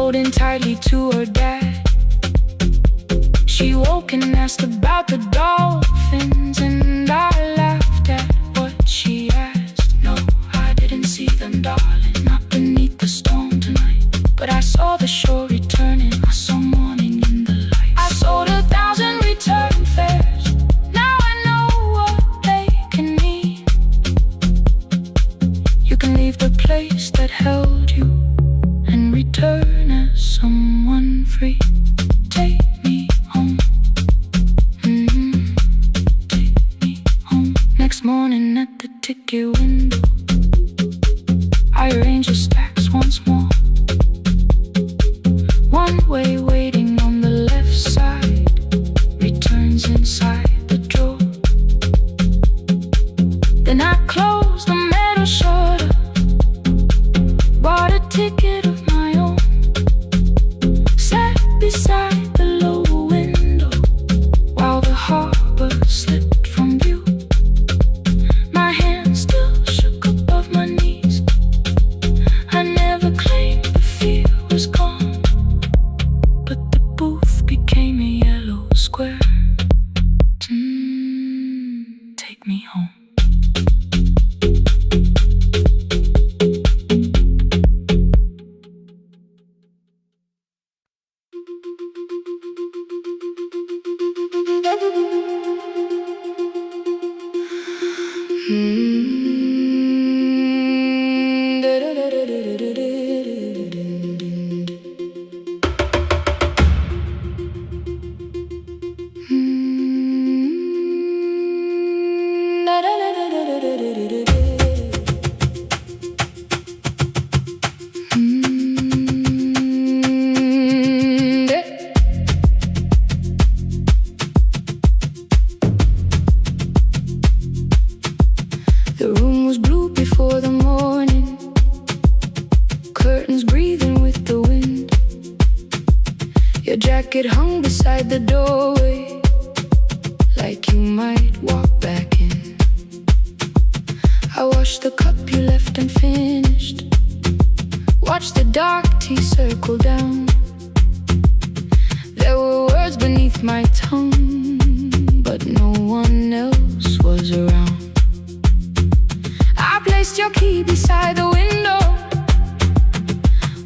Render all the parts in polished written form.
holding tightly to her dad. She woke and asked about the dolphins, and I laughed at what she asked. No, I didn't see them, darling, not beneath the storm tonight. But I saw the shore returning, I saw morning in the light. I sold 1,000 return fares, now I know what they can mean. You can leave the place that held you and return as someone free. Take me home, take me home. Next morning at the ticket window, I arrange the stacks once more. One way waiting on the left side, returns inside the drawer. Then I closed the metal shutter, bought a ticket of my own, sat beside the low window while the harbor slipped from view. My hands still shook above my knees. I never claimed the fear was gone, but the booth became a yellow square. Take me home. The room was blue before the morning, curtains breathing with the wind. Your jacket hung beside the doorway, like you might walk back in. I washed the cup you left unfinished, watched the dark tea circle down. There were words beneath my tongue, but no one else was around. I placed your key beside the window,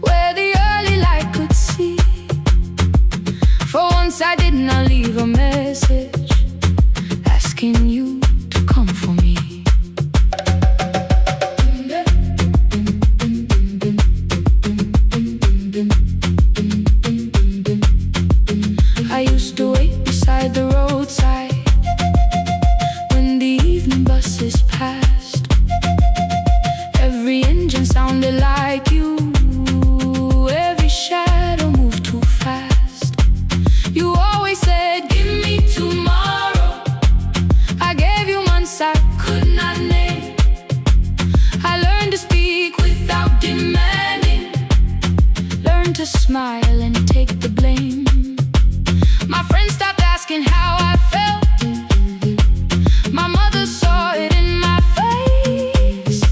where the early light could see. For once I did not leave a message asking you to come for me. I used to wait beside the roadside when the evening buses passed. Every engine sounded like you, every shadow moved too fast. You always said, give me tomorrow. I gave you months I could not name. I learned to speak without demanding, learned to smile and take the blame. My friends stopped asking how I felt. My mother saw it in my face.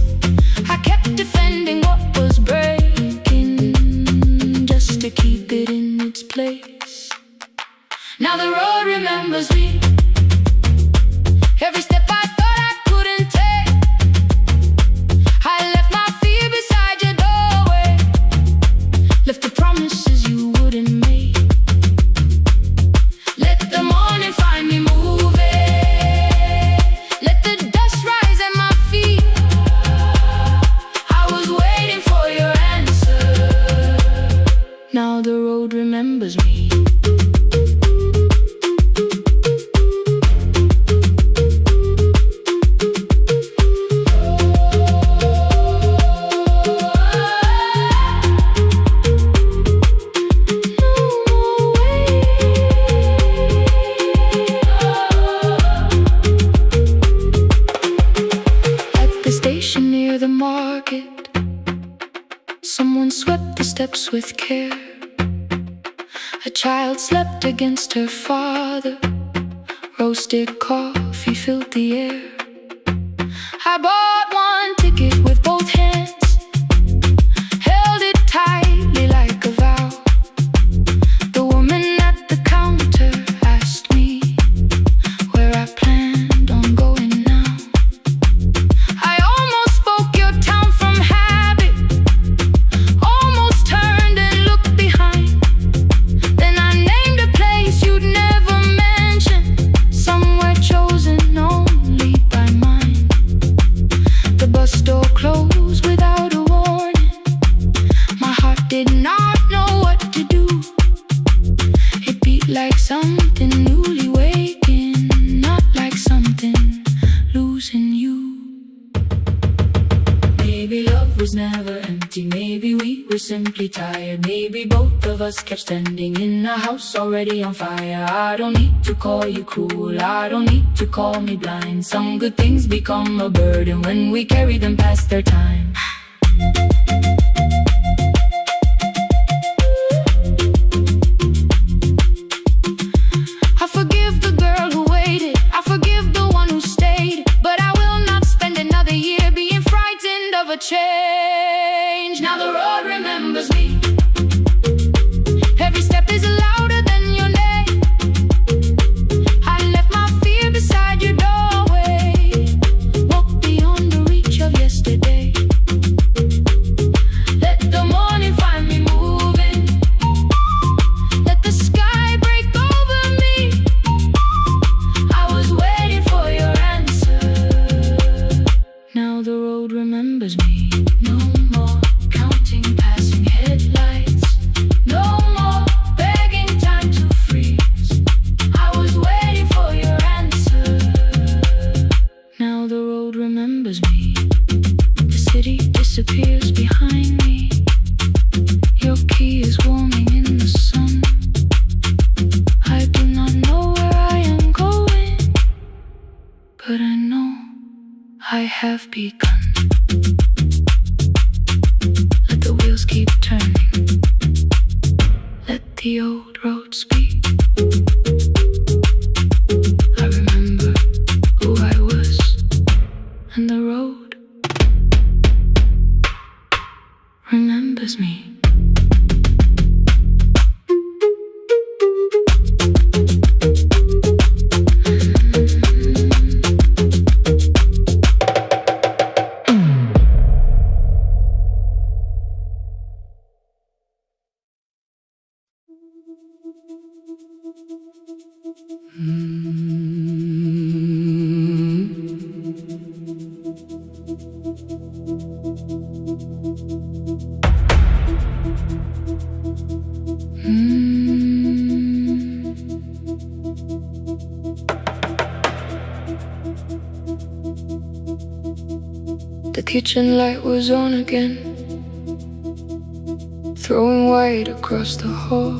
I kept defending what was breaking, just to keep it in its place. Now the road remembers me. Every step I thought I couldn't take, I left my fear beside your doorway, left the promises you wouldn't make. Let the morning find me moving, let the dust rise at my feet. I was waiting for your answer. Now the road remembers me. Near the market, someone swept the steps with care. A child slept against her father, roasted coffee filled the air. I bought one ticket with both hands, held it tightly like a vow. did not know what to do. It beat like something newly waking, not like something losing you. Maybe love was never empty, maybe we were simply tired. Maybe both of us kept standing in a house already on fire. I don't need to call you cruel, I don't need to call me blind. Some good things become a burden when we carry them past their time. I forgive the girl who waited, I forgive the one who stayed, but I will not spend another year being frightened of a change. Now the road remembers me. Every step is louder than your name. I left my fear beside your doorway, walked beyond the reach of yesterday. Let the morning find me moving, let the sky break over me. I was waiting for your answer. Now the road remembers me. No more counting passing headlights, no more begging time to freeze. I was waiting for your answer. Now the road remembers me. The city disappears behind me. Your key is warming in the sun. I do not know where I am going, but I know I have begun. Let the wheels keep turning, let the old road speak. I remember who I was, and the road remembers me. The kitchen light was on again, throwing white across the hall.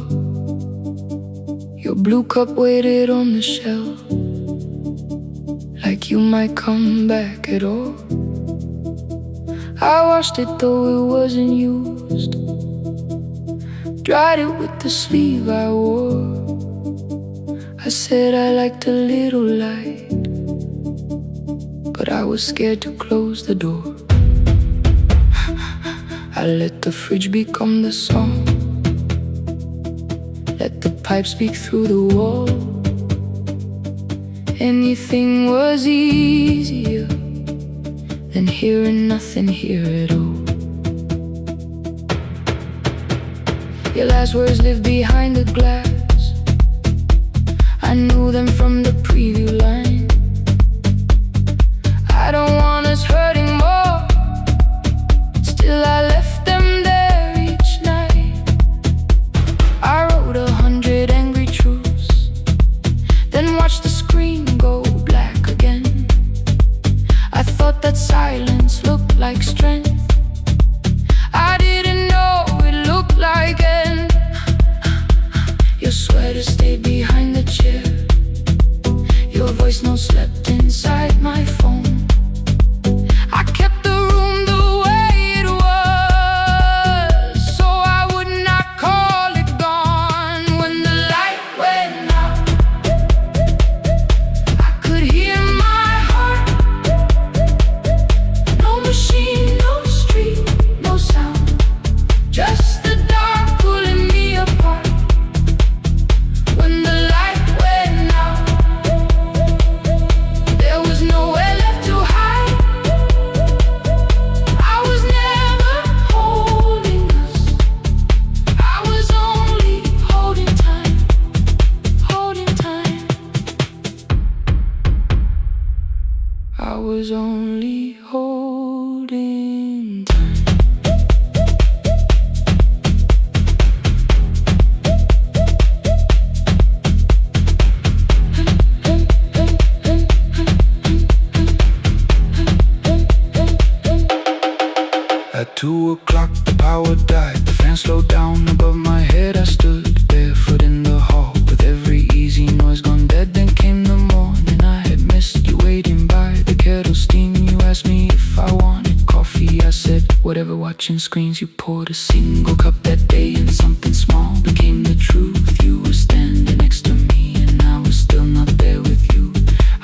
Your blue cup waited on the shelf, like you might come back at all. I washed it though it wasn't used, dried it with the sleeve I wore. I said I liked a little light, but I was scared to close the door. I let the fridge become the song, let the pipe speak through the wall. Anything was easier than hearing nothing here at all. Your last words live behind the glass, I knew them from the preview line. I don't want us hurting more, still I left them there each night. I wrote 100 angry truths, then watched the screen go black again. I thought that silence looked like strength, I didn't know it looked like end. Your sweater stayed behind the chair, your voice no slept inside my phone. I kept the room the way it was, so I would not call it gone. When the light went out, I could hear my heart. No machine, no street, no sound, just the dark pulling me apart. When the light went out, so down above my head I stood barefoot in the hall, with every easy noise gone dead. Then came the morning, I had missed you waiting by the kettle steaming. You asked me if I wanted coffee, I said whatever. Watching screens, you poured a single cup that day, and something small became the truth. You were standing next to me, and I was still not there with you.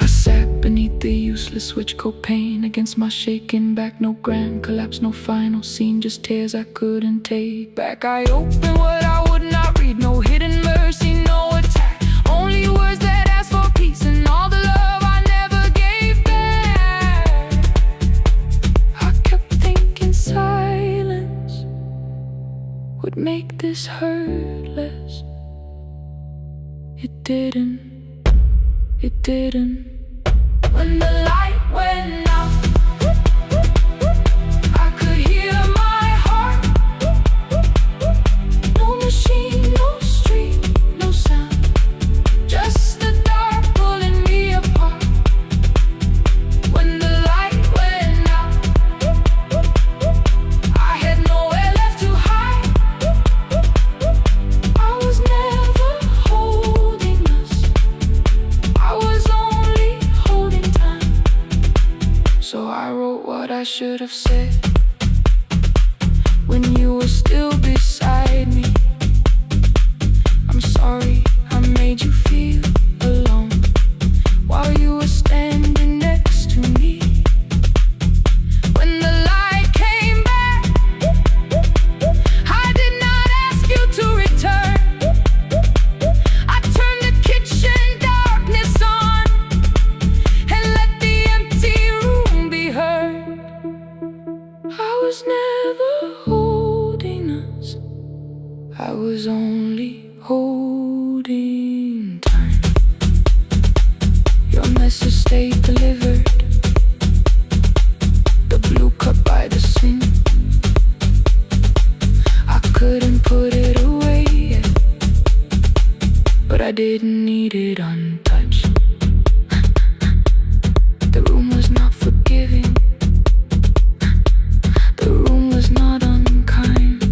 I sat beneath the useless switch coat pane against my shaking back. No grand collapse, no final scene, just tears I couldn't take back. I opened what I would not read, no hidden mercy, no attack, only words that ask for peace and all the love I never gave back. I kept thinking silence would make this hurt less. It didn't, it didn't. When the light went out, I could hear my heart. No machine, no street, no sound, just the dark pulling me apart. When the light went out, I had nowhere left to hide. I was never holding us, I was only holding time. So I wrote what I should have said when you were still beside me. I'm sorry I made you feel alone while you were standing next to me. When the light came back, I did not ask you to return. I turned the kitchen darkness on and let the empty room be heard. I was never holding us, I was only holding time. Your message stayed delivered, the blue cup by the sink. I couldn't put it away yet, but I didn't need it untouched. The room was not forgiving, the room was not unkind.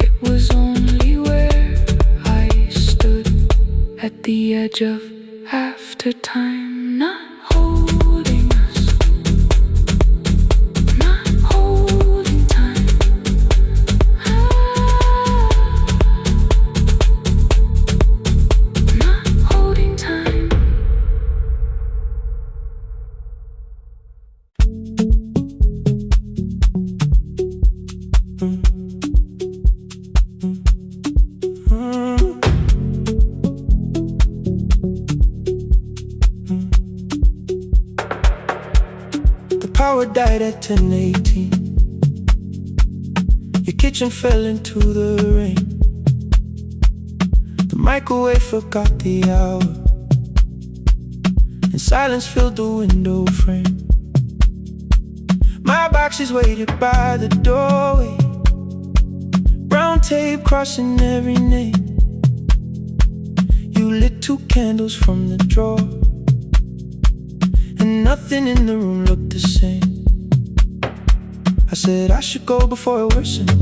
It was only where I stood at the edge of after time, not holding us, not holding time. Not holding time. The power died at 10:18. Your kitchen fell into the rain. The microwave forgot the hour, and silence filled the window frame. My boxes waited by the doorway, brown tape crossing every name. You lit 2 candles from the drawer, and nothing in the room looked the same. I said I should go before it worsened.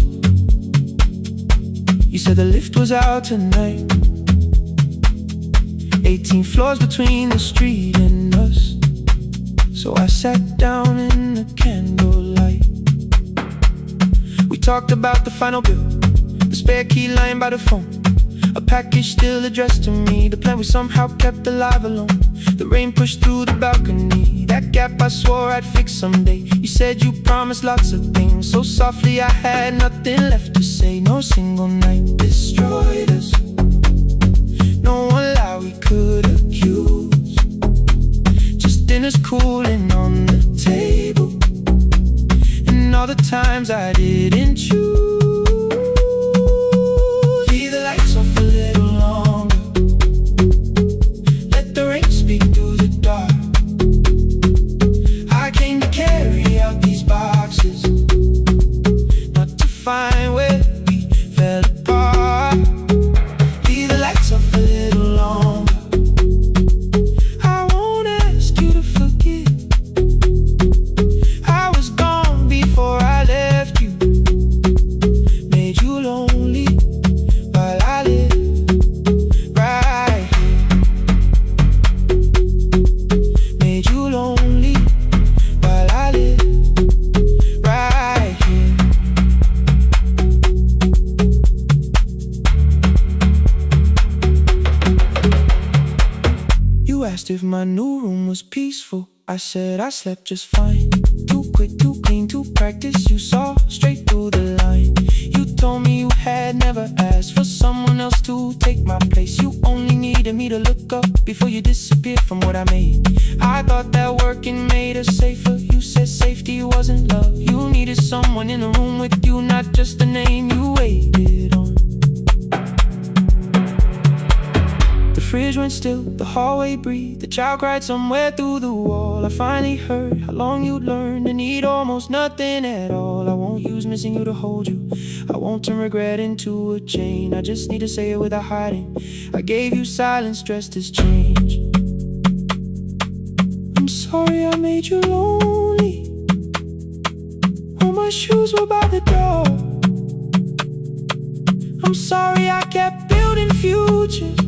You said the lift was out tonight. 18 floors between the street and us. So I sat down in the candlelight. We talked about the final bill, the spare key lying by the phone, a package still addressed to me, the plan we somehow kept alive alone. The rain pushed through the balcony, that gap I swore I'd fix someday. You said you promised lots of things, so softly I had nothing left to say. No single night destroyed us, no one lie we could accuse. Just dinners cooling on the table, and all the times I didn't choose. Leave the lights off a little longer, let the rain speak through the dark. I came to carry out these boxes, not to find where we fell apart. Leave the lights off a little longer, I won't ask you to forget. I was gone before I left you. asked if my new room was peaceful. I said I slept just fine. Too quick, too clean, too practiced. You saw straight through the line. You told me you had never asked for someone else to take my place. You only needed me to look up before you disappeared from what I made. I thought that working made us safer. You said safety wasn't love. You needed someone in the room with you, not just the name you waited on. The fridge went still, the hallway breathed. The child cried somewhere through the wall. I finally heard how long you'd learned to need almost nothing at all. I won't use missing you to hold you. I won't turn regret into a chain. I just need to say it without hiding. I gave you silence dressed as change. I'm sorry I made you lonely. All my shoes were by the door. I'm sorry I kept building futures.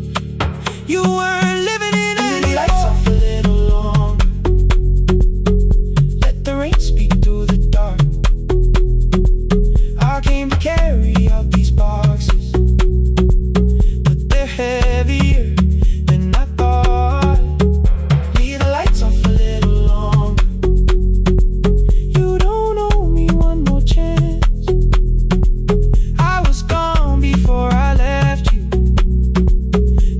You weren't living in it. The lights off a little longer. Let the rain speak through the dark. I came to carry out these boxes, but they're heavier than I thought. Leave the lights off a little longer. You don't owe me one more chance. I was gone before I left you.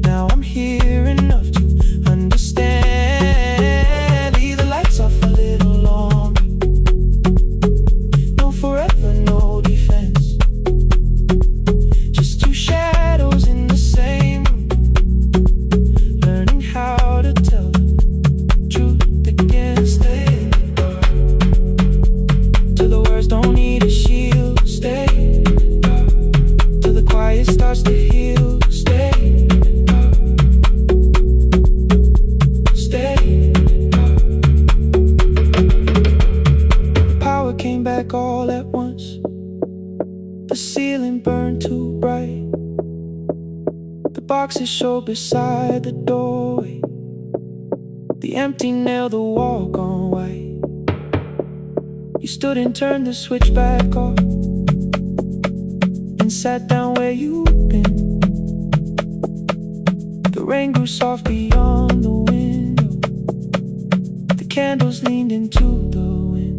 Now I'm here enough to understand. Leave the lights off a little longer. No forever, no defense. Just two shadows in the same room, learning how to tell the truth against the dark. Till the words don't need a shield. Stay dark. Till the quiet starts to heal. Stay. Came back all at once. The ceiling burned too bright. The boxes showed beside the doorway. The empty nail, the wall gone white. You stood and turned the switch back off and sat down where you'd been. The rain grew soft beyond the window. The candles leaned into the wind.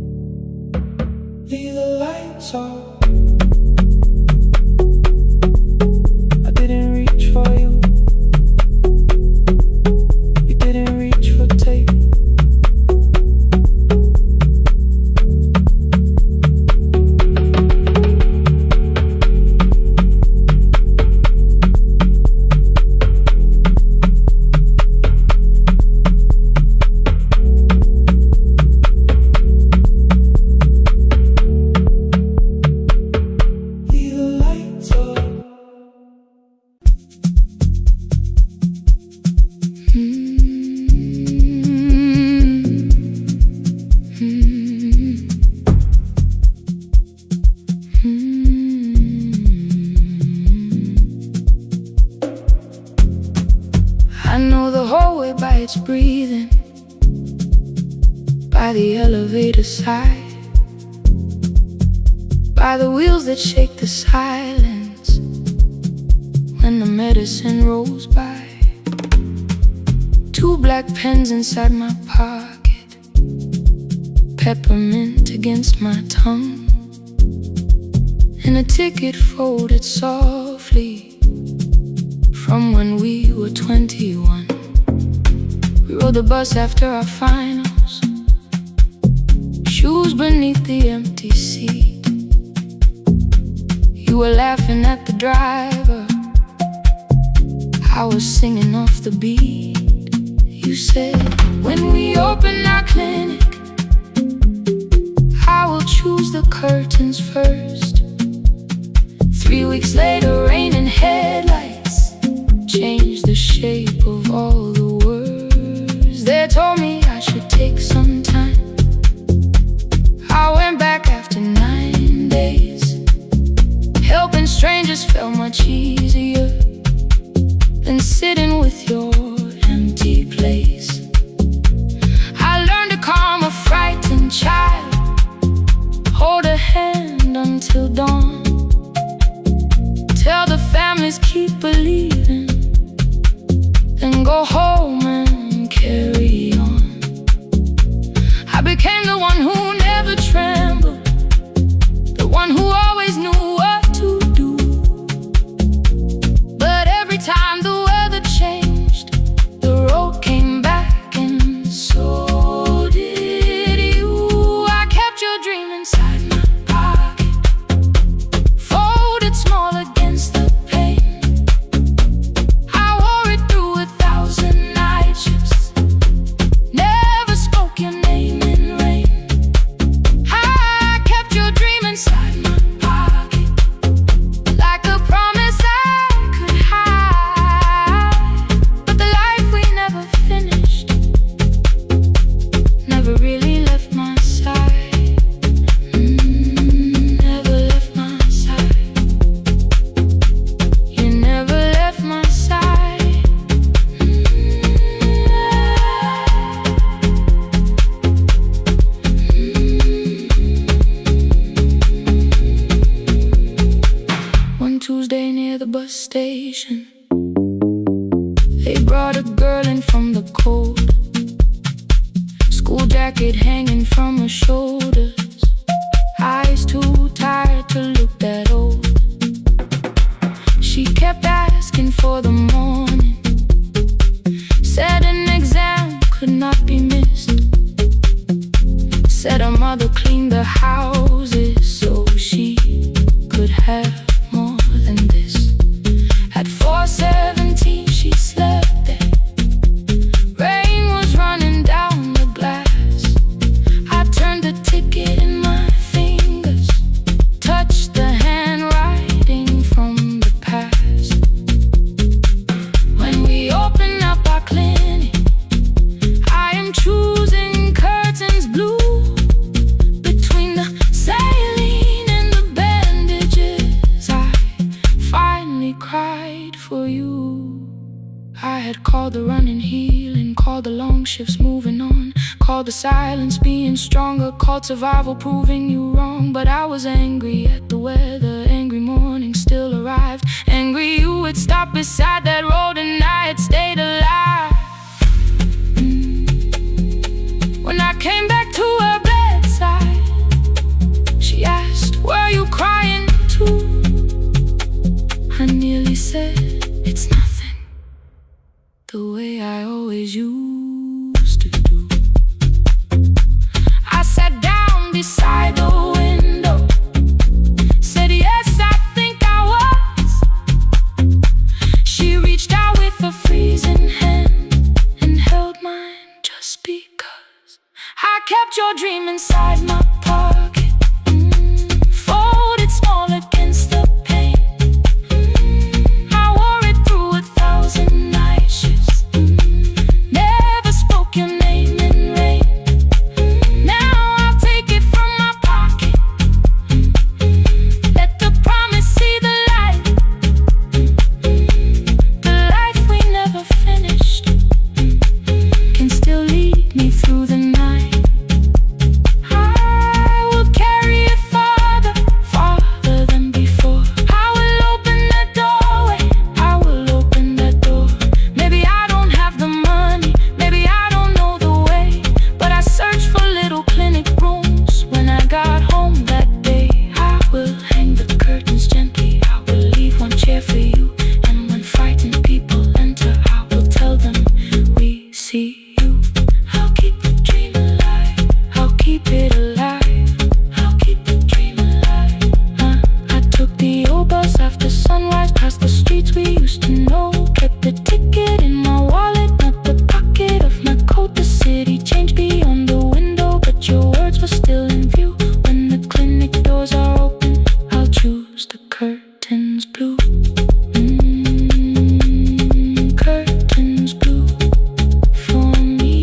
Leave the lights off. I didn't reach for you. You didn't reach for tape. I know the hallway by its breathing, by the elevator side, by the wheels that shake the silence when the medicine rolls by. Two black pens inside my pocket, peppermint against my tongue, and a ticket folded softly from when we were 21. We rode the bus after our finals, shoes beneath the empty seat. You were laughing at the driver, I was singing off the beat. You said, when we open our clinic, I will choose the curtains first. 3 weeks later, rain and headlights changed the shape of all the words. They told me I should take some time. I went back after 9 days. Helping strangers felt much easier than sitting with your empty place. I learned to calm a frightened child, hold a hand until dawn, tell the families keep believing, then go home and carry Tuesday near the bus station. They brought a girl in from the cold, school jacket hanging from her shoulders, eyes too tired to look that old. She kept asking for the morning, said an exam could not be missed, said her mother cleaned the houses so she could have more than this. At 4:17 she slept there, rain was running down the glass. I turned the ticket in my fingers, touched the handwriting from the past. When we open up our clinic, I am choosing curtains blue. Between the saline and the bandages, I finally cried for you. I had called the running healing, called the long shifts moving on, called the silence being stronger, called survival proving you wrong. But I was angry at the weather, angry morning still arrived, angry you would stop beside that road and I had stayed alive. When I came back to her bedside, she asked, were you crying too? I nearly said, it's nothing, the way I always used to do. I sat down beside the window, said yes, I think I was. She reached out with a freezing hand and held mine just because I kept your dream inside my pocket, folded small against the pain. I wore it through 1,000 night shifts, never spoke your name in rain. Now I'll take it from my pocket, let the promise see the light, the life we never finished can still lead me through the night. I will carry it farther, farther than before. I will open that doorway, I will open that door. Maybe I don't have the money, maybe I don't know the way, but I searched for little clinic rooms when I got home that day. I will hang the curtains gently, I will leave one chair for you, and when frightened people enter, I will tell them we see you. I'll keep the dream alive, I'll keep it alive, I'll keep the dream alive. I took the old bus after sunrise, past the streets we used to know, kept the ticket in my wallet, not the pocket of my coat. The city changed beyond the window, but your words were still in view. When the clinic doors are open, I'll choose the curtains blue. Curtains blue for me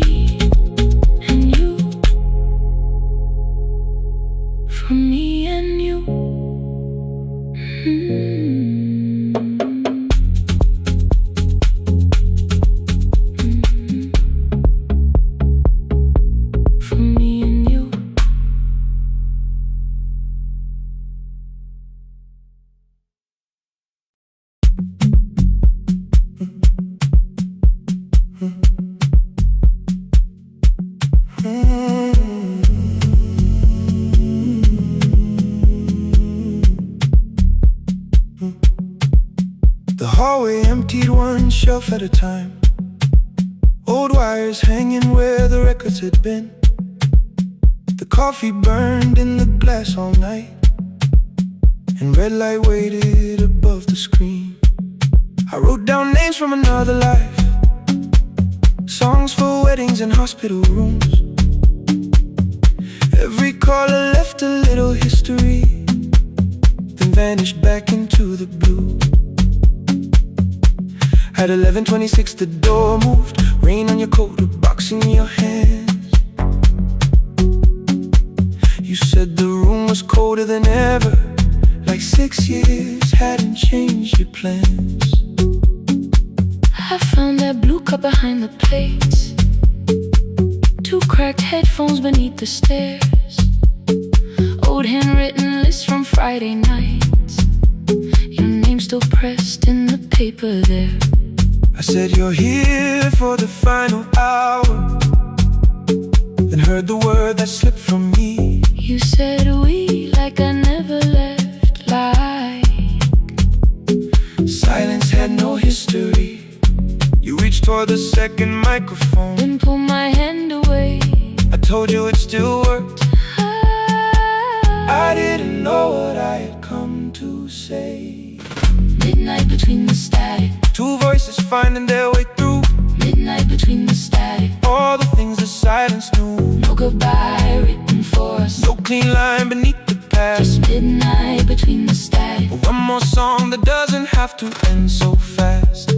and you, for me and you. For me and you. The hallway emptied one shelf at a time, old wires hanging where the records had been. The coffee burned in the glass all night, and red light waited above the screen. I wrote down names from another life, songs for weddings and hospital rooms. Every caller left a little history, then vanished back into the blue. At 11:26 the door moved, rain on your coat, a box in your hands. You said the room was colder than ever, like 6 years hadn't changed your plans. I found that blue cup behind the plates, 2 cracked headphones beneath the stairs, old handwritten lists from Friday nights, your name still pressed in the paper there. I said you're here for the final hour, then heard the word that slipped from me. You said we like I never left, like silence had no history. You reached toward the second microphone, then pulled my hand away. I told you it still worked. I didn't know what I had come to say. Midnight between the static, two voices finding their way through. midnight between the static, all the things the silence knew. no goodbye written for us, no clean line beneath the past. just midnight between the static. One more song that doesn't have to end so fast.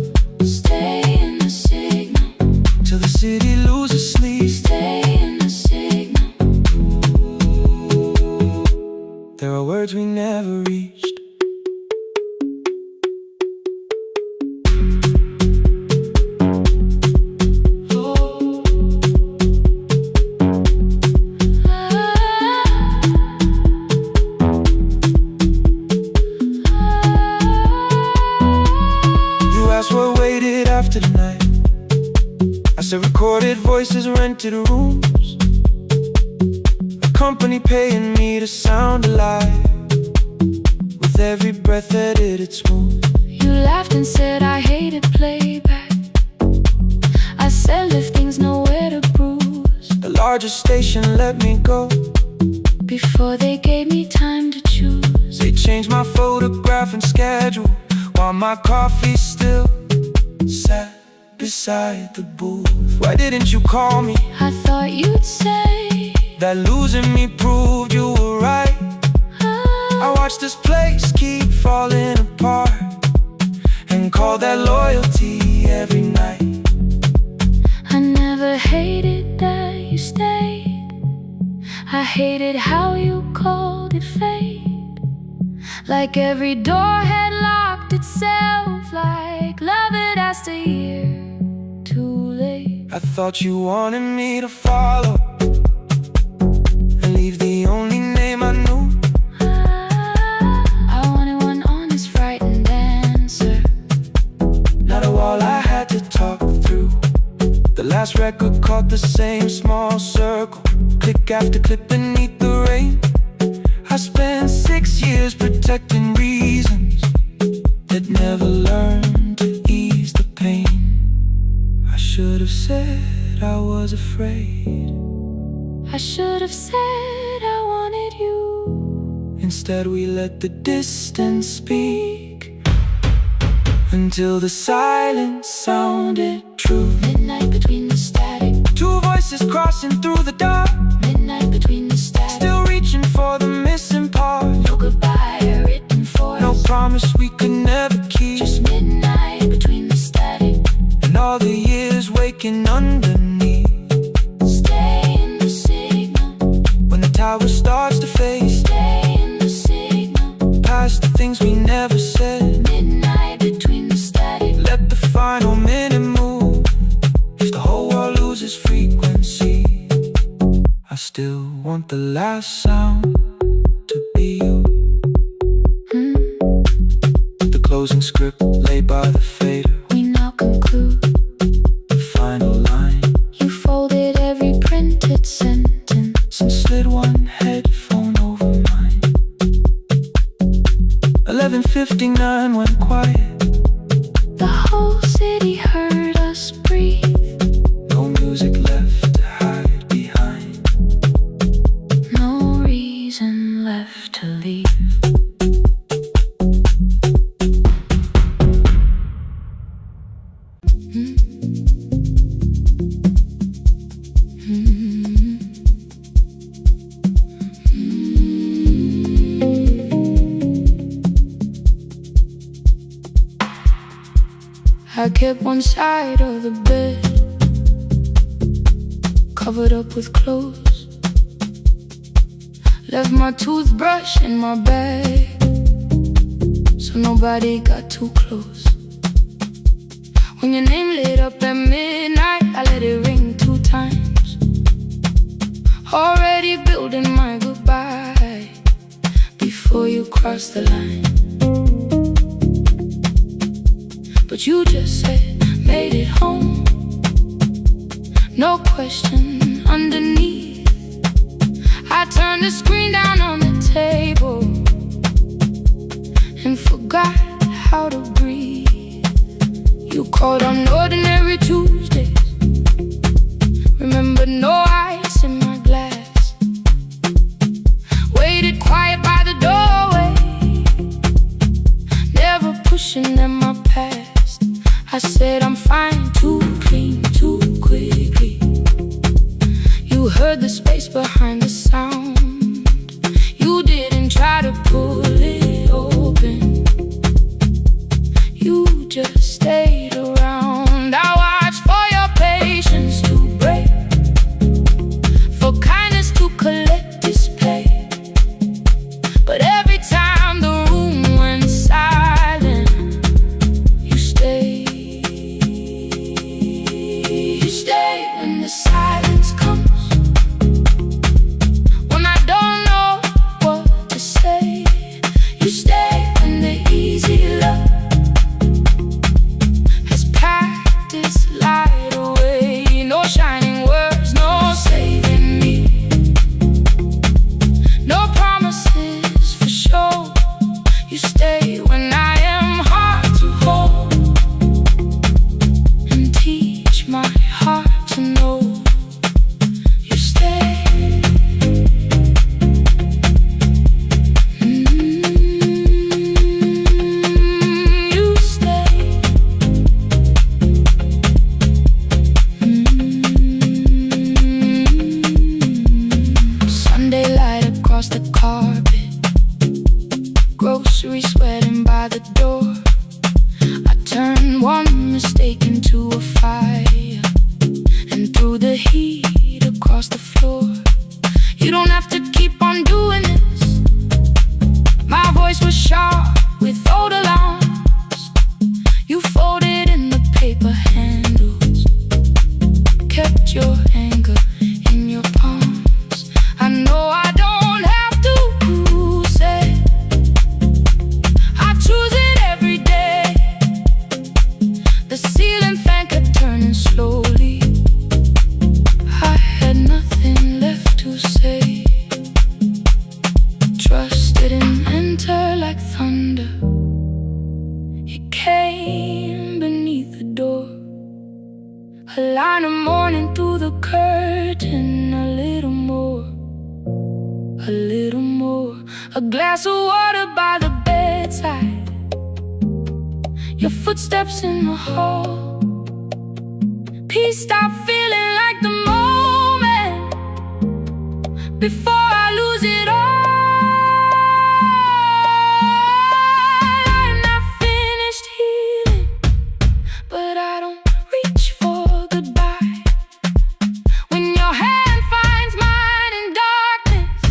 Stay in the signal till the city loses sleep. Stay in the signal. There are words we never reached. After the night, I said recorded voices, rented rooms, a company paying me to sound alive, with every breath edited smooth. You laughed and said I hated playback. I said if things nowhere to bruise. The largest station let me go before they gave me time to choose. They changed my photograph and schedule, while my coffee still sat beside the booth. Why didn't you call me? I thought you'd say that losing me proved you were right. I watched this place keep falling apart, and call that loyalty every night. I never hated that you stayed. I hated how you called it fate. Like every door had locked itself, like love had asked a year too late. I thought you wanted me to follow and leave the only name I knew. I wanted one honest, frightened answer, not a wall I had to talk through. The last record caught the same small circle, click after click beneath the rain. I spent 6 years protecting reasons that never learned to ease the pain. I should have said I was afraid. I should have said I wanted you. Instead we let the distance speak, until the silence sounded true. Midnight between the static, two voices crossing through the dark. midnight between the static, still reaching for the missing part. no goodbye written for no us, promise we could never keep. just midnight between the static, and all the years waking underneath. stay in the signal when the tower starts to fade. Stay in the signal, past the things we never said. midnight between the static, let the final minute move. If the whole world loses frequency, I still want the last sound to be you. The closing script lay by the fader. we now conclude the final line. You folded every printed sentence and slid one headphone over mine. 11:59 went quiet. The whole city heard us breathe. No music left to hide behind. No reason left to leave. I kept one side of the bed covered up with clothes. Left my toothbrush in my bag so nobody got too close. When your name lit up at midnight, I let it ring 2 times. Already building my goodbye before you cross the line. but you just said, made it home. No question underneath. I turned the screen down on the table and forgot how to breathe. You called on ordinary Tuesdays. Remember, no ice in my glass. Waited quiet by the doorway, never pushing them my past. I said I'm fine, too clean, too quickly. You heard the space behind the sound. You didn't try to pull it open. You just stayed around. I watched for your patience to break, for kindness to collect display. But every time the room went silent, you stayed. You stay when the silence comes, when I don't know what to say. You stay when the easy love has packed its light away. No shining words, no saving me, no promises for sure. You stay when I am hard to hold, and teach my heart to know. You stay. You stay. Sunday light across the carpet, grocery sweating by the door. I turned one mistake into a fire, and threw the heat across the floor. You don't have to keep on doing this. My voice was sharp with old alarms. You folded in the paper handles, kept your anger in your palms. I know I don't have to say, I choose it every day. The ceiling fan kept turning slowly. I had nothing left to say. Trust didn't enter like thunder. It came beneath the door. A line of morning through the curtain. A little more, a little more. A glass of water by the bedside. Your footsteps in the hall. Peace stopped feeling like the moment before I lose it all. I'm not finished healing, but I don't reach for goodbye. When your hand finds mine in darkness,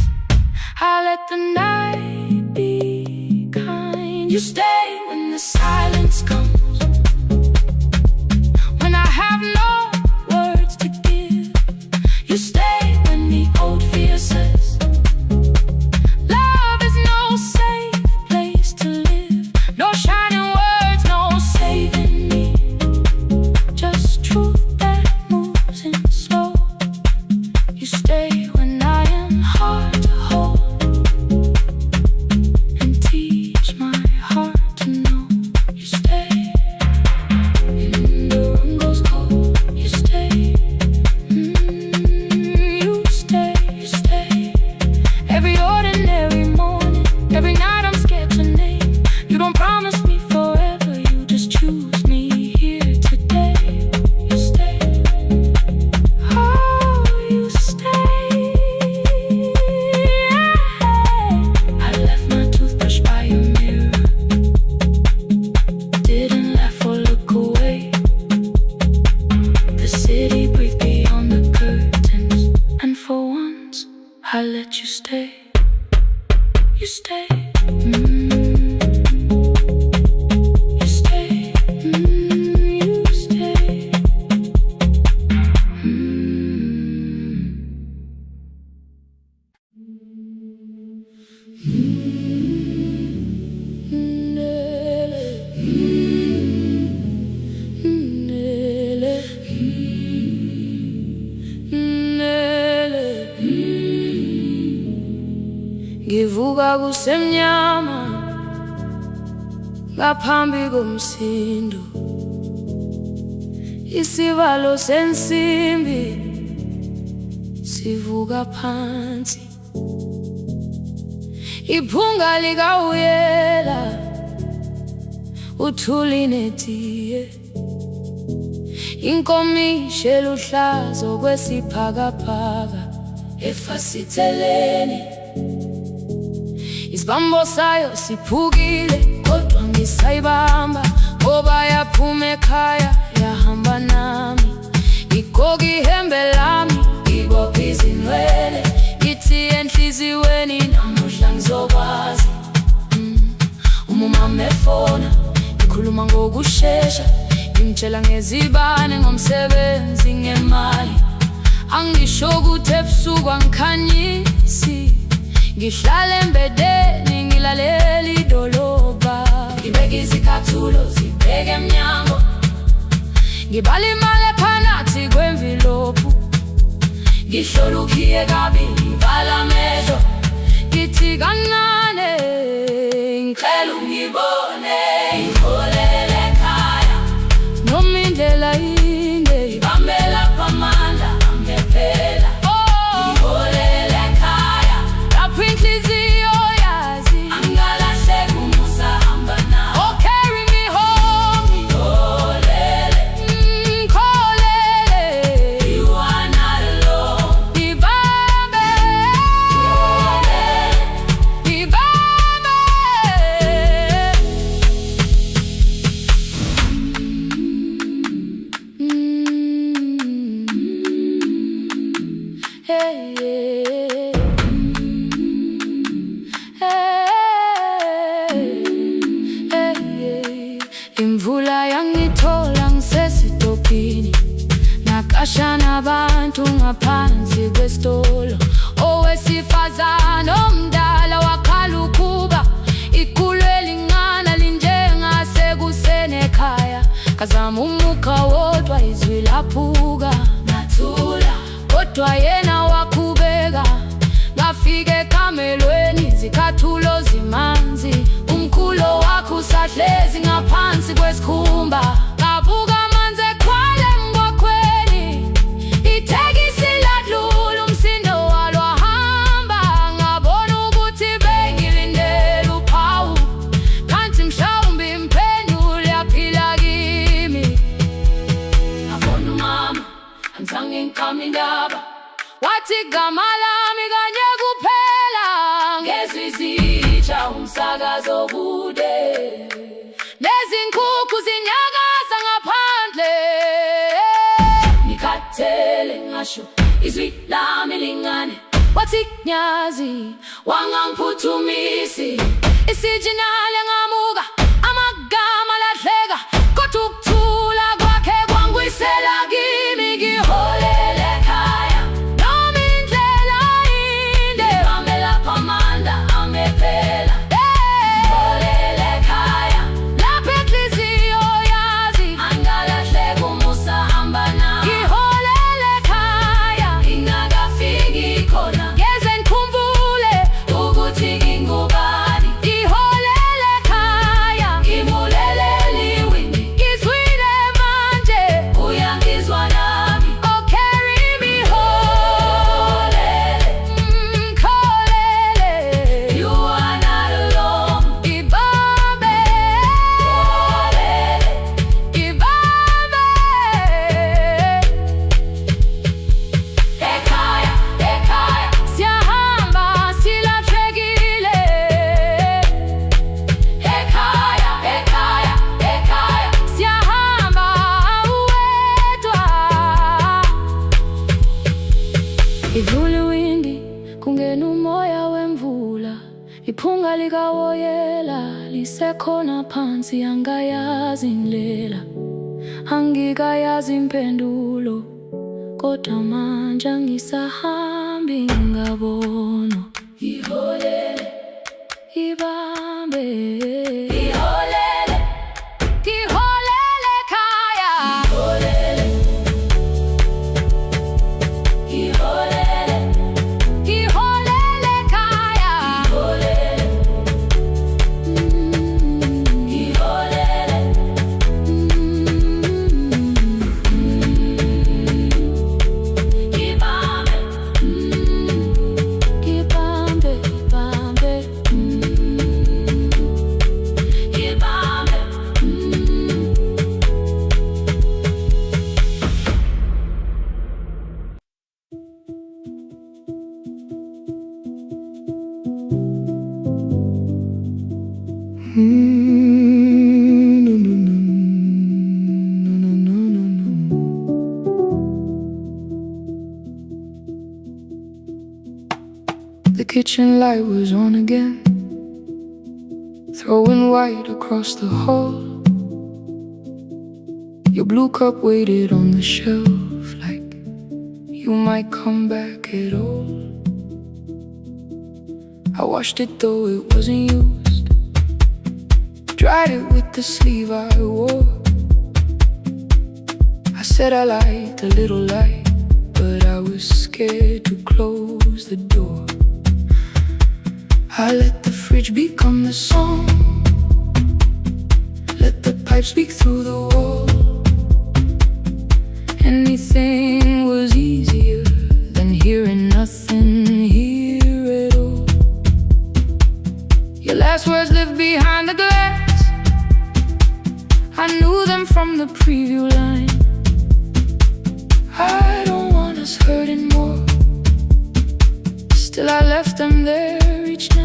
I let the night be kind. You stay when the silence comes, when I have no words to give. You stay when the old fear says, love is no safe place to live. No shining words, no saving me, just truth that moves in slow. You stay when I am hard to hold, and teach my heart to know. You stay. The room goes cold. You stay. You stay. You stay. Every ordinary morning, every night I'm scared to name. You don't promise me forever, you just choose me here today. You stay. Oh, you stay. I left my toothbrush by your mirror, didn't laugh or look away. The city breathed beyond the curtains, and for once I let you stay. You stay. You stay. You stay. kusemnyama ngaphambi komsindo, isivalo sensimbi sivuka phansi, iphunga likawuyela uthuli netiye, inkomishi eluhlaza okwesibhakabhaka efasiteleni. Isibambo sayo siphukile kodwa ngisayibamba, ngoba yaphuma ekhaya yahamba nami. Igqoka ihembe lami, ibopha izinwele, ithi enhliziyweni namuhla ngizokwazi. Umama efona, ikhuluma ngokushesha, imtshela ngezibane, ngomsebenzi, ngemali. Angisho ukuthi ebusuku angikhanyisi, ngihlala embedeni ngilalela idolobha. Ngibeka izicathulo zibheke emnyango, ngibala imali ephakathi kwemvilophu, ngihlola ukhiye kabili, ngivala amehlo, ngithi kancane ngicela ungibone, ngiholele ekhaya noma indlela inde, ngibambela phamandla angephela. Ngiholele ekhaya lapho inhliziyo yazi angalahleki umusa hamba nawe. Oh, carry me home, ngiholele, ngiholele, you are not alone. Ngibambe, ngibambe. Hey, yeah. Hey, yeah. Imvula yangithola ngisesitopini, nakasha nabantu ngaphansi kwesitolo. Owesifazane omdala wakhala ukuba ikhulu elincane linjengasekuseni ekhaya. Kazama umuka wodwa, izwi laphuka, ngathula kodwa yena wakhubeka. Ngafika ekamelweni, izicathulo zimanzi, umkhulo wakhe usahlezi ngaphansi kwesikhumba. Ngabuka amanzi ekhwale mgwaqweni, ithekisi ladlula, umsindo walo wahamba. Ngabona ukuthi bengilindele uphawu, kanti mhlawumbe impendulo yaphila kimi. Ngabona umama angizange ngiqame indaba, wathi gama lami kanye kuphela. Ngezwi izitsha, umsakazo kude, nezinkukhu zinyakaza ngaphandle. Ngikhathele ngasho izwi lami lingane, wathi nyazi wangangiphuthumisi. Isijinali ngamuka, amagama lahleka, kodwa ukuthula kwakhe kwangwisela kimi. Ngiholele ekhaya noma indlela inde, ngibambela phamandla angephela. Ngiholele ekhaya lapho inhliziyo yazi angalahleki umusa hamba nawe. Ngiholele ekhaya ingakafiki khona, ngeze ngikhumbule ukuthi ngingubani. Ngiholele ekhaya ngimulelele iwindi, ngizwile manje uyangizwa nami. Oh, carry me home, ngiholele, you are not alone. Ngibambe, ngibambe. Ekhaya, ekhaya siyahamba silahlekile. Ekhaya, ekhaya, ekhaya siyahamba uwedwa. Ivula iwindi, kungena umoya wemvula, iphunga likawoyela lisekhona phansi. Angayazi indlela, angikayazi impendulo, kodwa manje angisahambi ngabona. Ngiholele, ibambe, ngiholele, ngiholele ekhaya. Ngiholele, ngiholele, ngiholele ekhaya. Ngiholele. kitchen light was on again, throwing white across the hall. Your blue cup waited on the shelf, like you might come back at all. I washed it though it wasn't used, dried it with the sleeve I wore. I said I liked a little light, but I was scared to close the door. I let the fridge become the song, let the pipe speak through the wall. Anything was easier than hearing nothing here at all. Your last words lived behind the glass, I knew them from the preview line. I don't want us hurting more, still I left them there each night.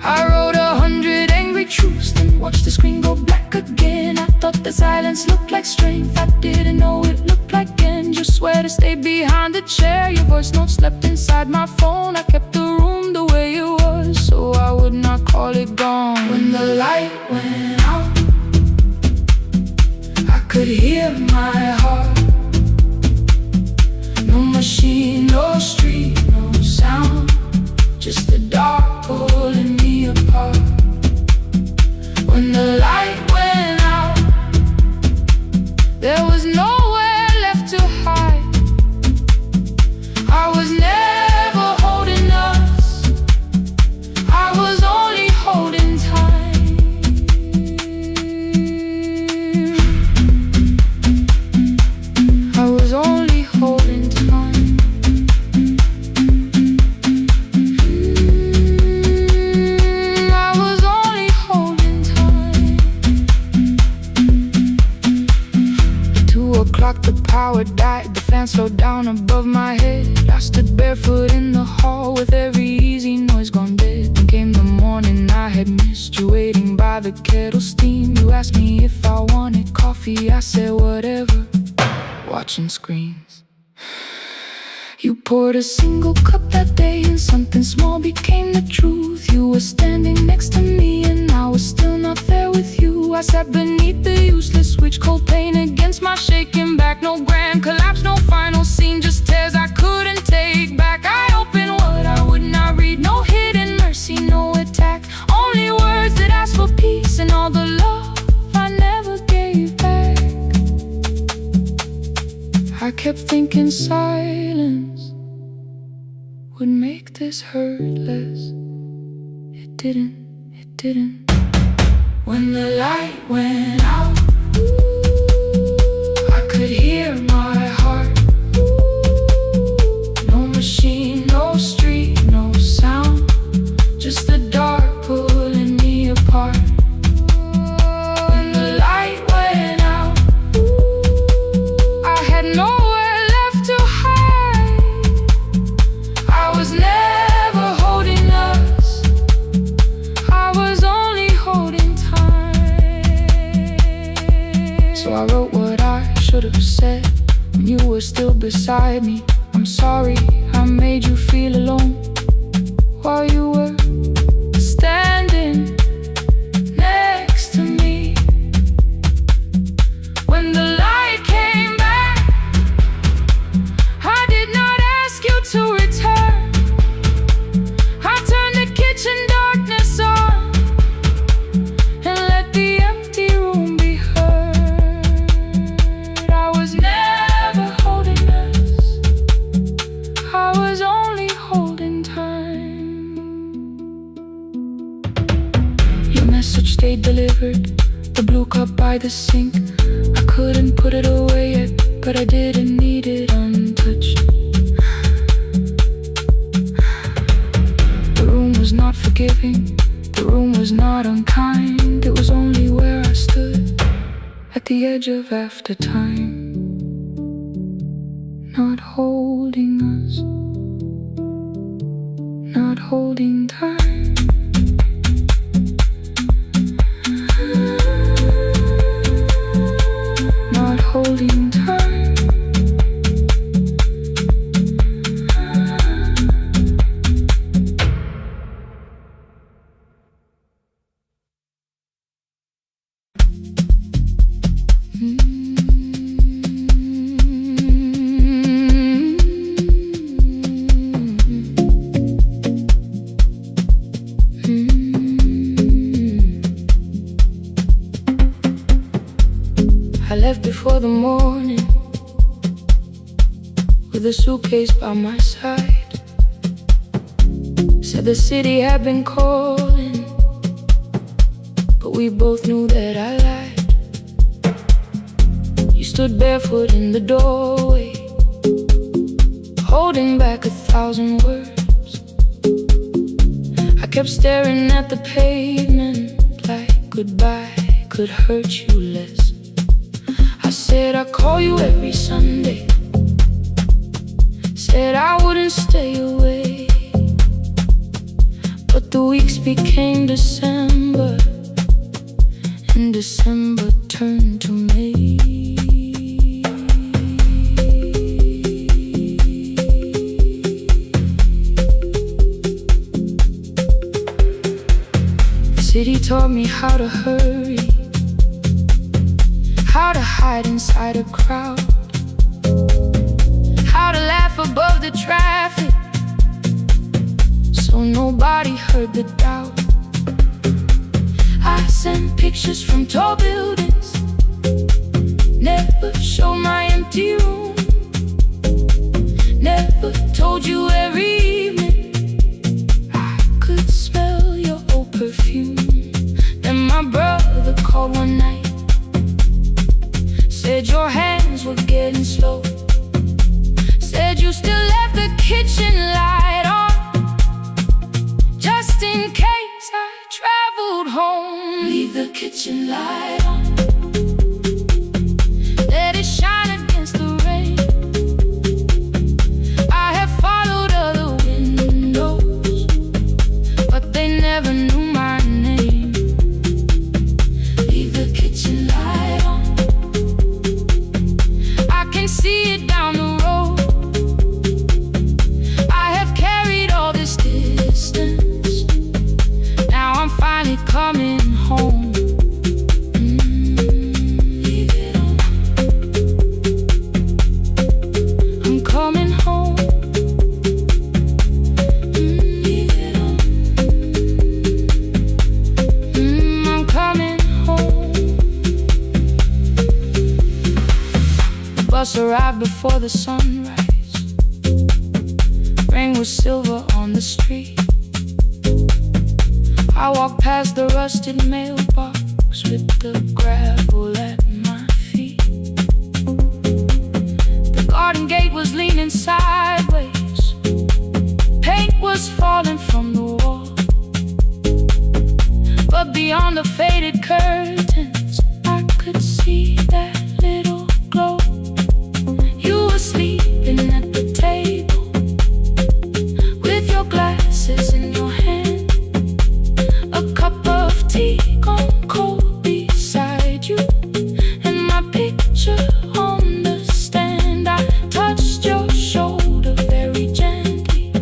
I wrote 100 angry truths, then watched the screen go black again. I thought the silence looked like strength, I didn't know it looked like end. You swear to stay behind the chair, your voice notes slept inside my phone. I kept the room the way it was, so I would not call it gone. When the light went out, I could hear my heart. No machine, no street, no sound, just the dark pulling me apart. When the light went out, there was nowhere left to hide. I was never holding us, I was only holding time. I was only holding time. I was only holding time. At 2 o'clock the power died, the fan slowed down above my head. I stood barefoot in the hall with every easy noise gone dead. Then came the morning I had missed, you waiting by the kettle steam. You asked me if I wanted coffee, I said whatever, watching screens. You poured a single cup that day and something small became the truth. You were standing next to me and I was still not there with you. I sat beneath the useless switch, cold pain against my shaking back. No grand collapse, no final scene, just tears I couldn't take back. I opened what I would not read, no hidden mercy, no attack. Only words that asked for peace and all the love I never gave back. I kept thinking silence would make this hurt less. It didn't, it didn't. When the light went out, I could hear my heart. No machine, no street, no sound, just the dark pulling me apart. When the light went out, I had nowhere left to hide. I was never holding us, I was only holding time. So I wrote what I should have said when you were still beside me. I'm sorry I made you feel alone while you were standing next to me. When the light came back, I did not ask you to return. I turned the kitchen darkness on and let the empty room be heard. I was never holding us, I was only holding time. Your message stayed delivered, the blue cup by the sink. I couldn't put it away yet, but I didn't need it untouched. The room was not forgiving, the room was not unkind. It was only where I stood at the edge of after time, not holding us, not holding time. Not holding time. I left before the morning with a suitcase by my side. Said the city had been calling, but we both knew that I lied. You stood barefoot in the doorway, holding back 1,000 words. I kept staring at the pavement like goodbye could hurt you less. I said I'd call you every Sunday, said I wouldn't stay away. But the weeks became December, and December turned to May. The city taught me how to hurry, how to hide inside a crowd, how to laugh above the traffic so nobody heard the doubt. I sent pictures from tall buildings, never showed my empty room, never told you every evening I could smell your old perfume. Then my brother called one night, said your hands were getting slow, said you still left the kitchen light on, just in case I traveled home. Leave the kitchen light on, let it shine against the rain. I have followed other windows, but they never knew my name. Leave the kitchen light on, I can see it down the road. I have carried all this distance, now I'm finally coming home. Leave it on, I'm coming home. Leave it on, I'm coming home. The bus arrived before the sunrise, rain was silver on the street. I walked past the rusted mailbox with the gravel at my feet. The garden gate was leaning sideways, paint was falling from the wall, but beyond the faded curtains I could see that little glow. You were sleeping at the table with your glasses in your hand, a cup of tea gone cold beside you, and my picture on the stand. I touched your shoulder very gently.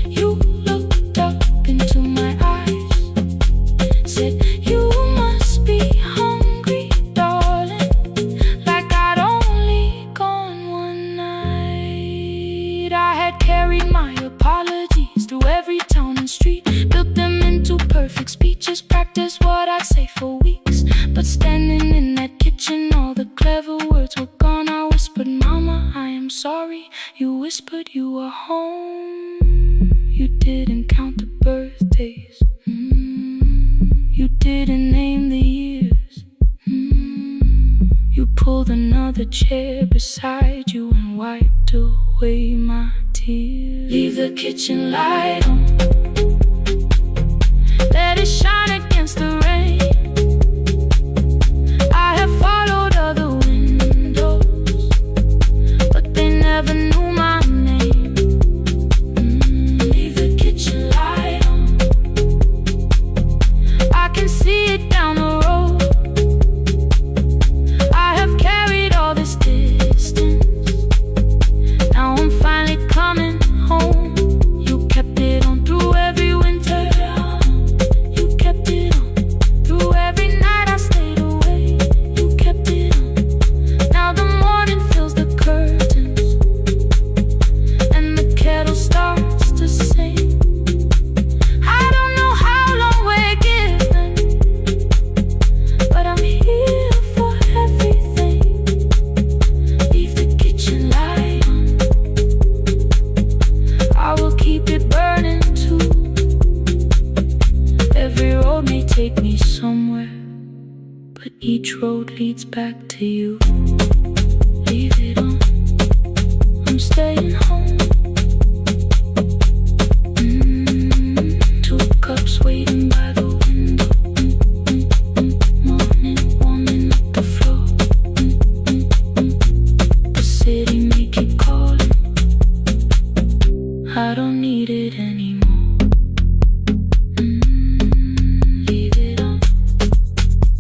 You looked up into my eyes, said you must be hungry, darling, like I'd only gone one night. I had carried my apologies through every town and street, built them into perfect speeches, practiced what I'd say for weeks. But standing in that kitchen, all the clever words were gone. I whispered, Mama, I am sorry. You whispered you were home. You didn't count the birthdays, you didn't name the years. You pulled another chair beside you and wiped away my tears. Leave the kitchen light on, let it shine against the rain. I have followed other windows, but they never knew my name. Leave the kitchen light on, I can see it down the road. I have carried all this distance, now I'm finally coming home. You kept it on through every winter, you kept it on. but each road leads back to you. Leave it on, I'm staying home. Two cups waiting by the window. Morning warming up the floor. The city may keep calling, I don't need it anymore. Leave it on,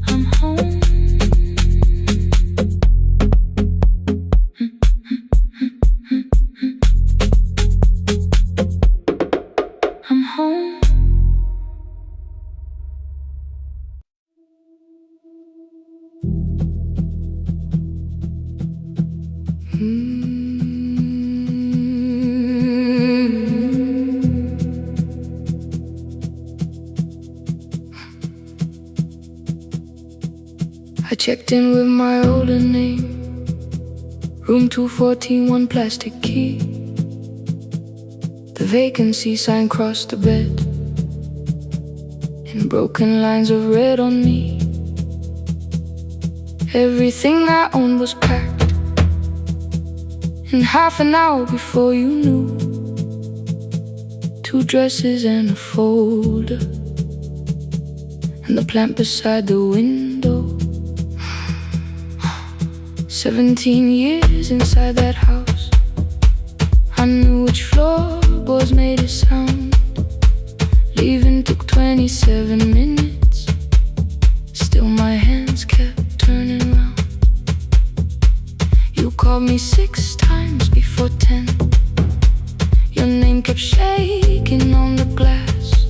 I'm home. I'm home. I checked in with my older name, room 214, one plastic key. The vacancy sign crossed the bed, in broken lines of red on me. Everything I owned was packed in half an hour before you knew. 2 dresses and a folder, and the plant beside the window. 17 years inside that house, I knew which floorboards made a sound. Leaving took 27 minutes, still my hands kept turning round. You called me 6 times before 10. Your name kept shaking on the glass.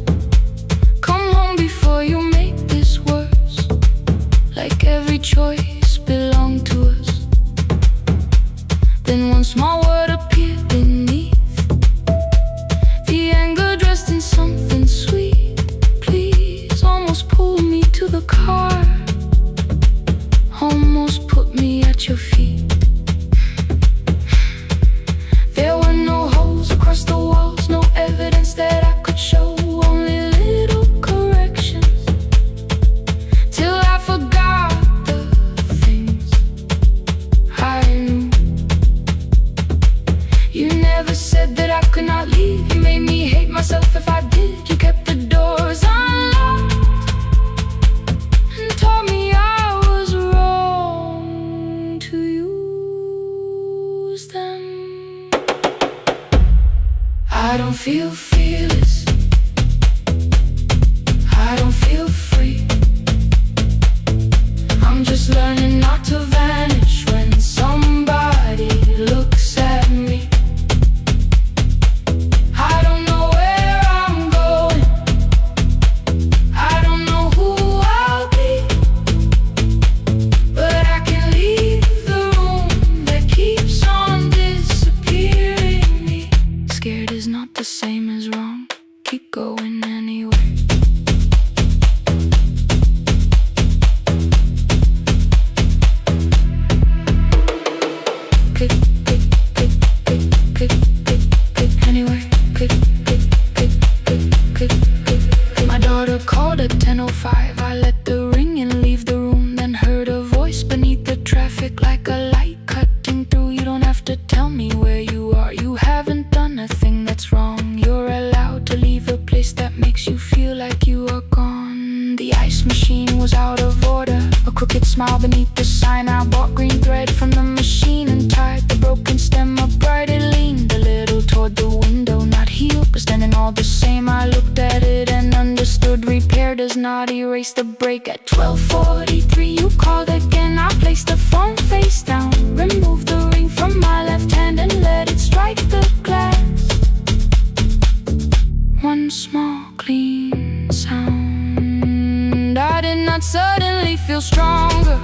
Come home before you make this worse, like every choice belonged to us. Then one small word appeared beneath, the anger dressed in something sweet. Please, almost pulled me to the car, almost put me at your feet. There were no holes across the walls, no evidence that I could show, only little corrections, till I forgot the things I knew. You never said that I could not leave. You made me hate myself if I did. You kept the doors unlocked and told me I was wrong to use them. I don't feel fearless, I don't feel free. I'm just learning not to vanish when somebody looks at me. I don't know where I'm going, I don't know who I'll be, but I can leave the room that keeps on disappearing me. Scared is not the same as wrong, keep going anyway. Click, click, click, click, click, click, click, anyway. Click, click, click, click, click, click. My daughter called at 10:05. I let the ring and leave the room, then heard a voice beneath the traffic like a light cutting through. You don't have to tell me where you are, you haven't done a thing that's wrong. You're allowed to leave a place that makes you feel like you are gone. The ice machine was out of order, a crooked smile beneath the sign. I bought green thread from the machine and tied the broken stem upright. It leaned a little toward the window, not healed but standing all the same. I looked at it and understood, repair does not erase the break. At 12:43 you called again. I placed the phone face down, removed the ring from my left hand and let it strike the glass. One small clean sound. I did not suddenly feel stronger.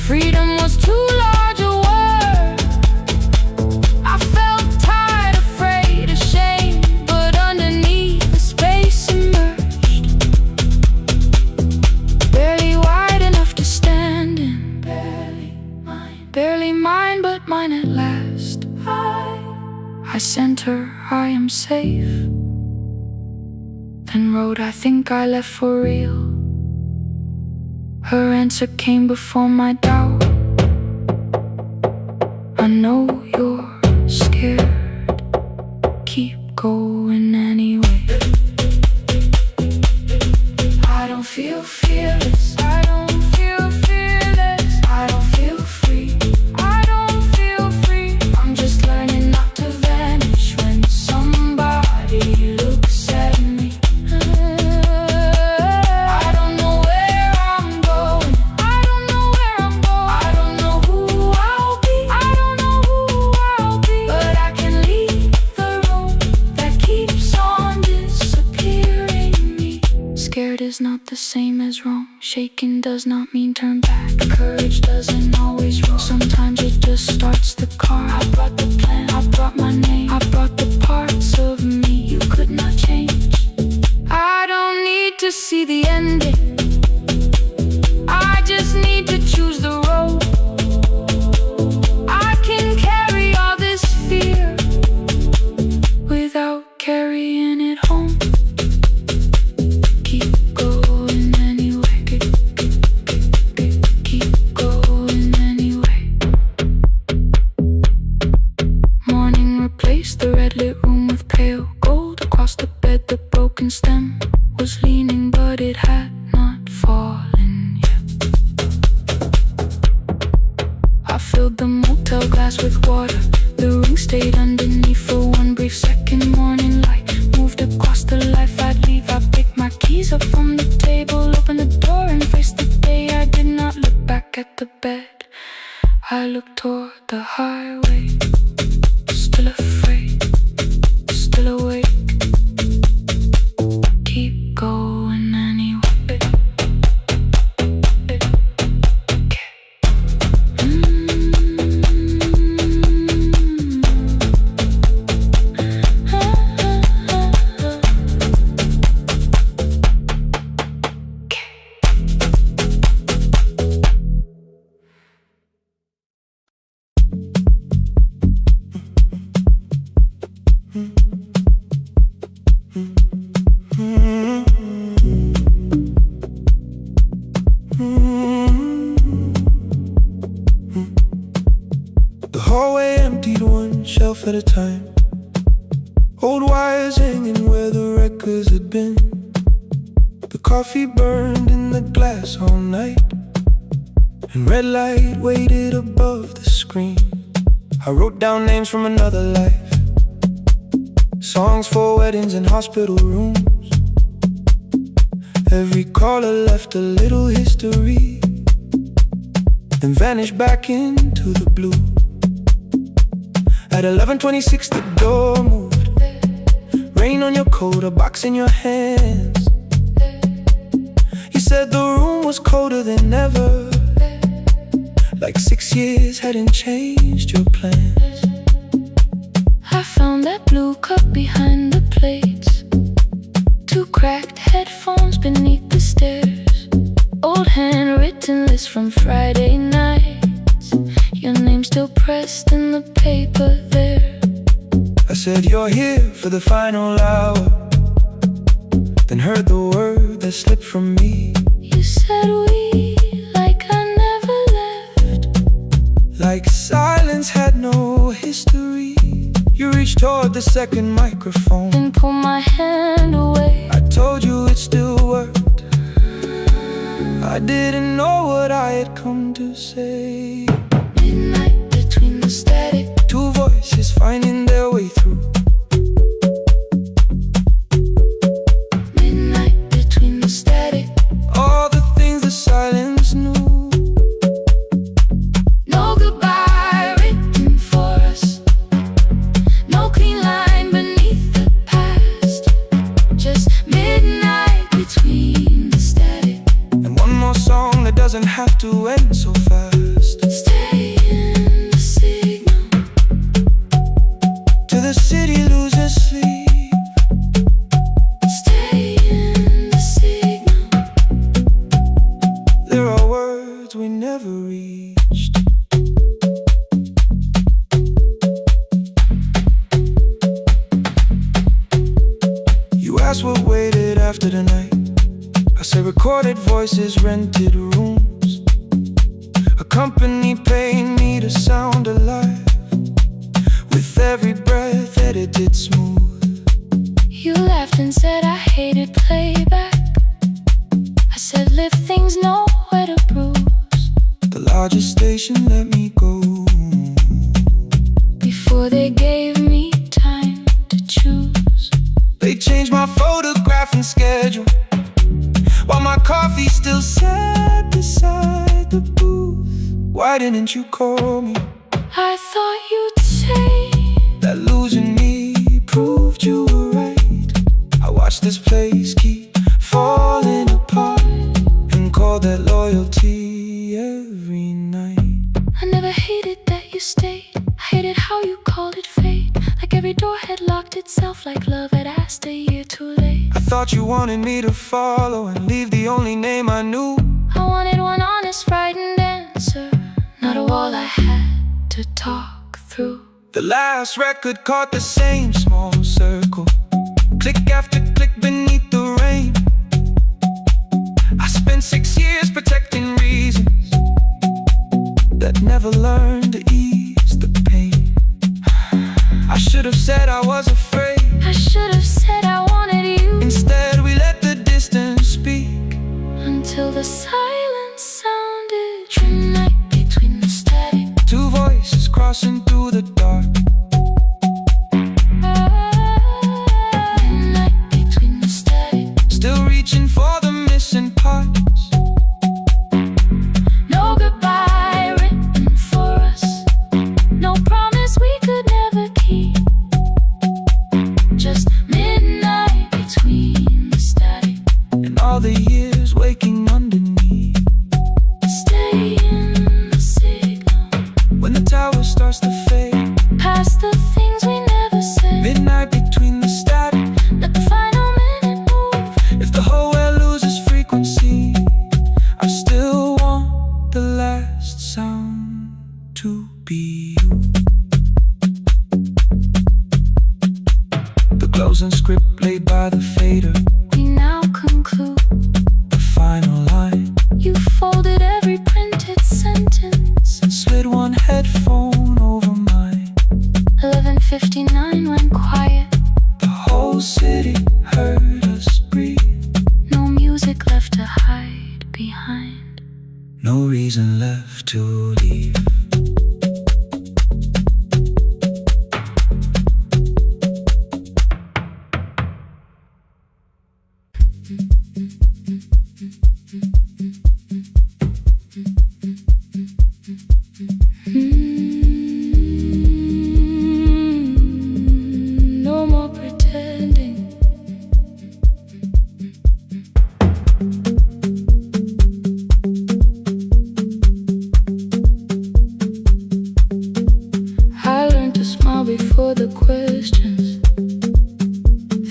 Freedom was too large a word. I felt tired, afraid, ashamed, but underneath the space emerged, barely wide enough to stand in. Barely mine, but mine at last. I sent her, I am safe, then wrote, I think I left for real. Her answer came before my doubt. I know you're scared. Keep going anyway. I don't feel fearless. I don't feel fearless. I don't feel free. I don't feel free. I'm just learning not to vanish when somebody looks at me. I don't know where I'm going. I don't know where I'm going. I don't know who I'll be. I don't know who I'll be. But I can leave the room that keeps on disappearing me. Scared is not the same as wrong. Shaken does not mean turn back. Courage doesn't always roll. Sometimes it just starts the car. I brought the plan, I brought my name, I brought the parts of me you could not change. I don't need to see the ending. I just need to choose the road. I can carry all this fear without carrying it home. Keep going anyway. Keep going anyway. Morning replaced the red lit room with pale gold. Across the bed the broken stem was leaning, but it had not fallen yet. I filled the motel glass with water. The ring stayed underneath for one brief second. Morning light moved across the life I'd leave. I picked my keys up from the table, opened the door and faced the day. I did not look back at the bed. I looked toward the highway. Still afraid, still awake. Keep going anyway. The hallway emptied one shelf at a time. Old wires hanging where the records had been. The coffee burned in the glass all night, and red light waited above the screen. I wrote down names from another life, songs for weddings and hospital rooms. Every caller left a little history, then vanished back into the blue. At 11:26 the door moved. Rain on your coat, a box in your hands. You said the room was colder than ever, like 6 years hadn't changed your plans. I found that blue cup behind the plates, 2 cracked headphones beneath the stairs, old handwritten list from Friday nights, your name still pressed in the paper there. I said you're here for the final hour, then heard the word that slipped from me. You said we, like I never left, like silence had no history. You reached toward the second microphone then pulled my hand away. I told you it still worked. I didn't know what I had come to say. Midnight between the static, 2 voices finding their way through. midnight between the static. All the things the silence knew. No goodbye written for us, no clean line beneath the past, just midnight between the static. And one more song that doesn't have to end so fast. Stay in the signal Till the city loses sleep. Stay in the signal. There are words we never reached. You asked what waited after the night. I say recorded voices, rented rooms. company paying me to sound alive, with every breath edited smooth. You laughed and said I hated playback. I said live things nowhere to bruise. The largest station let me go before they gave me time to choose. They changed my photograph and schedule, while my coffee still sat beside the booth. Why didn't you call me? I thought you'd say that losing me proved you were right. I watched this place keep falling apart and called that loyalty every night. I never hated that you stayed. I hated how you called it fate, like every door had locked itself, like love had asked a year too late. I thought you wanted me to follow and leave the only name I knew. I wanted one honest, frightened answer, not a wall I had to talk through. The last record caught the same small circle, click after click beneath the rain. I spent 6 years protecting reasons that never learned to ease the pain. I should have said I was afraid. I should have said I wanted you. Instead we let the distance speak, until the silence sounded midnight between the static. Two voices crossing through the dark. Midnight between the static. Still reaching for the missing parts. No goodbye written for us, no promise we could never keep. Just midnight between the static And all the years waking underneath. Stay in the signal When the tower starts to fade, past the things we never said. midnight between the static. Let the final minute move. If the whole world loses frequency, I still want the last sound to be you. The closing script laid by the fader, We now conclude. the final line, You folded every printed sentence. and slid one headphone over mine. 11:59 went quiet. The whole city heard us breathe. No music left to hide behind. No reason left to leave. No more pretending. I learned to smile before the questions,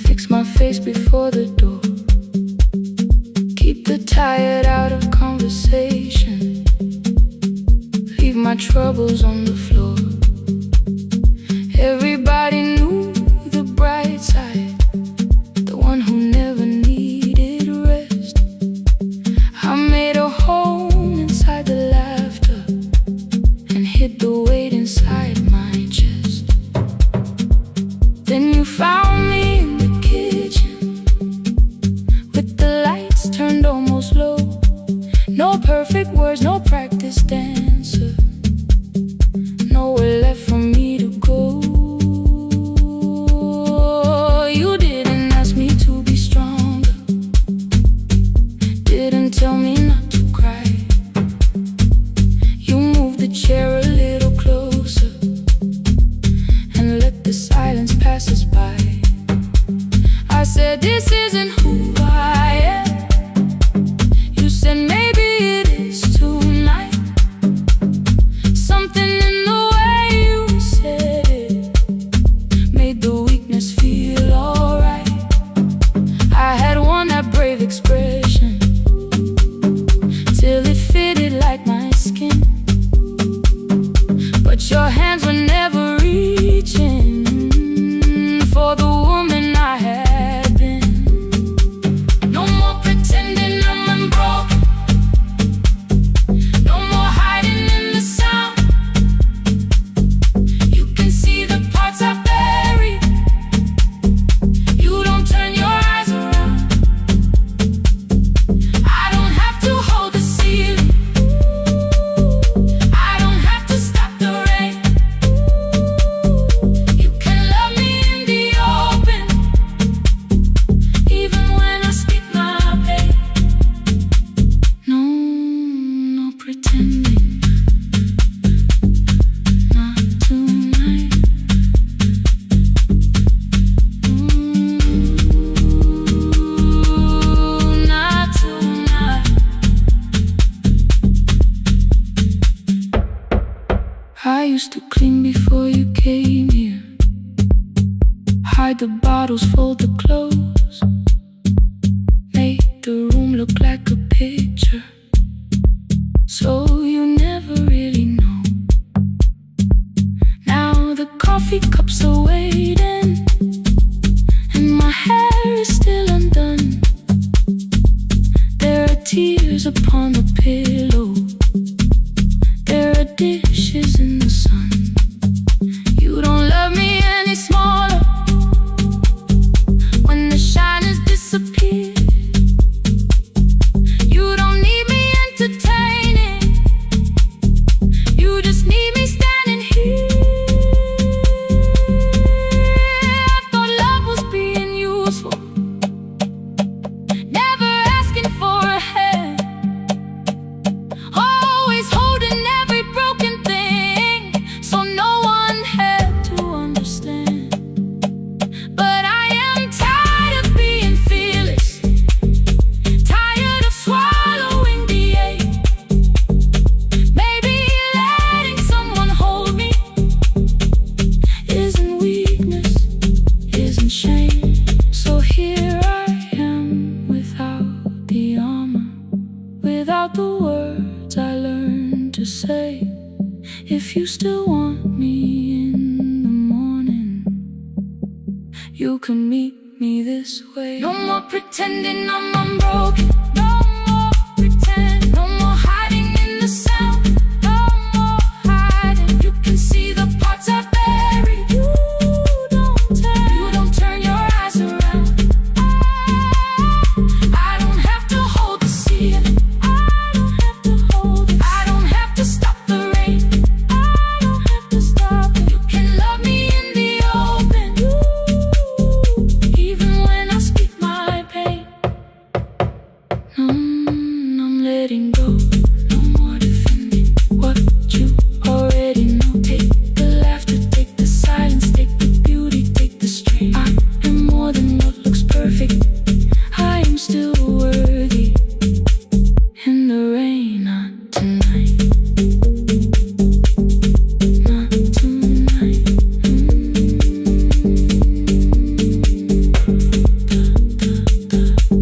fix my face before the door, keep the tired out of conversation, leave my troubles on the floor. Everybody knew the bright side, the one who never needed rest. I made a home inside the laughter and hid the weight inside my chest. Then you found me in the kitchen with the lights turned almost low. No perfect words, no practice dancer, nowhere left for me to go. You didn't ask me to be stronger, didn't tell me not to cry. You moved the chair a little closer and let the silence pass us by. I said, this isn't who I am. You said, maybe it is tonight. Something in the way you said it made the weakness feel alright. I had worn that brave expression till it fitted like my skin, but your hands were never reaching for the woman I had been. No more pretending I'm unbroken, no more hiding in pretending. Not tonight. Not tonight. I used to clean before you came here. Hide the bottles, fold the clothes, make the room look like a picture, so you never really know. Now the coffee cups are waiting, and my hair is still undone. There are tears upon the pillow, there are dishes in the sun. You don't love me any smaller when the shine has disappeared. You don't need me entertaining, you just need me standing here. I thought love was being useful, never asking for a hand, always holding every broken thing, so no one had to understand. But I am tired of being fearless, tired of swallowing the ache. Maybe letting someone hold me isn't weakness, isn't shame. So here I am without the armor, without the words I learned to say. If you still want me in the morning, you can meet me this way. No more pretending I'm unbroken, no more pretend, no more hiding in the sound, no more hiding. You can see the parts I buried. You don't turn your eyes around. I don't have to hold the ceiling, I don't have to hold it, I don't have to stop the rain, I don't have to stop it. You can love me in the open, even when I speak my pain. I'm letting go, no more defending what you already know. Take the laughter, take the silence, take the beauty, take the strain. I am more than what looks perfect, I am still worthy. In the rain, not tonight, not tonight.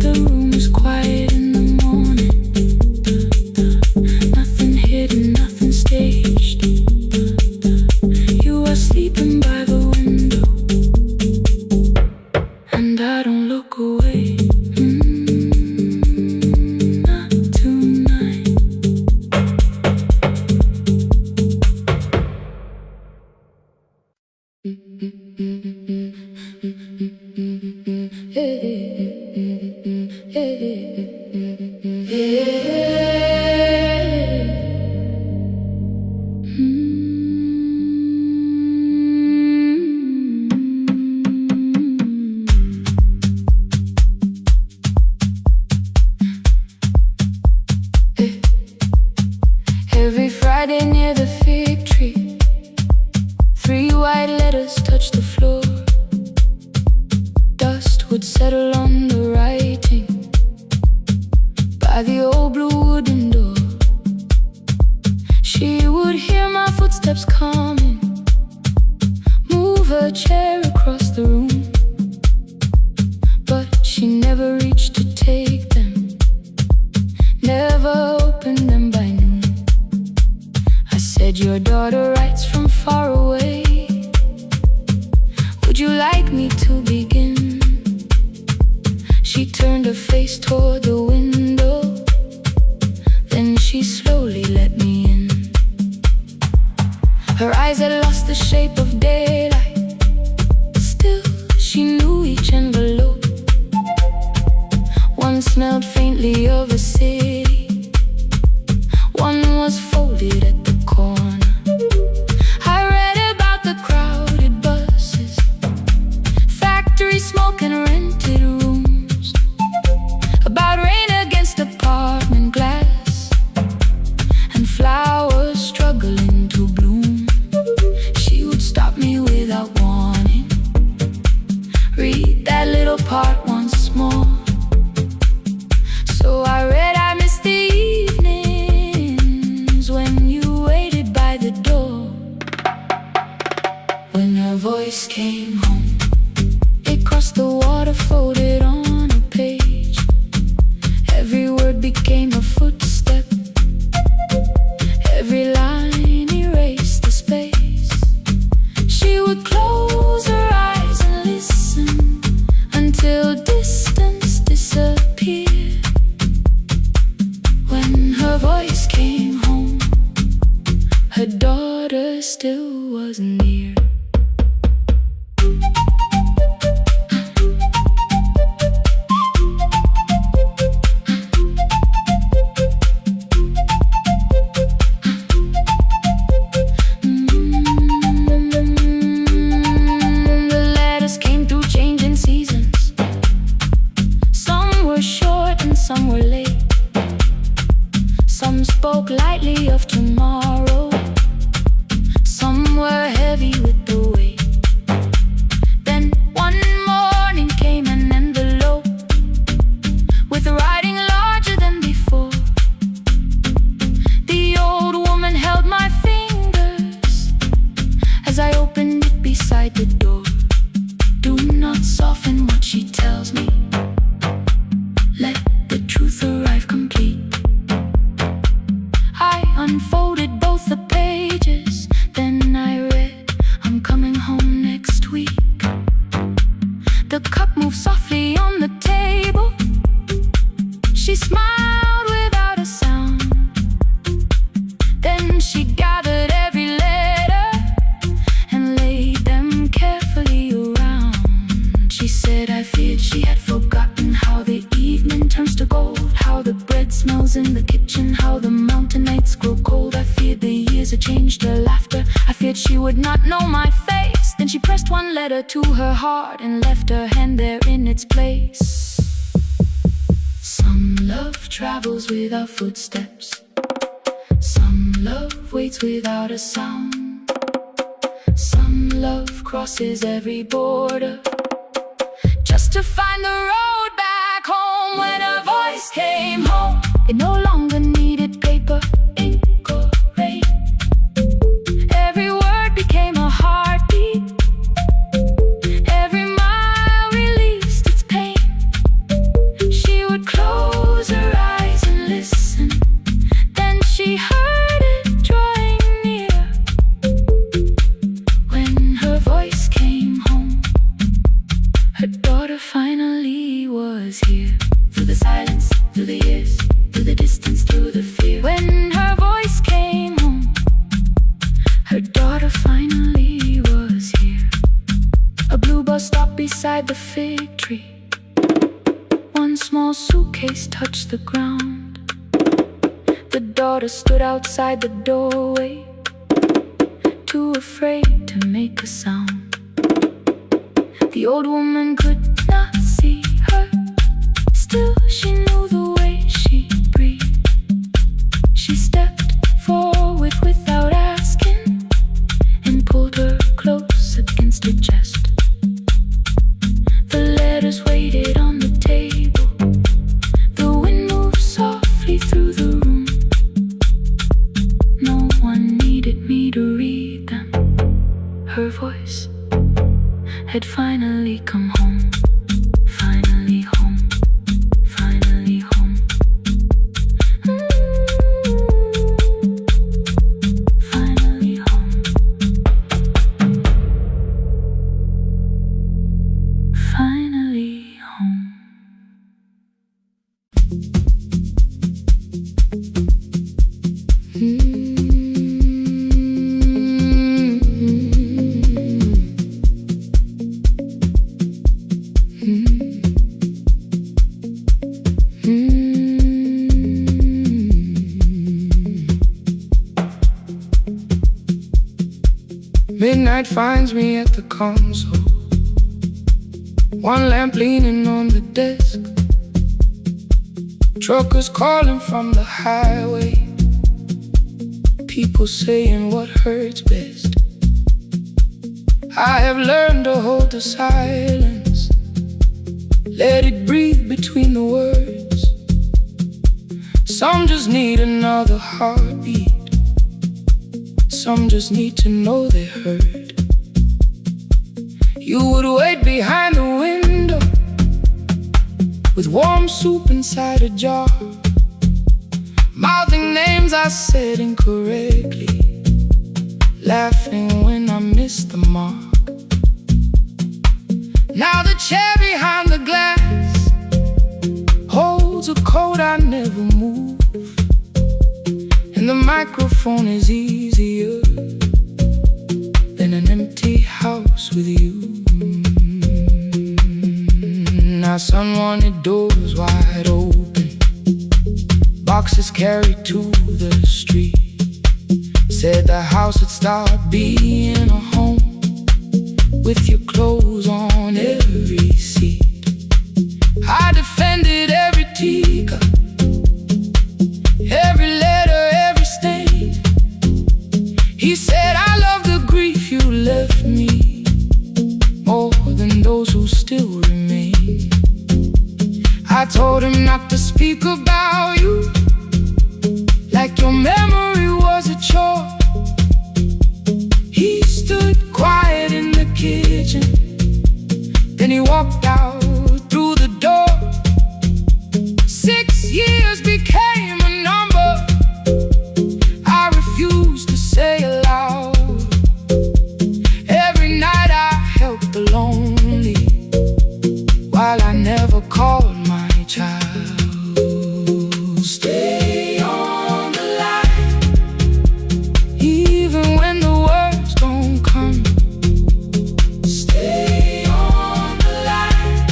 The room is quiet in the morning, nothing hidden, nothing staged. You are sleeping by the window, and I don't look away. Not tonight. Every Friday near the fig tree, 3 white letters touch the floor. Dust would settle on the writing by the old blue wooden door. She would hear my footsteps coming, move her chair across the room, but she never reached to take them, never opened them by noon. I said, your daughter writes from far away, would you like me to begin? She turned her face toward the window, then she slowly let me in. Her eyes had lost the shape of daylight, still she knew each envelope. One smelled faintly of a city, one was folded at the corner. I read about the crowded buses, factory smoke and rented rooms, about rain against apartment glass, and her daughter still wasn't near. Some were late, some spoke lightly of tomorrow, some were heavy with the weight. Then one morning came an envelope with writing larger than before. The old woman held my fingers as I opened it beside the door. Do not soften what she tells me, let the truth arrive complete. I unfolded both the pages, then I read, I'm coming home next week. The cup moved softly on the table. She smiled without a sound. Then she gathered every letter and laid them carefully around. She said I feared she had forgotten how the evening turns to gold, how the bread smells in the kitchen, how the mountain nights grow cold. I feared the years had changed her laughter. I feared she would not know my face. Then she pressed one letter to her heart and left her hand there in its place. Some love travels without footsteps, some love waits without a sound, some love crosses every border just to find the road back home. When her voice came home, it no longer needed paper, ink or rain. Every word became a heartbeat, every mile released its pain. She would close her eyes and listen, then she heard it drawing near. When her voice came home, her daughter finally was here. Through the silence, through the years, through the distance, through the fear. When her voice came home, her daughter finally was here. A blue bus stopped beside the fig tree. One small suitcase touched the ground. The daughter stood outside the doorway, too afraid to make a sound. The old woman could not see her, still she knew the way she breathed. She stepped forward without asking and pulled her close against her chest. The letters waited on the table. The wind moved softly through the room. No one needed me to read them. Her voice had finally come home. Finally home. Finally home. Finally home. Finally home. Midnight finds me at the console, one lamp leaning on the desk. Truckers calling from the highway, people saying what hurts best. I have learned to hold the silence, let it breathe between the words. Some just need another heartbeat, some just need to know they heard. You would wait behind the window with warm soup inside a jar, mouthing names I said incorrectly, laughing when I missed the mark. Now the chair behind the glass holds a coat I never move, and And the microphone is easier than an empty house with you. Our son wanted doors wide open, boxes carried to the street. Said the house would start being a home with your clothes on every seat. I defended every teacup, every letter, every stain. He said, I love the grief you left me more than those who still remain. I told him not to speak about you like your memory was a chore. He stood quiet in the kitchen, then he walked out through the door. 6 years became a number I refused to say aloud. Every night I helped the lonely while I never called my child. Stay on the line, even when the words don't come. Stay on the line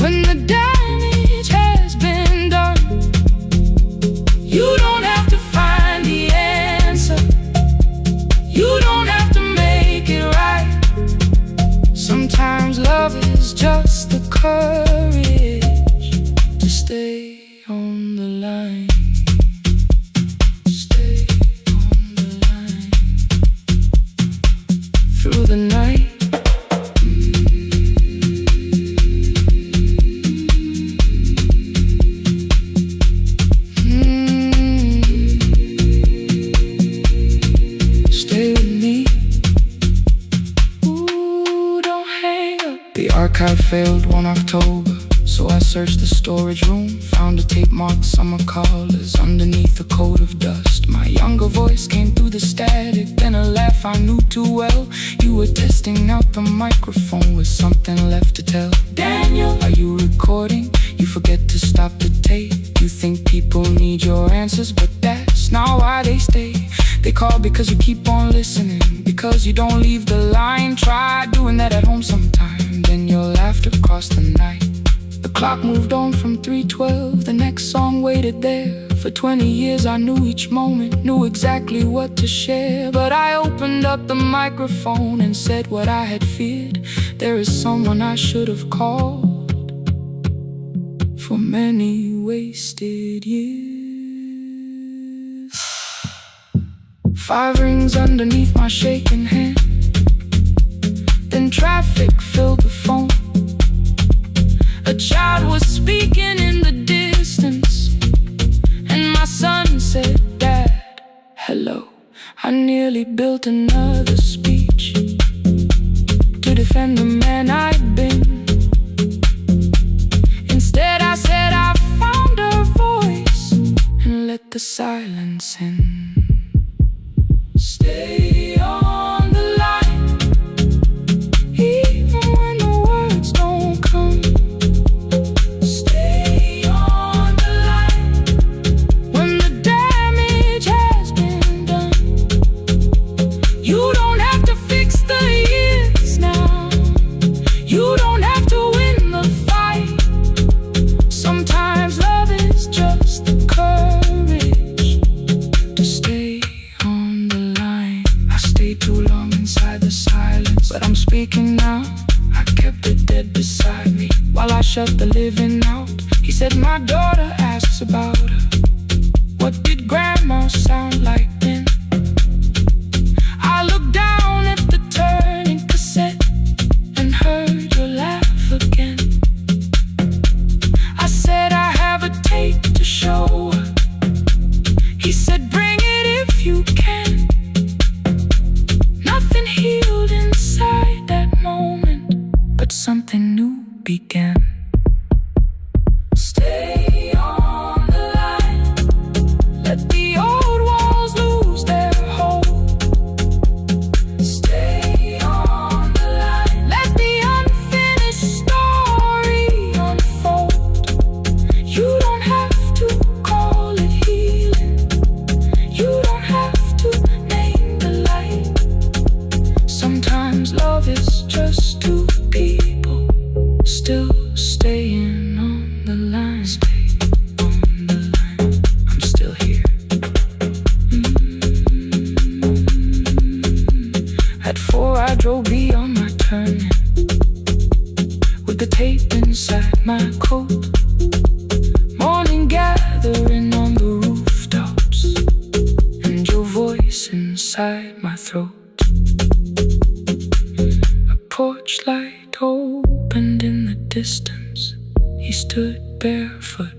when the damage has been done. You don't have to find the answer, you don't have to make it right. Sometimes love is just the courage to stay on the line. Stay on the line through the night. Stay with me. Ooh, don't hang up. The archive failed one October, so I searched the storage room, found a tape marked summer callers underneath a coat of dust. My younger voice came through the static, then a laugh I knew too well. You were testing out the microphone with something left to tell. Daniel, are you recording? You forget to stop the tape. You think people need your answers, but that's not why they stay. They call because you keep on listening, because you don't leave the line. Try doing that at home sometime, then your laughter crossed the night. The clock moved on from 3:12, the next song waited there. For 20 years I knew each moment, knew exactly what to share. But I opened up the microphone and said what I had feared. There is someone I should have called for many wasted years. 5 rings underneath my shaking hand, then traffic filled the phone. A child was speaking in the distance, and my son said, Dad, hello. I nearly built another speech to defend the man I'd been. Instead I said I found a voice and let the silence in. Stay on the line, even when the words don't come. Stay on the line when the damage has been done. You don't have to fix the years now, you don't have to win the fight. Sometimes love is just the courage to stay on the line. I stayed too long inside the silence, but I'm speaking now. I kept it dead beside me while I shut the living out. He said, my daughter asks about her. What did grandma sound like then? I looked down at the turning cassette and heard your laugh again. I said, I have a tape to show her. He said, bring it if you can. Nothing healed inside that moment, but something new began. Stay on the line, let the old walls inside my throat. A porch light opened in the distance. He stood barefoot.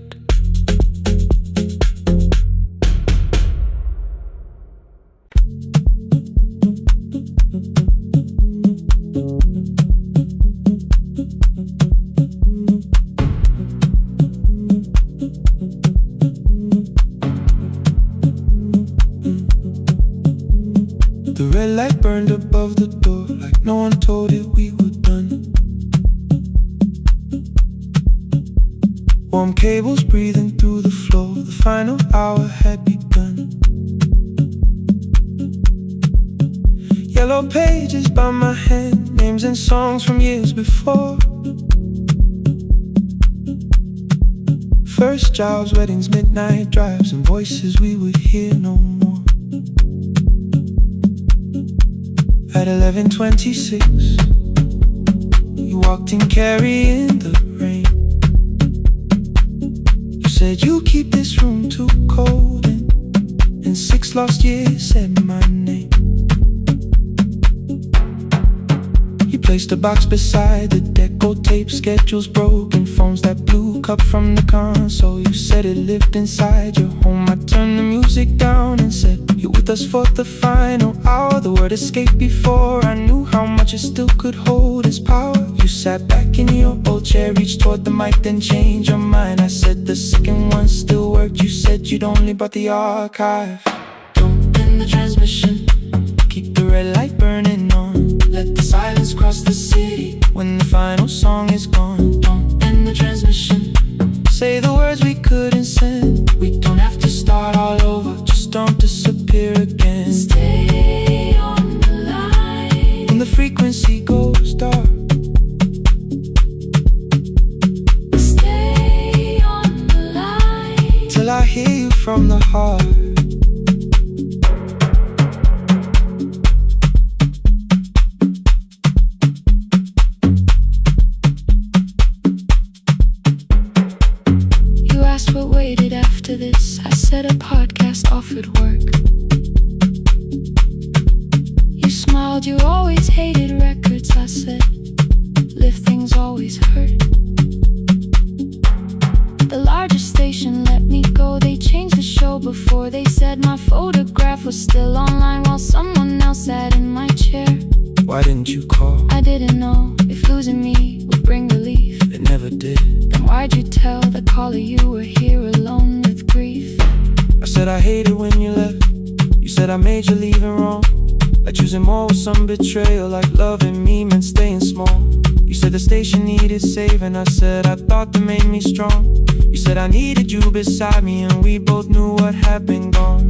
The red light burned above the door, like no one told it we were done. Warm cables breathing through the floor, the final hour had begun. Yellow pages by my hand, names and songs from years before. First jobs, weddings, midnight drives, and voices we would hear no more. At 11:26, you walked in carrying the rain. You said you keep this room too cold, and in 6 lost years said my name. You placed a box beside the deck, old tape, schedules broken, phones that blew cup from the console. You said it lived inside your home. I turned the music down and said, you're with us for the final hour. The word escaped before I knew how much it still could hold its power. You sat back in your old chair, reached toward the mic, then changed your mind. I said the second one still worked. You said you'd only brought the archive. Don't end the transmission, keep the red light burning on. Let the silence cross the city when the final song is gone. Don't end the transmission, say the words we couldn't send. We don't have to start all over, just don't disappear again. Stay on the line when the frequency goes dark. Stay on the line till I hear you from the heart. What waited after this? I said a podcast offered work. You smiled, you always hated records. I said, lifting's always hurt. The largest station let me go. They changed the show before they said my photograph was still online while someone else sat in my chair. Why didn't you call? I didn't know if losing me would bring relief. It never did. Then why'd you tell the caller you were here alone with grief? I said I hated when you left. You said I made you leaving wrong, like choosing more with some betrayal, like loving me meant staying small. You said the station needed saving. I said I thought that made me strong. You said I needed you beside me, and we both knew what had been gone.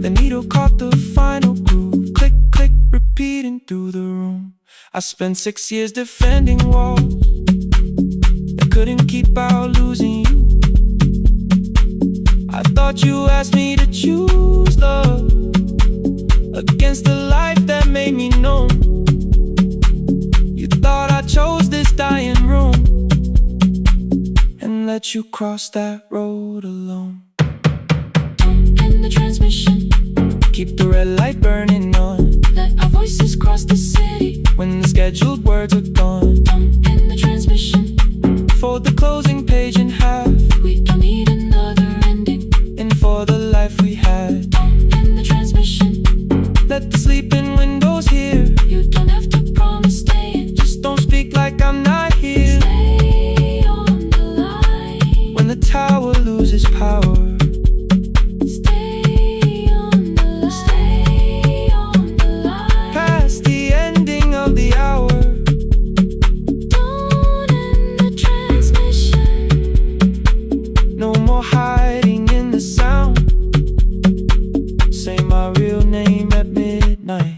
The needle caught the final groove, click, click, repeating through the room. I spent 6 years defending walls that couldn't keep out losing you. I thought you asked me to choose love against the life that made me known. You thought I chose this dying room and let you cross that road alone. Don't end the transmission, keep the red light burning on. let our voices cross the city when the scheduled words are gone. Don't end the transmission, fold the closing page in half. we don't need another ending. And for the life we had, Don't end the transmission, let the sleeping windows hear. you don't have to promise staying. Just don't speak like I'm not here. Stay on the line When the tower loses power, stay on the line, stay on the line. past the ending of the hour. Don't end the transmission, No more hiding in the sound. Say my real name at midnight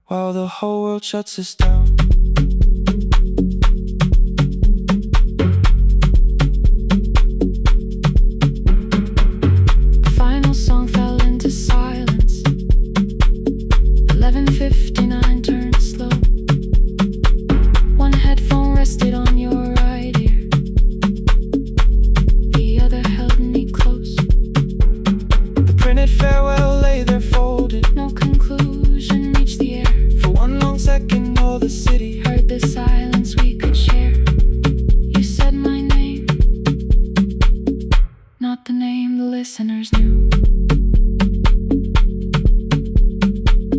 while the whole world shuts us down. the final song fell into silence. 11:59 turned slow. One headphone rested on your right ear, the other held me close. The printed farewell new.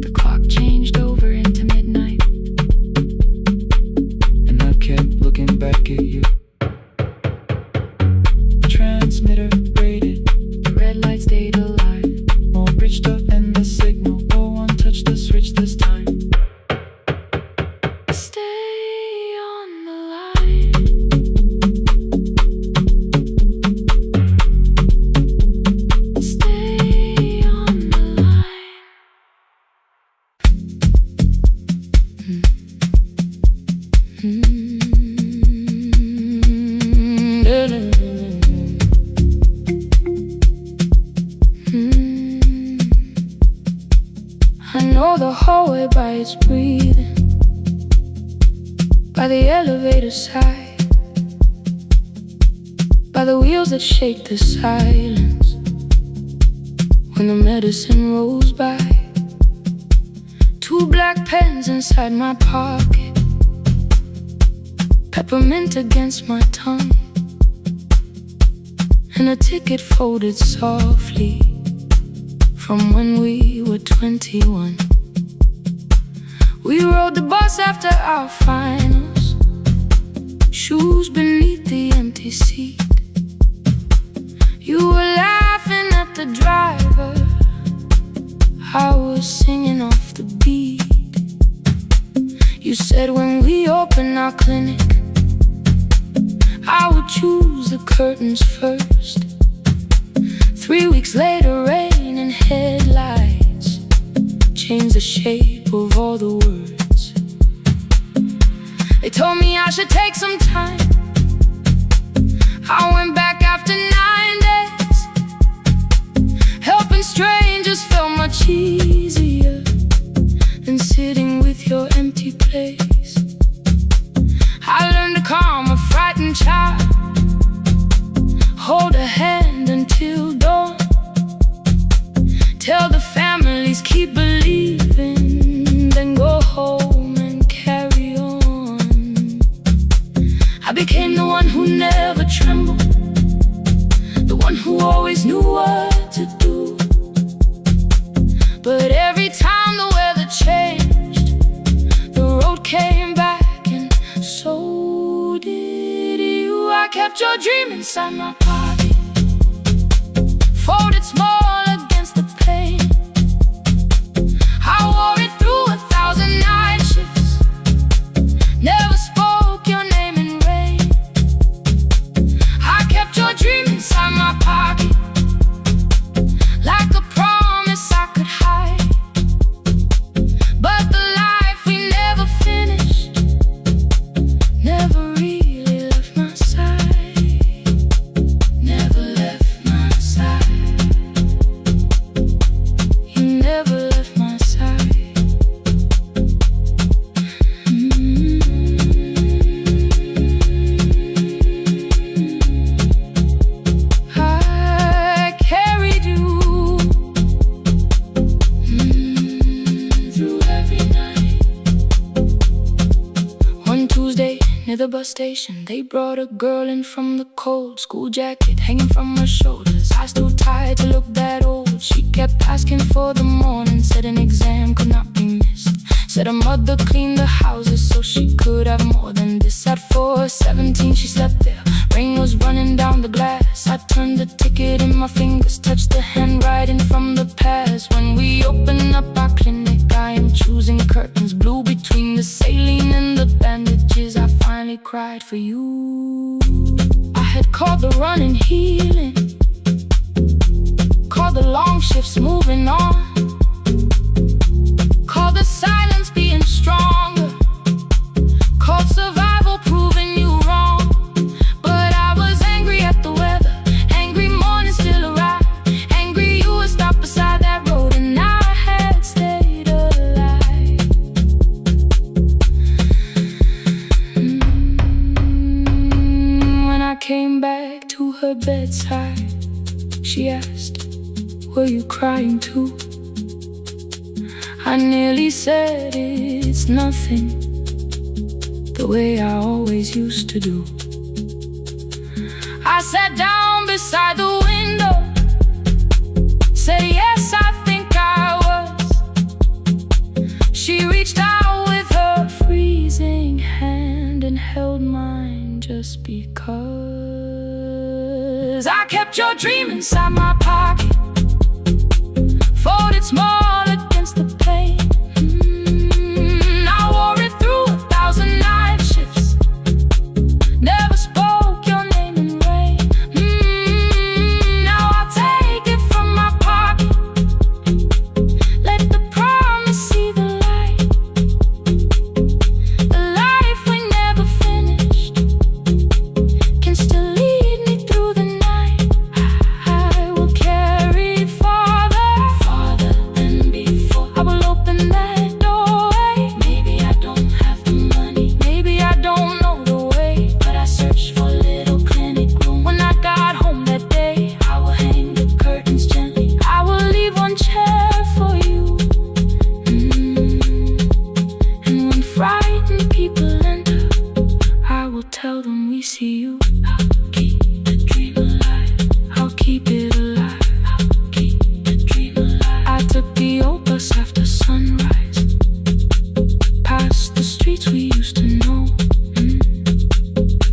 The clock changed over into midnight, and I kept looking back at you. Transmitter rated, the red light stayed alive. more bridged up and the signal. No one touched the switch this time. Stay on the line. Stay on the line. I know the hallway by its breathing, by the elevator side, by the wheels that shake the silence when the medicine rolls by. Two black pens inside my pocket, peppermint against my tongue, and a ticket folded softly from when we were 21. We rode the bus after our finals, shoes beneath the empty seat. You were laughing at the driver, I was singing off the beat. You said when we open our clinic, I would choose the curtains first. 3 weeks later, rain and headlights changed the shape of all the words. They told me I should take some time. I went back after 9 days. Helping strangers felt much easier than sitting with your empty place. I learned to calm a frightened child, hold a hand until dawn, tell the families keep believing, then go home and carry on. I became the one who never trembled, the one who always knew what to do. But every time the weather changed, the road came back, and so did you. I kept your dream inside my pocket, folded small against the pain. I wore it through 1,000 night shifts, never spoke your name in rain. I kept your dream inside my pocket, like a promise I could hide. But the life we never finished never really left my side, never left my side. You never left my side. I carried you through every night. One Tuesday near the bus station, they brought a girl in from the cold, school jacket hanging from her shoulders, eyes too tired to look that old. She kept asking for the morning, said an exam could not be missed, said her mother cleaned the houses so she could have more than this. At 4:17 she slept there, rain was running down the glass. I turned the ticket in my fingers, touched the handwriting from the past. When we open up our clinic, I am choosing curtains blue between the saline and the bandages. I finally cried for you. I had called the running healing, called the long shifts moving on, called the silence being stronger, called survival proving you wrong. But I was angry at the weather, angry morning still arrived, angry you would stop beside that road and I had stayed alive. When I came back to her bedside, she asked, were you crying too? I nearly said it's nothing, the way I always used to do. I sat down beside the window, kept your dream inside my pocket, folded small against the pain. I wore it through 1,000 night shifts, never spoke your name in rain. Now I'll take it from my pocket, let the promise see the light. The life we never finished can still lead me through the night. I will carry it farther, farther than before. I will open that doorway. Maybe I don't have the money, maybe I don't know the way, but I searched for a little clinic room. When I got home that day, I will hang the curtains gently. I will leave one chair for you. And when frightened people enter, I will tell them we see you. I'll keep the dream alive, I'll keep it alive, I'll keep the dream alive. I took the old bus after sunrise, past the streets we used to know.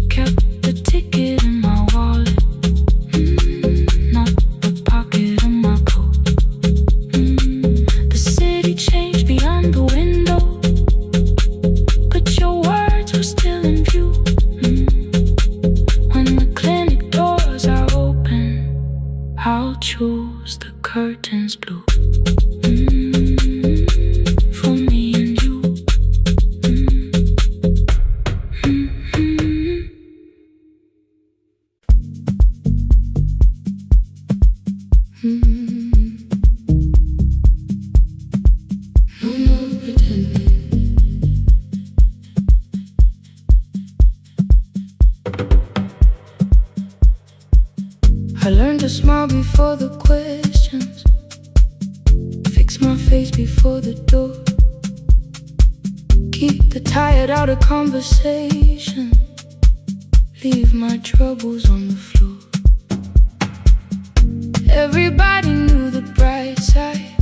Kept the ticket in my wallet, not the pocket of my coat. The city changed beyond the window, but your words were still in view. When the clinic doors are open, I'll choose the curtains blue. For me and you. No more pretending. I learned to smile before the questions, fix my face before the door, keep the tired out of conversation, leave my troubles on the floor. Everybody knew the bright side,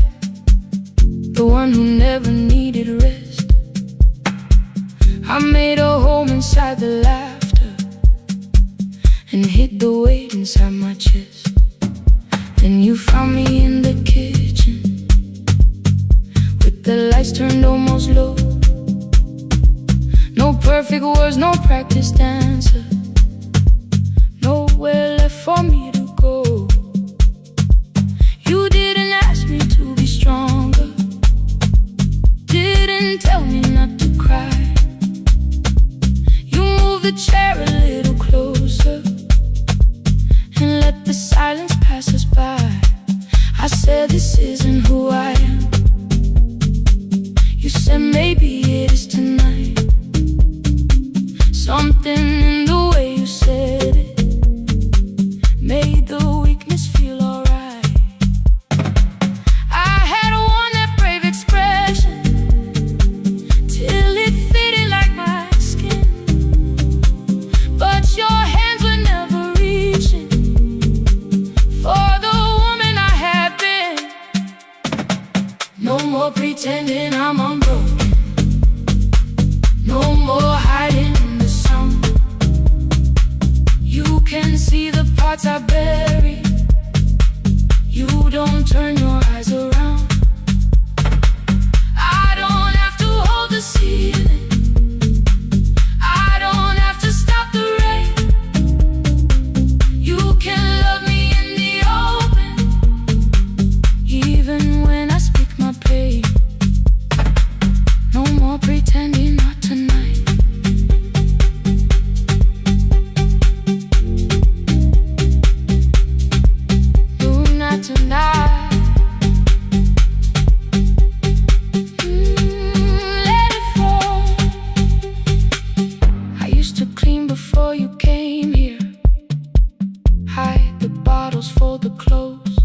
the one who never needed rest. I made a home inside the laughter and hid the weight inside my chest. Then you found me in the kitchen, with the lights turned almost low. No perfect words, no practice dancer, nowhere left for me to go. You didn't ask me to be stronger, didn't tell me not to cry. You moved the chair a little closer and let the silence pass us by. I said this isn't who I am. You said maybe it is tonight. Something in the way you said it made the weakness feel alright. I had worn that brave expression till it fitted like my skin, but your hands were never reaching for the woman I had been. No more pretending I'm unbroken, no more hiding in the sound. You can see the parts I buried, you don't turn your eyes around. I don't have to hold the ceiling, I don't have to stop the rain. You can love me in the open, even when I speak my pain. No more pretending, not tonight. No, not tonight. Let it fall. I used to clean before you came here, hide the bottles, fold the clothes,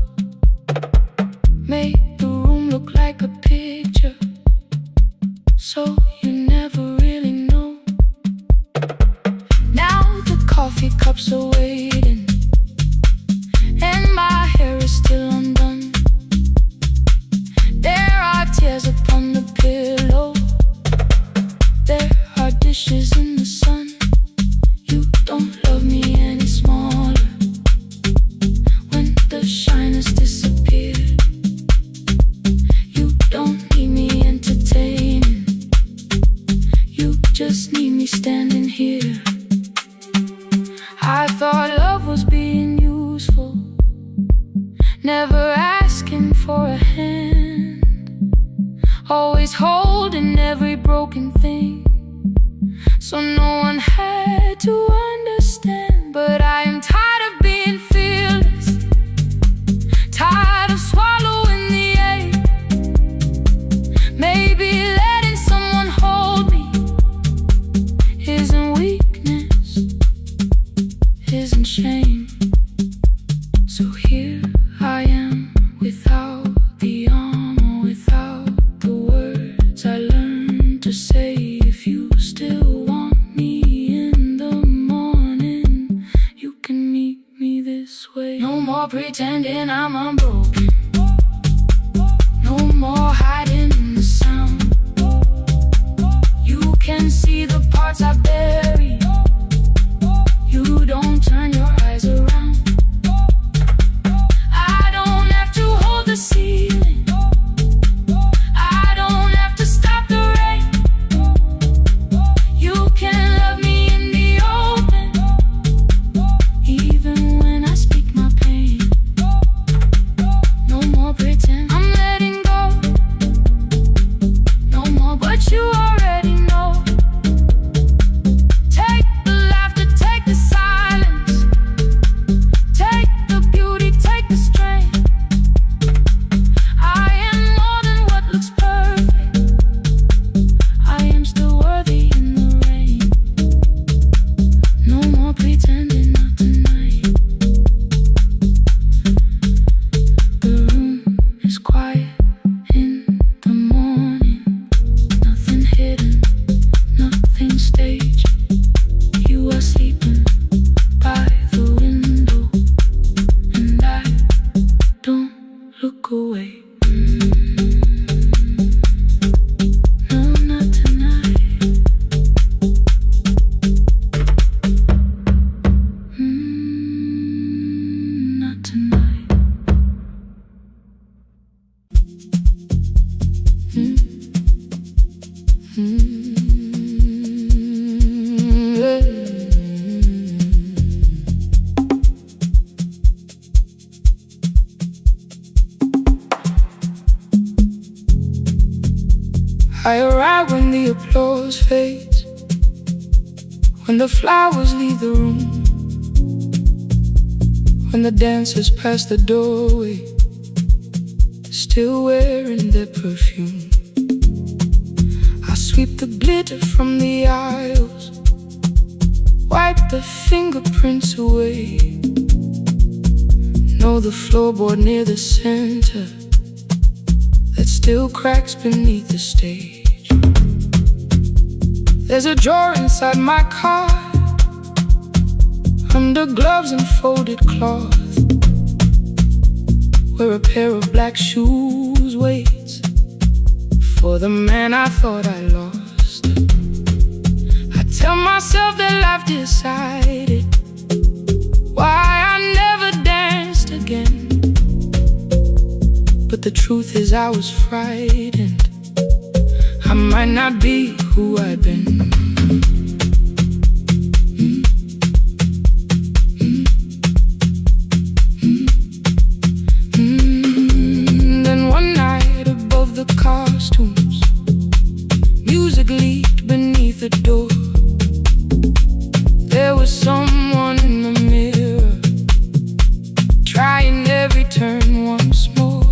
make the room look like a picture, so you never really know. Now the coffee cups are waiting, and my hair is still undone. never asking for a hand, always holding every broken thing, so no one had to understand. But I am tired of being fearless, tired of swallowing the ache. Maybe letting someone hold me isn't weakness, isn't shame. So here I am, without the armor, without the words I learned to say. If you still want me in the morning, you can meet me this way. No more pretending I'm unbroken, no more hiding in the sound. You can see the parts I bury, you don't turn your eyes around. I don't have to hold the ceiling, I don't have to stop the rain. You can love me in the open, even when I speak my pain. No more pretend, I'm letting go. No more, but you already know. Take the laughter, take the silence, take the beauty, take the strength. I am more than what looks perfect, I am still worthy in the rain. No more pretending, not tonight. The room is quiet in the morning, nothing hidden, nothing staged. You are sleeping by the window, and I don't look away. No, not tonight. Not tonight. I arrive when the applause fades, when the flowers leave the room, when the dancers pass the doorway, still wearing their perfume. I sweep the glitter from the aisles, wipe the fingerprints away. Know the floorboard near the center that still cracks beneath the stage. There's a drawer inside my car, under gloves and folded cloth, where a pair of black shoes waits for the man I thought I lost. I tell myself that life decided why I never danced again, but the truth is I was frightened. I might not be who I've been. Then one night above the costumes, music leaked beneath the door. There was someone in the mirror, trying every turn once more.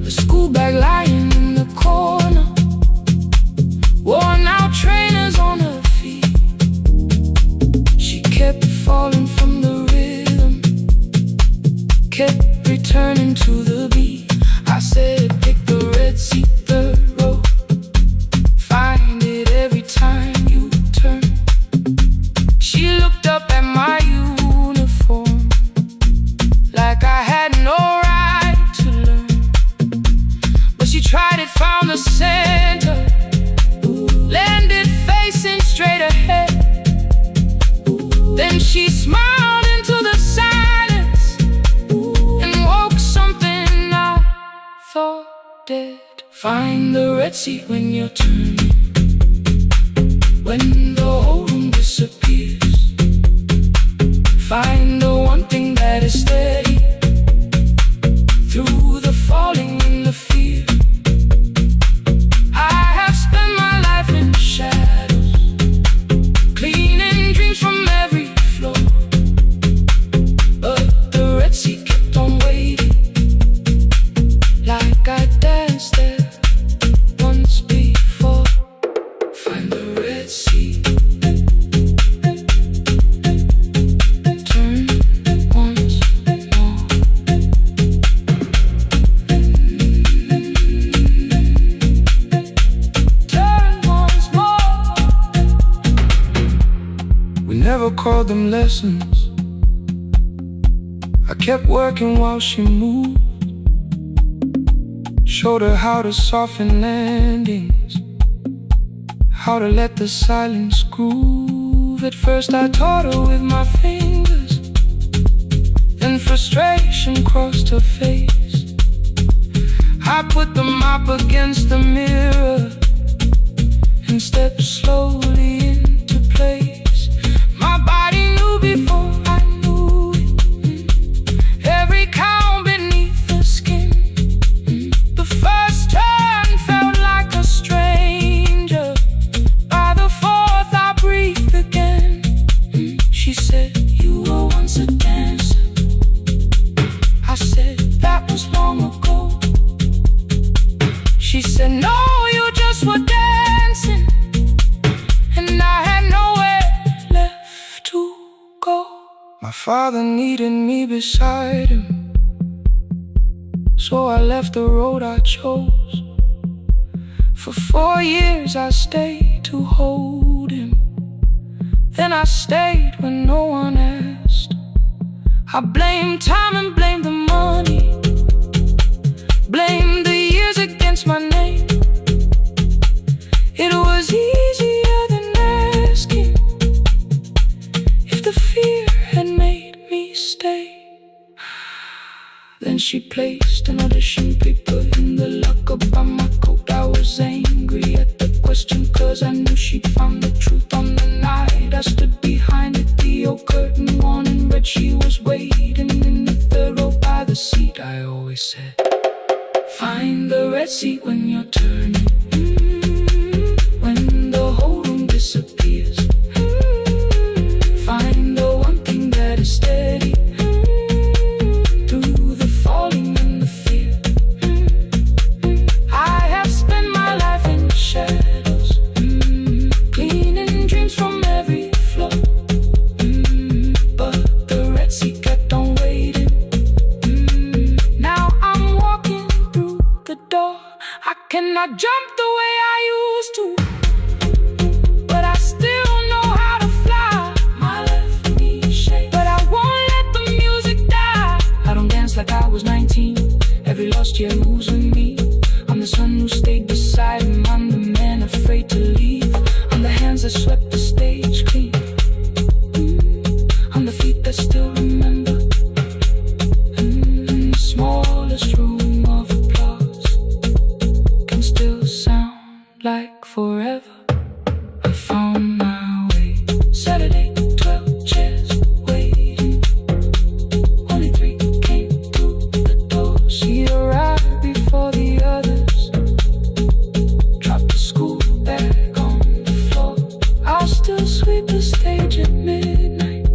A school bag lying in the corner, worn out trainers on her feet. She kept falling from the rhythm, kept returning to the beat. I said, pick the red seat, third row, find it every time you turn. She looked up at my uniform like I had no right to learn, but she tried it, found the center, landed facing straight ahead. Then she smiled into the silence and woke something I thought dead. Find the red seat when you're turning, when the whole room disappears. Find the one thing that is steady, called them lessons. I kept working while she moved. Showed her how to soften landings, how to let the silence groove. At first I taught her with my fingers, then frustration crossed her face. I put the mop against the mirror and stepped slowly into place. My body knew before I knew it, every count beneath the skin. The first turn felt like a stranger. By the fourth I breathed again. She said, "You were once a dancer." I said, "That was long ago." She said, "No, you just were dancing." And I had nowhere left to go. My father needed me beside him, so I left the road I chose. For 4 years I stayed to hold him. Then I stayed when no one asked. I blamed time and blamed the money, blamed the years against my name. It was easier than asking if the fear had made me stay. Then she placed an audition paper in the locker by my coat. I was angry at the question, cause I knew she'd found the truth on the night I stood behind it. The old curtain worn in red, she was waiting in the third row by the seat. I always said, find the red seat when you're turning, when the whole room disappears. Find the one thing that is steady through the falling and the fear. I have spent my life in shadows, cleaning dreams from every floor. But the red seat kept on waiting. Now I'm walking through the door. I cannot jump the way I used to, but I still know how to fly. My left knee shakes, but I won't let the music die. I don't dance like I was 19. Every lost year moves with me. I'm the son who stayed beside him. I'm the man afraid to leave. I'm the hands that swept the stage clean. I'm the feet that still remember. In the smallest room of applause can still sound like forever. I found my way. Saturday, 12 chairs waiting. Only 3 came through the door. She arrived before the others, dropped the school bag on the floor. I'll still sweep the stage at midnight,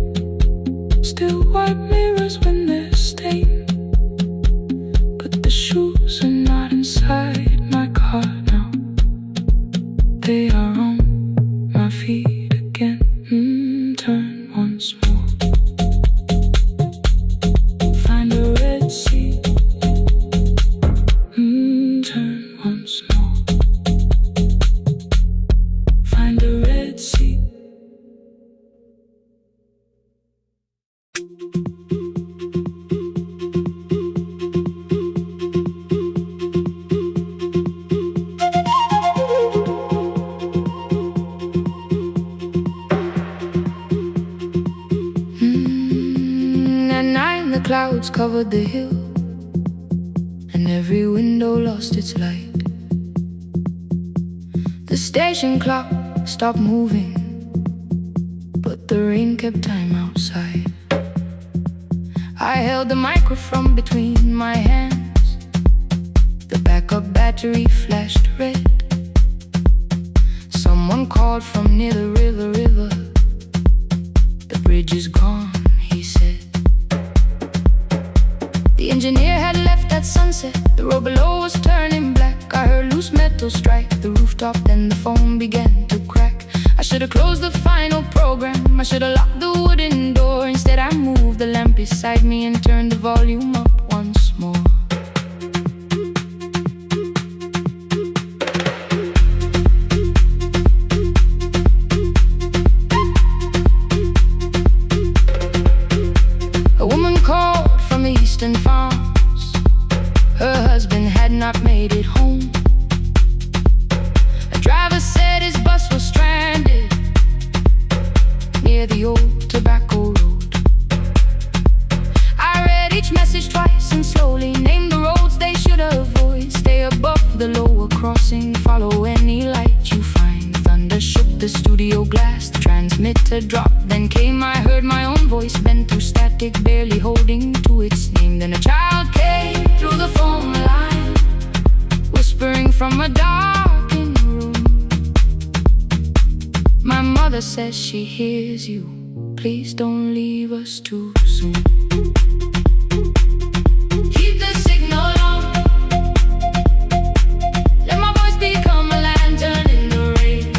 still wipe mirrors when they're stained. But the shoes are not inside my car now. They are on my feet again. Turn once more. Find a red seat. Turn once more. Find a red seat. At night the clouds covered the hill, and every window lost its light. The station clock stopped moving, but the rain kept time outside. I held the microphone between my hands. The backup battery flashed red. Someone called from near the river. The bridge is gone, he said. The engineer had left at sunset. The road below was turning black. I heard loose metal strike the rooftop, then the phone began to crack. I should have closed the final program. I should have locked the wooden door. Instead I moved the lamp beside me and turned the volume up once more. husband had not made it home. A driver said his bus was stranded near the old tobacco road. I read each message twice and slowly named the roads they should avoid. Stay above the lower crossing, follow any light you find. Thunder shook the studio glass, the transmitter dropped. Then came, I heard my own voice bent through static, barely holding to its name. Then a child came through the phone line, whispering from a darkened room. My mother says she hears you, please don't leave us too soon. Keep the signal on, let my voice become a lantern in the rain.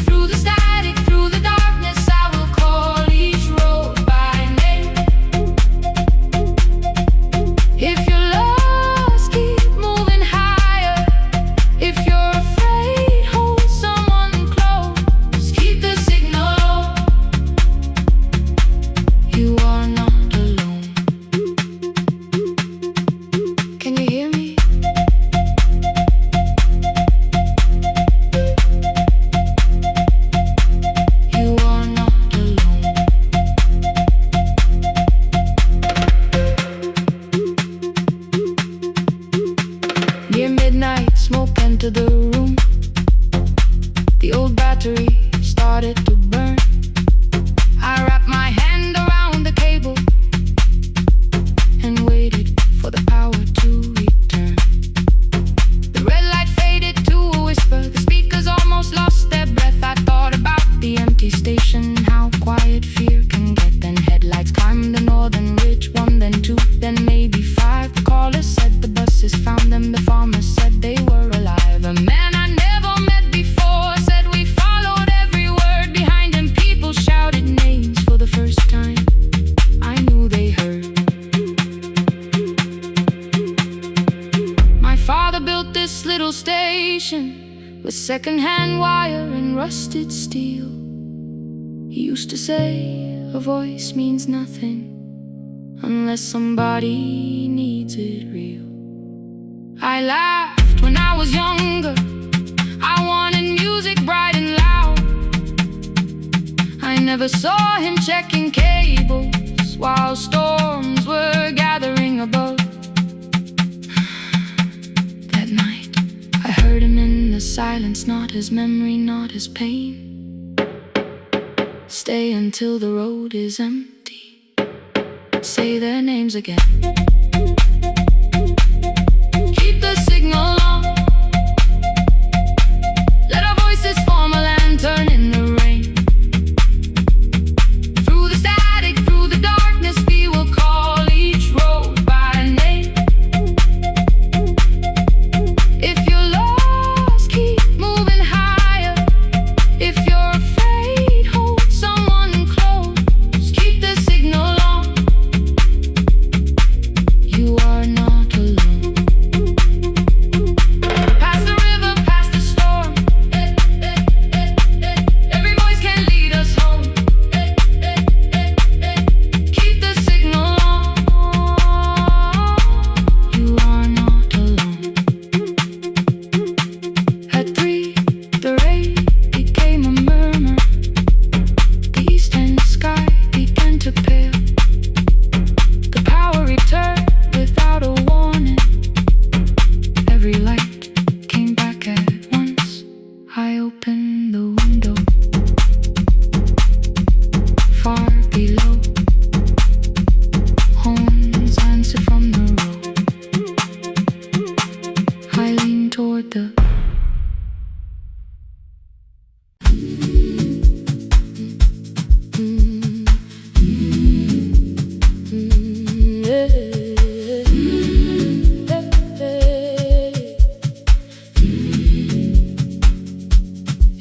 Through the static, through the darkness, I will call each road by name. If you're lost, keep moving higher. If you're afraid, hold someone close. Keep the signal on, you are not alone. Can you hear me? You are not alone. Near midnight, smoke entered the room. The old battery started to burn. I wrapped my hand around the cable and waited for the power to return. The red light faded to a whisper. The speakers almost lost their breath. I thought about the empty station, how quiet fear can get. Then headlights climbed the northern ridge, one, then two, then maybe five. The caller said the buses found them. The farmer said they were alive. A man I never met before said we followed every word. Behind him people shouted names for the first time. I knew they heard. My father built this little station with second-hand wire and rusted steel. He used to say a voice means nothing unless somebody needs it real. I laughed when I was younger. I wanted music bright and loud. I never saw him checking cables while storms were gathering above. That night, I heard him in the silence, not his memory, not his pain. Stay until the road is empty. Say their names again. Keep the signal on, let our voices form a lantern in the rain. Through the static, through the darkness, we will call each road by name. If you're lost, keep moving higher. If you're afraid, hold someone close. Keep the signal on, you are not alone. Past the river, past the storm, every voice can lead us home. Keep the signal on, you are not alone. At 3, the rain became a murmur. The eastern sky began to pale. The power returned without a warning. Every light came back at once. I opened the window. Far below, horns answered from the road. I leaned toward the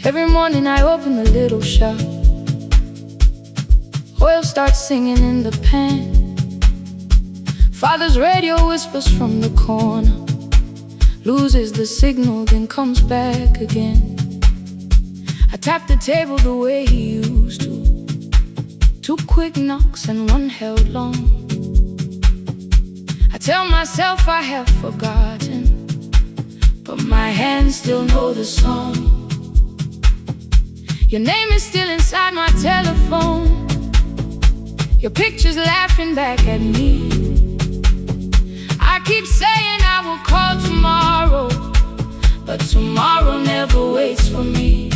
Every morning I open the little shop. Oil starts singing in the pan. Father's radio whispers from the corner, loses the signal, then comes back again. I tap the table the way he used to. 2 quick knocks and one held long. I tell myself I have forgotten, but my hands still know the song. Your name is still inside my telephone. Your picture's laughing back at me. I keep saying I will call tomorrow, but tomorrow never waits for me.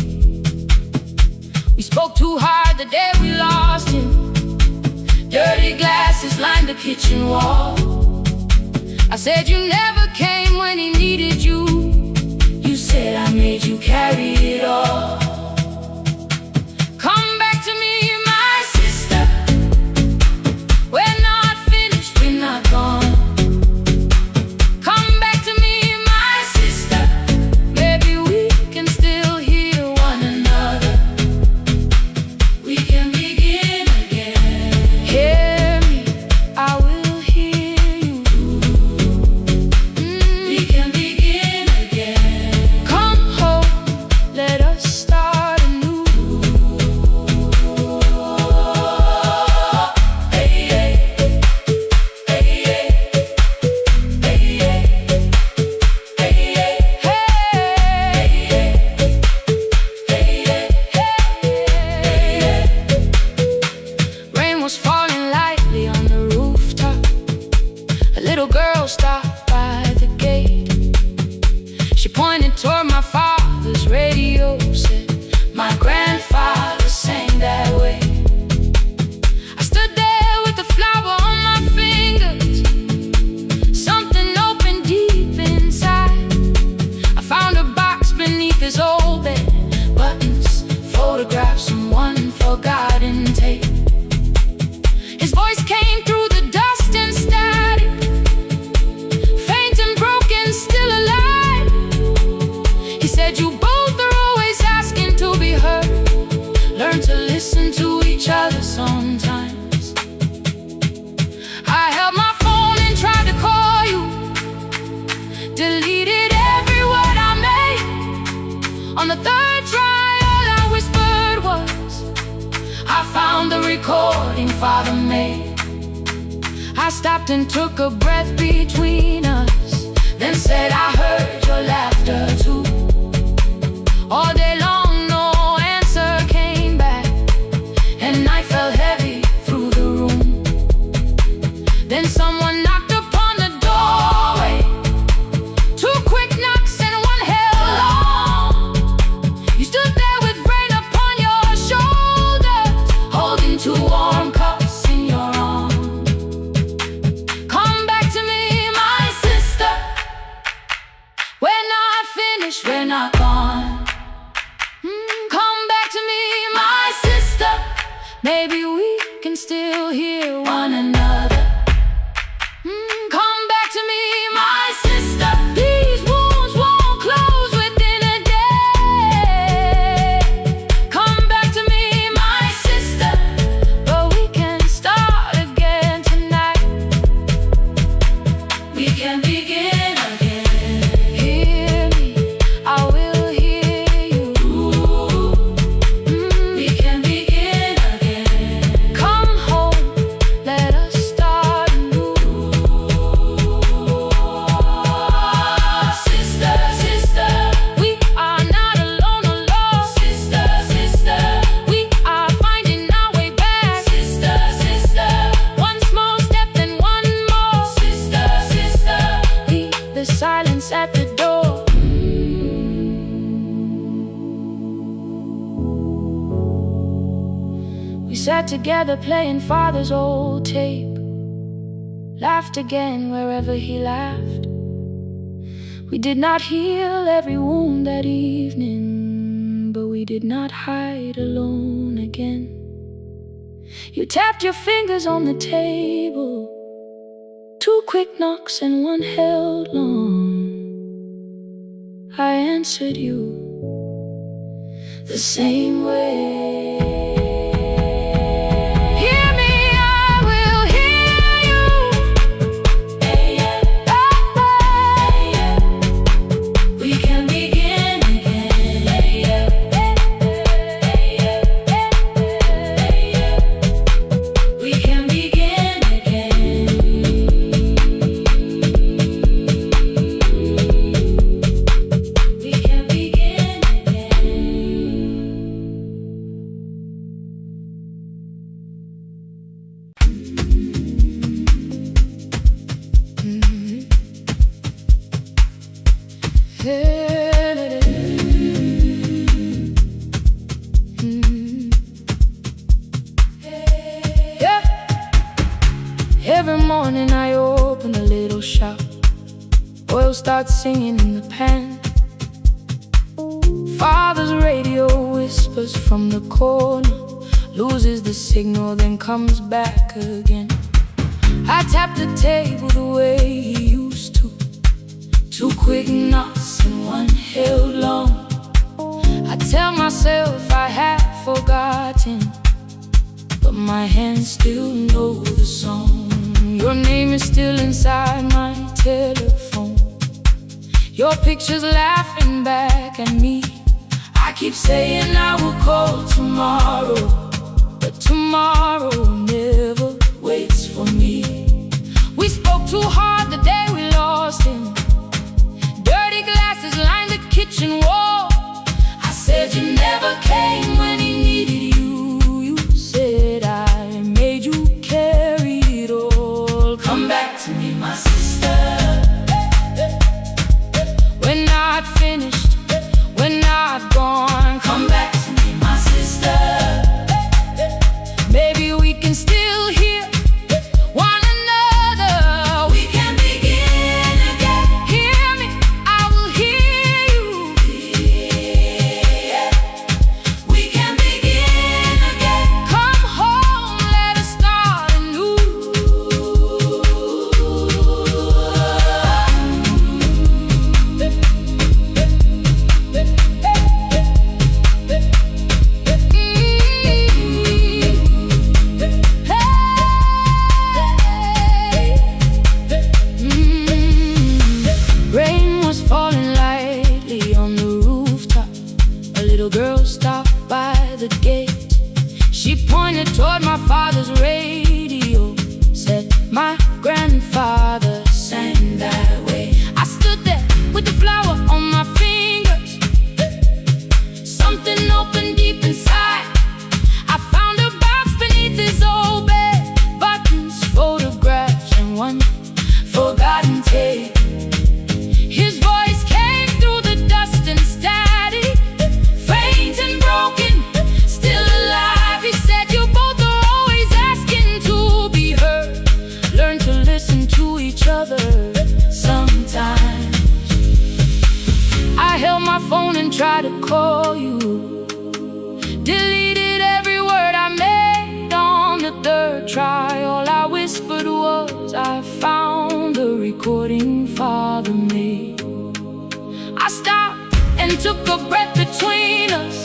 We spoke too hard the day we lost him. Dirty glasses lined the kitchen wall. I said you never came when he needed you. You said I made you carry it all. Come back to me, my sister. We're not finished, we're not gone. Come back to me, my sister. Maybe we can still hear one another. We can begin again. Hear me, I will hear you. We can begin again. Come home, let us start anew. Hey, hey, hey, hey, hey, hey. Rain was falling lightly on the rooftop. A little girl stopped by the gate. She pointed toward my father's radio, said, my grandfather sang that way. I stood there with a flower on my fingers. Something opened deep inside. I found a box beneath his old bed. Buttons, photographs, and one forgotten tape. His voice came through the dust and static, faint and broken, still alive. He said, you both are always asking to be heard. Learn to listen to each other sometimes. I held my phone and tried to call you, deleted every word I made. On the third try, all I whispered was, I found the recording Father made. I stopped and took a breath between us, then said I heard your laughter too. All day long no answer came back, and night fell heavy through the room. Then someone knocked upon the doorway. Two quick knocks and one held long. You stood there with rain upon your shoulders, holding two warm cups in your arms. Come back to me, my sister. We're not finished, we're not gone. Come back to me, my sister. Maybe we can still hear one another. Come back to me, my sister. These wounds won't close within a day. Come back to me, my sister. But we can start again tonight. We can begin again. Hear me, I will hear you. We can begin again. Come home, let us start anew. Sister, sister, we are not alone, alone. Sister, sister, we are finding our way back. Sister, sister, one small step then one more. Sister, sister, leave the silence at the door. We sat together playing Father's old tape, laughed again wherever he laughed. We did not heal every wound that evening, but we did not hide alone again. You tapped your fingers on the table, two quick knocks and one held long. I answered you the same way. Hear me, I will hear you. We can begin again. We can begin again. Yeah. Every morning I open a little shop. Oil starts singing in the pan. Father's radio whispers from the corner, loses the signal, then comes back again. I tap the table the way he used to. Two quick knocks and one held long. I tell myself I have forgotten, but my hands still know the song. Your name is still inside my telephone. Your picture's laughing back at me. I keep saying I will call tomorrow, but tomorrow never waits for me. We spoke too hard the day we lost him. Dirty glasses lined the kitchen wall. I said you never came when he needed you. You said I made you carry it all. Come back to me, my sister. We're not finished, we're not gone. Come back to me, my sister. Maybe we can still hear one another. We can begin again. Hear me, I will hear you. Yeah. We can begin again. Come home, let us start anew. Rain was falling lightly on the rooftop. A little girl stopped by the gate. She pointed toward my father's radio, said my grandfather sang that way. I stood there with the flower on my fingers. Something opened deep inside. I found a box beneath his old bed, buttons, photographs, and one forgotten tape. His voice came through the dust and static, faint and broken, still alive. He said you both are always asking to be heard. Learn to listen to each other sometimes. I held my phone and tried to call you. Deleted every word I made on the third try. All I whispered was I found the recording Father made. I stopped and took a breath between us,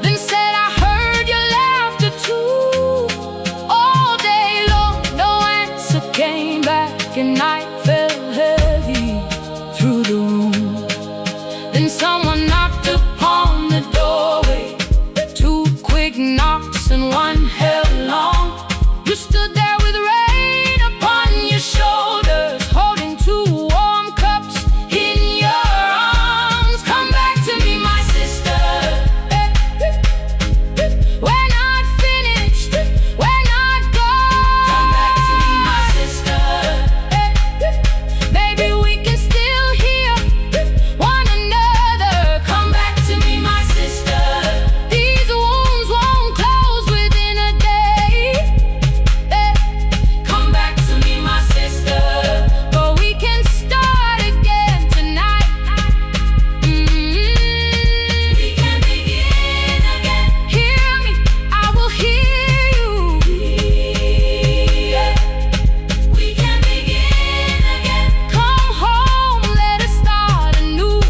then said I heard your laughter too. All day long, no answer came back, and I felt heavy through the room. Then someone knocked upon the doorway. Two quick knocks and one held long. You stood there with rain upon your shoulders, holding two warm cups in your arms. Come back to me, my sister. We're not finished, we're not gone. Come back to me, my sister. Maybe we can still hear one another. Come back to me, my sister. These wounds won't close within a day. Come back to me, my sister. But we can start again tonight. We can begin again. Hear me, I will hear you. Yeah. We can begin again. Come home, let us start anew.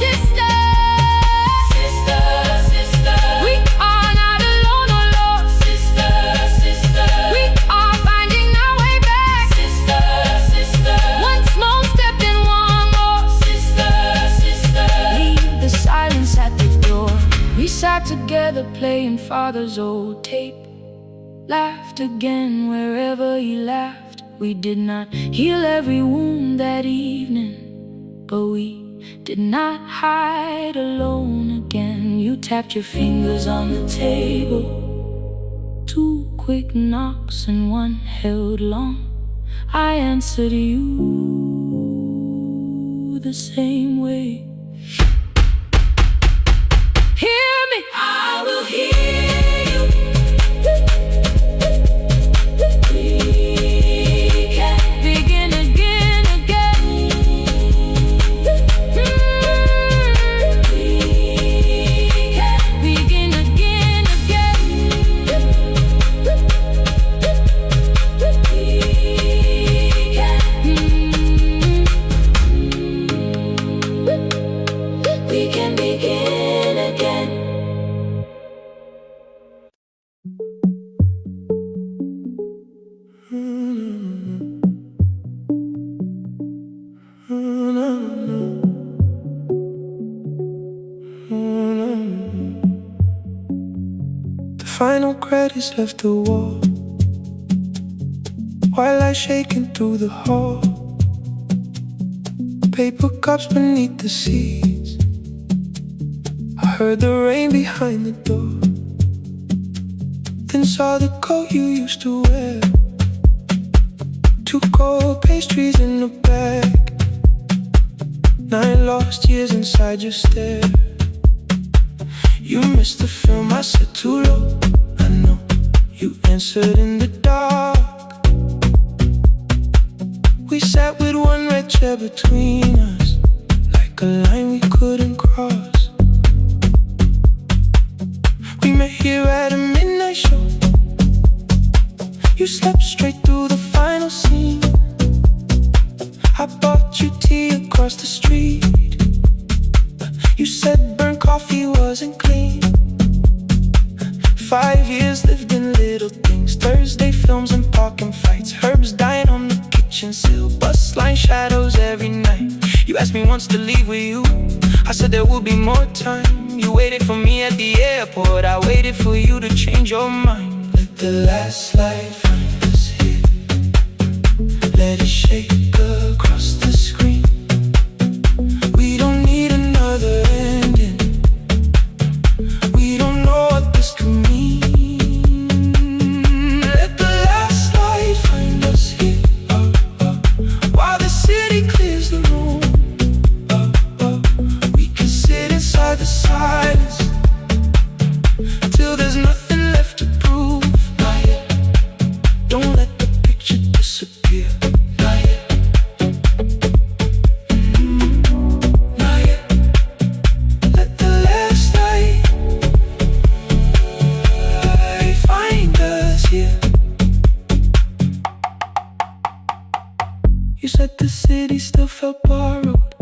Sister, sister, sister, we are not alone, oh Lord. Sister, sister, we are finding our way back. Sister, sister, one small step and one more. Sister, sister, leave the silence at the door. We sat together playing Father's old tape, laughed again wherever he laughed. We did not heal every wound that evening, but we did not hide alone again. You tapped your fingers on the table. Two quick knocks and one held long. I answered you the same way. Hear me, I will hear you. We can begin again. We can begin again. We can begin again. The final credits left the wall, while I shaking through the hall. Paper cups beneath the seats. I heard the rain behind the door, then saw the coat you used to wear. 2 cold pastries in a bag, 9 lost years inside your stare. You missed the film, I said too low. I know, you answered in the dark. We sat with one red chair between us, like a line we couldn't cross. We met here at a midnight show. You slept straight through the final scene. I bought you tea across the street. You said burnt coffee wasn't clean. 5 years lived in little things, Thursday films and parking fights, herbs dying on the kitchen sill, bus line shadows every night. You asked me once to leave with you. I said there would be more time. You waited for me at the airport. I waited for you to change your mind. Let the last light find us here. Let it shake across the screen. We don't need another ending. We don't know what this could mean. Let the last light find us here, while the city clears the room. We can sit inside the silence till there's nothing left to prove. Not yet. Don't let the picture disappear. Not yet. Not yet. Let the last light find us here. You said the city still felt borrowed.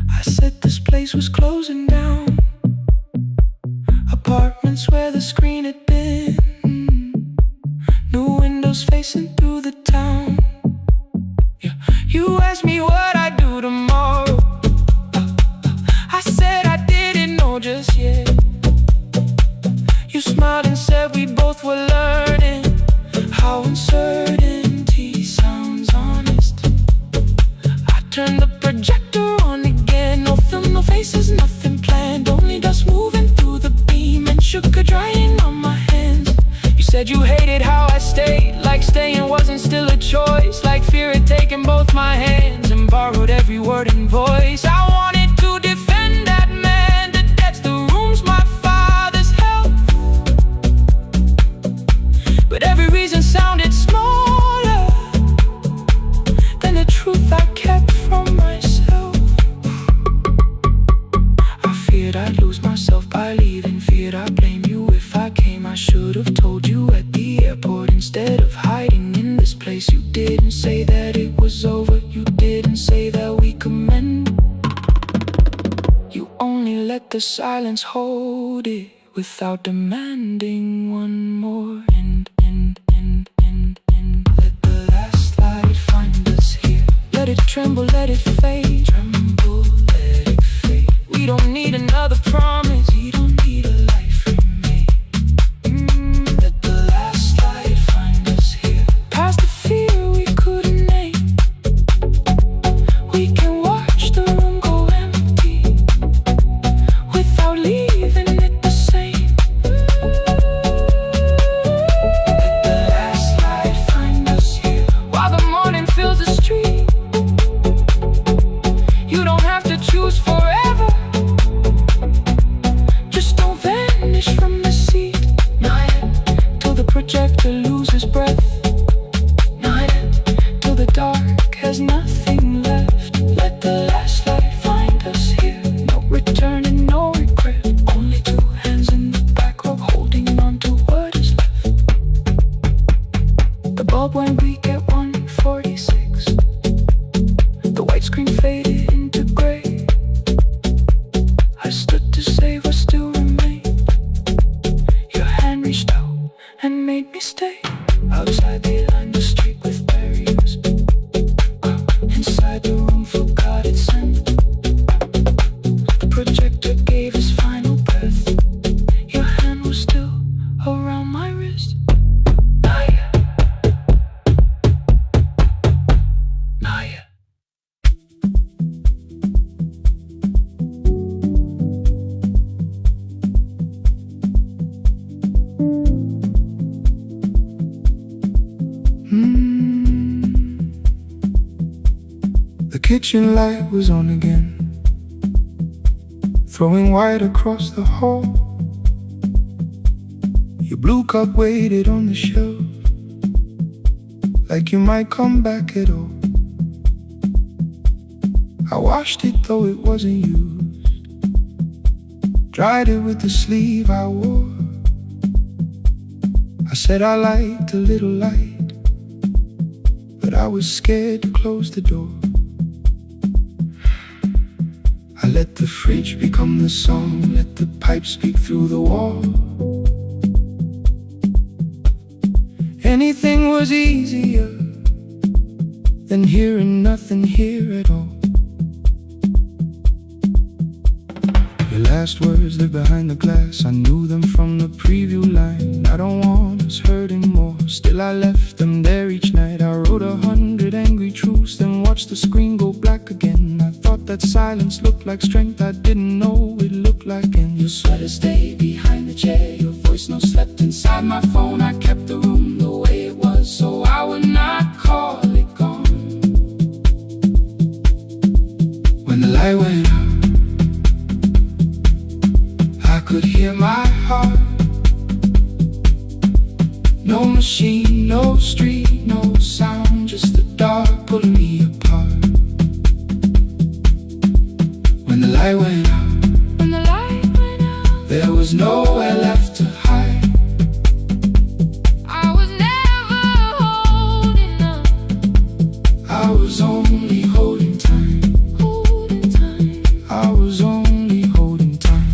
I said this place was closing down. Apartments where the screen had been. New windows facing through the town. Yeah. You asked me what I'd do tomorrow. I said I didn't know just yet. You smiled and said we both were learning how uncertainty sounds honest. I turned the projector on again. No film, no faces, nothing planned. Only dust moving through the beam and sugar drying on my hands. You said you hated how I stayed, like staying wasn't still a choice, like fear had taken both my hands and borrowed every word and voice. I wanted to defend that man, the debts, the rooms, my father's health, but every reason sounded smaller than the truth I kept from myself. I feared I'd lose myself by leaving, feared I'd blame you if I came. I should have told you at the airport instead of hiding in this place. You didn't say that it was over. You didn't say that we could mend. You only let the silence hold it without demanding one more. Let the last light find us here. Let it tremble, let it fade. Tremble, let it fade. We don't need another promise. We don't need a life remade. Let the last light find us here. Past the fear we couldn't name. We can watch the room go empty without leaving it the same. Let the last light find us here, dark has nothing left. Let the last light find us here. No return and no regret. Only two hands in the back row holding on to what is left. The bulb went weak at 1:46. The white screen faded into gray. I stood to save what still remained. Your hand reached out and made me stay. Outside they lined the street with barriers. Inside the room forgot its scent. The projector gave his final breath. Your hand was still around my wrist. Not yet. Not yet. The kitchen light was on again, throwing white across the hall. Your blue cup waited on the shelf, like you might come back at all. I washed it though it wasn't used, dried it with the sleeve I wore. I said I liked a little light, but I was scared to close the door. I let the fridge become the song, let the pipe speak through the wall. Anything was easier than hearing nothing here at all. Your last words live behind the glass. I knew them from the preview line. I don't want us hurting more. Still I left them there each night. I wrote 100 angry truths, then watched the screen go black again. I thought that silence looked like strength. I didn't know it looked like. And your sweater stayed behind the chair. Your voice no slept inside my phone. I kept the room the way it was, so I would not call it gone. When the light went out, I could hear my heart. No machine, no street, no sound, just the dark pulling me apart. When the light went out, there was nowhere left to hide. I was never holding up. I was only holding time. I was only holding time.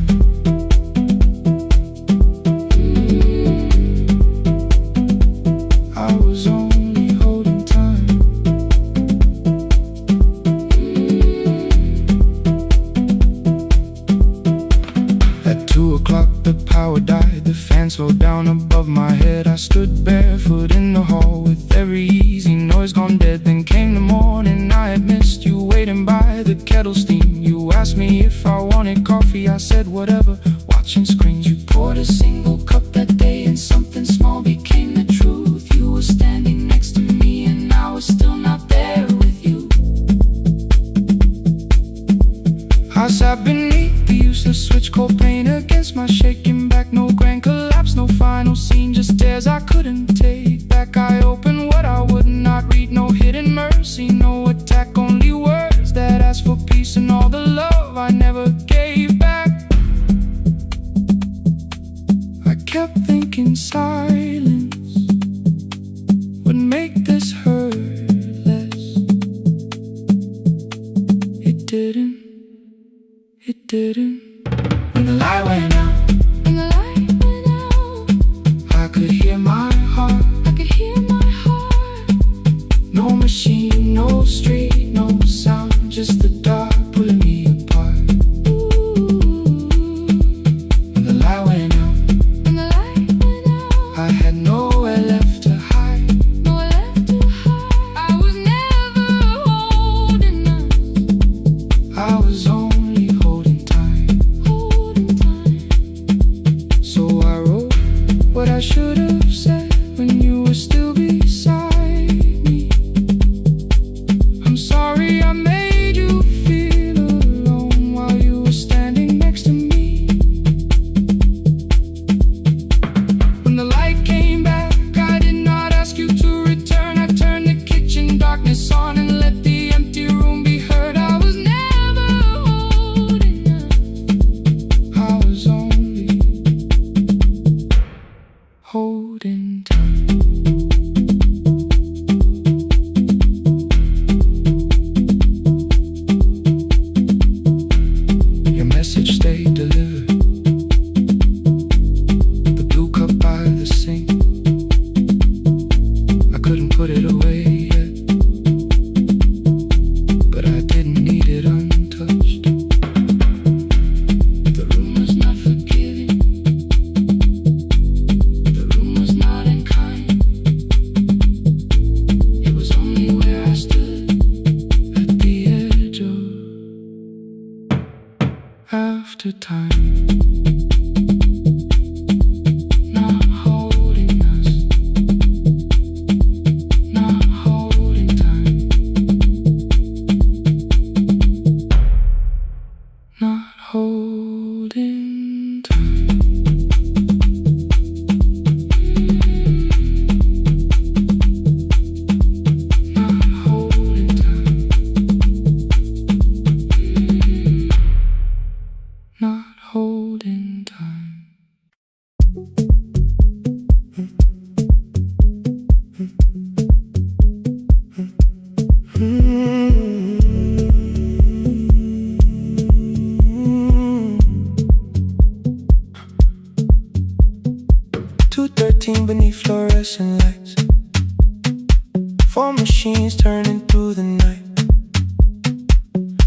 I was only holding time. At 2 o'clock the power died. The fan slowed down above my head. I stood barefoot in the hall with every easy noise gone dead. Then came the morning. I had missed you waiting by the kettle steam. You asked me if I wanted coffee. I said whatever, watching screens. You poured a single cup that day, and something small became the truth. You were standing next to me, and I was still not there with you. I sat beneath the useless switch, cold pain against my shaking back. No grand collapse, no final scene, just tears I couldn't take back. I opened what I would not read, no hidden mercy, no attack, only words that ask for peace and all the love I never gave back. I kept thinking silence would make this hurt less. It didn't. It didn't. When the light went out, I could hear my heart. No machine, no street, no sound, just the dark pulling me apart. When the light went out, I had nowhere left to hide. I was never holding up. I was only holding time. So I wrote what I should have said when you were still beside me. I'm sorry I made you feel darkness on and let the empty room be heard. I was never holding on, I was only holding time. Your message stayed delivered, the blue cup by the sink. I couldn't put it away yet, but I didn't need it untouched. The room was not forgiving, the room was not unkind. It was only where I stood at the edge of after time. Not holding us, not holding time, not holding time. Not holding time, not holding time. 2:13 beneath fluorescent lights, 4 machines turning through the night.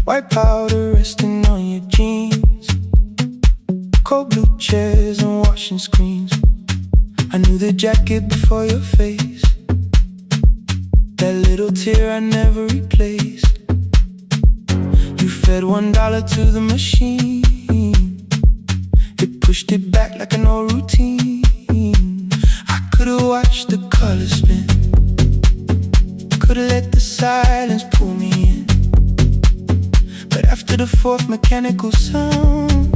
White powder resting on your jeans, cold blue chairs and washing screens. I knew the jacket before your face, that little tear I never replaced. You fed $1 to the machine, it pushed it back like an old routine. I could've watched the colors spin, could've let the silence pull me in, but after the 4th mechanical sound,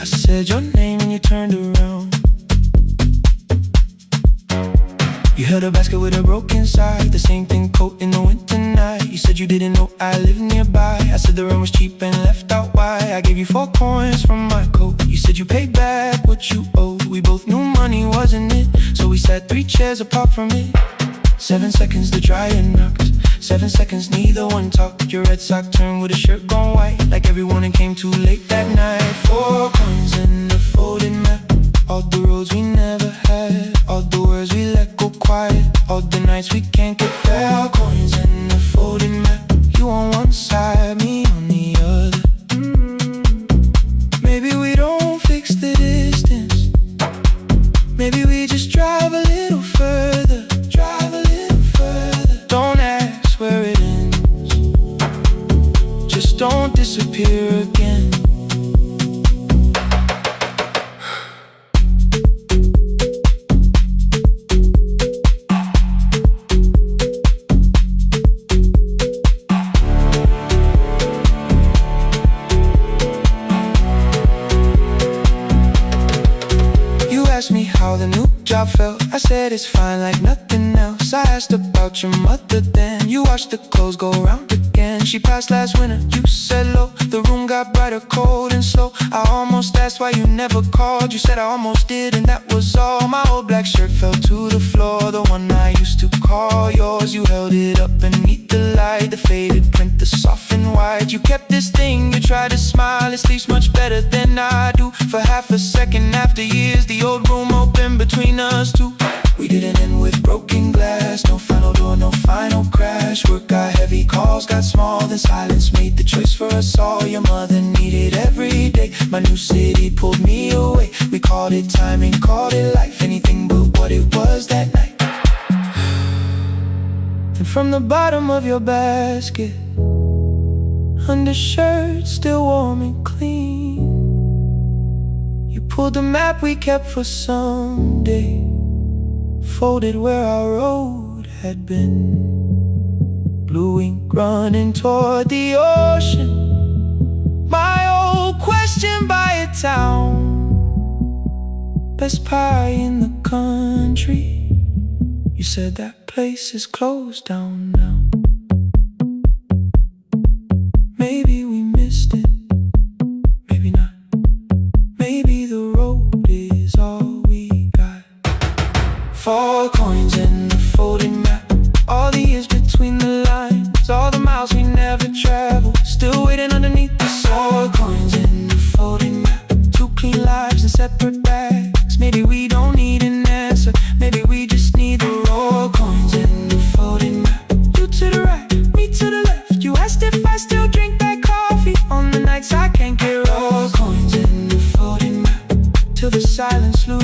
I said your name and you turned around. You held a basket with a broken side, the same thing coat in the winter night. You said you didn't know I lived nearby. I said the rent was cheap and left out why. I gave you 4 coins from my coat. You said you paid back what you owed. We both knew money wasn't it, so we sat 3 chairs apart from it. 7 seconds the dryer knocked, 7 seconds neither one talked. Your red sock turned with a shirt gone white, like everyone that came too late that night. 4 coins and a folded map, all the roads we never had, all the words we let go quiet, all the nights we can't get back. Coins and a folded map, you on one side, me on the other. Maybe we don't fix the distance, maybe we just drive a little further, drive a little further. Don't ask where it ends, just don't disappear again. Me how the new job felt, I said it's fine like nothing else. I asked about your mother then, you watched the clothes go round again. She passed last winter, you said low, the room got brighter, cold and slow. I almost asked why you never called, you said I almost did and that was all. My old black shirt fell to the floor, the one I used to call yours. You held it up beneath the light, the faded print, the soft and white. You kept this thing, you tried to smile, it sleeps much better than I do. For half a second after years, the old room opened between us two. We didn't end with broken glass, no final door, no final crash. Work got heavy, calls got small, then silence made the choice for us all. Your mother needed every day, my new city pulled me away. We called it timing, called it life, anything but what it was that night. Then from the bottom of your basket, undershirt still warm and clean, you pulled the map we kept for someday, folded where our road had been. Blue ink running toward the ocean, my old question by a town. Best pie in the country, you said that place is closed down now.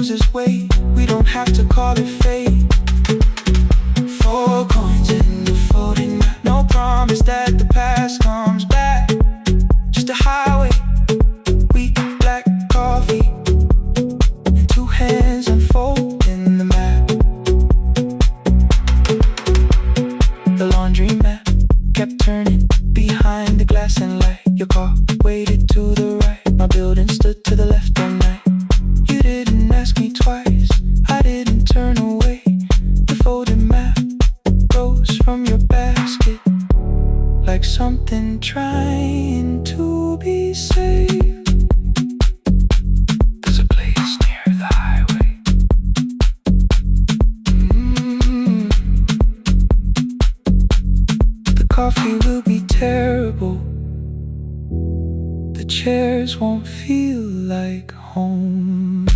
loses weight. We don't have to call it fate. 4 coins in the folding map. No promise that the past comes back. Just a highway, weak black coffee, and 2 hands unfolding the map. The laundry mat kept turning behind the glass and light. Your car waited to the right. My building stood to the left all night. You didn't ask me twice, I didn't turn away. The folded map rose from your basket like something trying to be saved. There's a place near the highway. The coffee will be terrible. The chairs won't feel like home.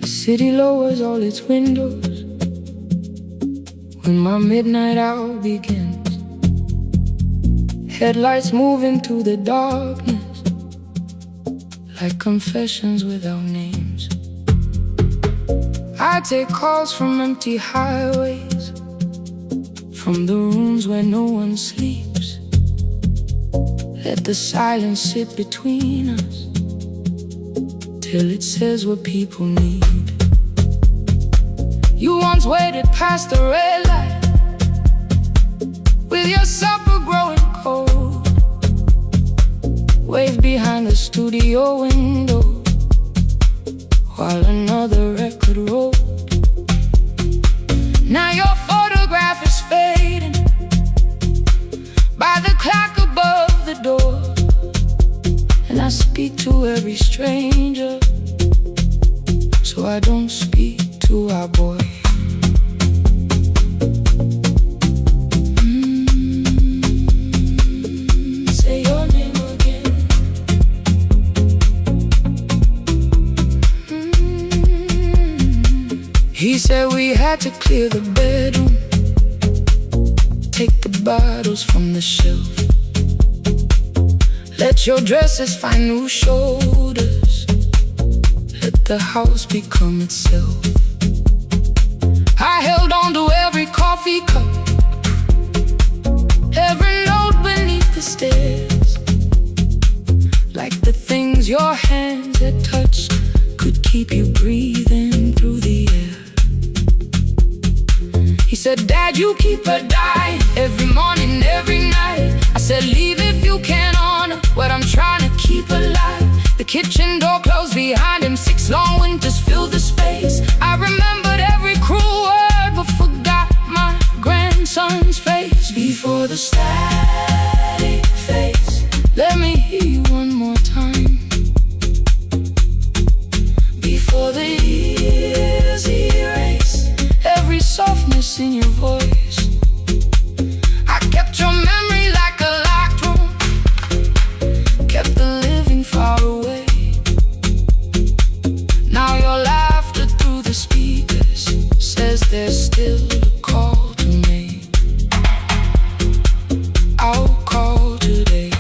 The city lowers all its windows when my midnight hour begins. Headlights moving through the darkness like confessions without names. I take calls from empty highways, from the rooms where no one sleeps. Let the silence sit between us till it says what people need. You once waited past the red light with your supper growing cold, waved behind the studio window while another record rolled. Now your photograph is fading by the clock above the door, and I speak to every stranger, so I don't speak to our boy. Say your name again. He said we had to clear the bedroom, take the bottles from the shelf, let your dresses find new shoulders, let the house become itself. I held on to every coffee cup, every note beneath the stairs, like the things your hands had touched could keep you breathing through the air. He said, Dad, you keep her dying every morning, every night. I said, leave if you can honor what I'm trying to keep alive. The kitchen door closed behind him, 6 long winters filled the space. I remembered every cruel word but forgot my grandson's face. Before the static fades, let me hear you one more time. Before the years erase every softness in your voice, I kept your memory like a locked room, kept the living far away. Now your laughter through the speakers says there's still a call to make. I'll call today.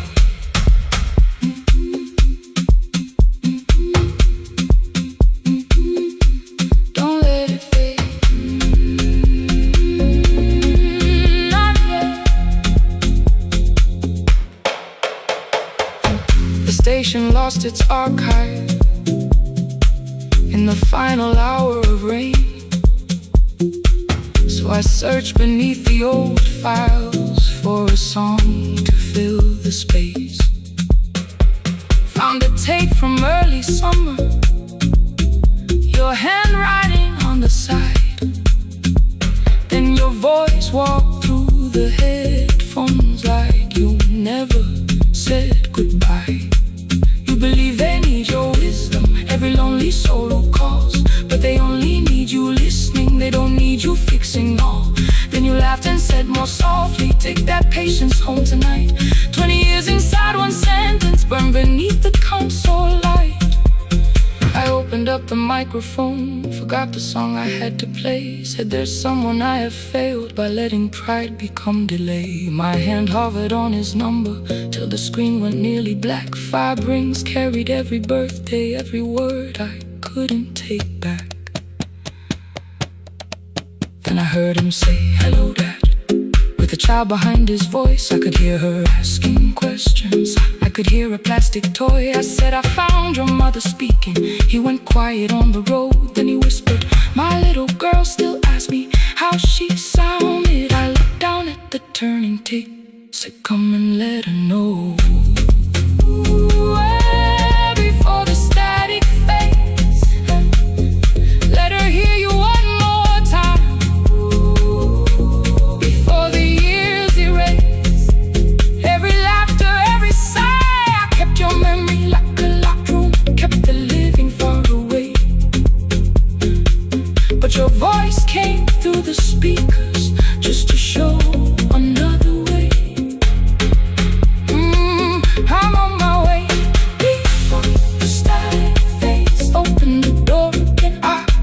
Don't let it fade. Not yet. The station lost its archive in the final hour of rain, so I searched beneath the old files for a song to fill the space. Found a tape from early summer, your handwriting on the side, then your voice walked through the headphones like you never said goodbye. You believe they need solo calls, but they only need you listening, they don't need you fixing all. Then you laughed and said more softly, take that patience home tonight. 20 years inside one sentence, burned beneath the console light. I opened up the microphone, forgot the song I had to play. Said there's someone I have failed by letting pride become delay. My hand hovered on his number till the screen went nearly black. 5 rings carried every birthday, every word I couldn't take back. Then I heard him say, hello dad. With a child behind his voice, I could hear her asking questions. I could hear a plastic toy. I said, I found your mother speaking. He went quiet on the road, then he whispered, my little girl still asks me how she sounded. I looked down at the turning tape, said come and let her know. Before the static fades, let her hear you one more time. Before the years erase every laughter, every sigh. I kept your memory like a locked room, kept the living far away. But your voice came through the speakers just to show another way. I'm on my way. Before the static fades, open the door again.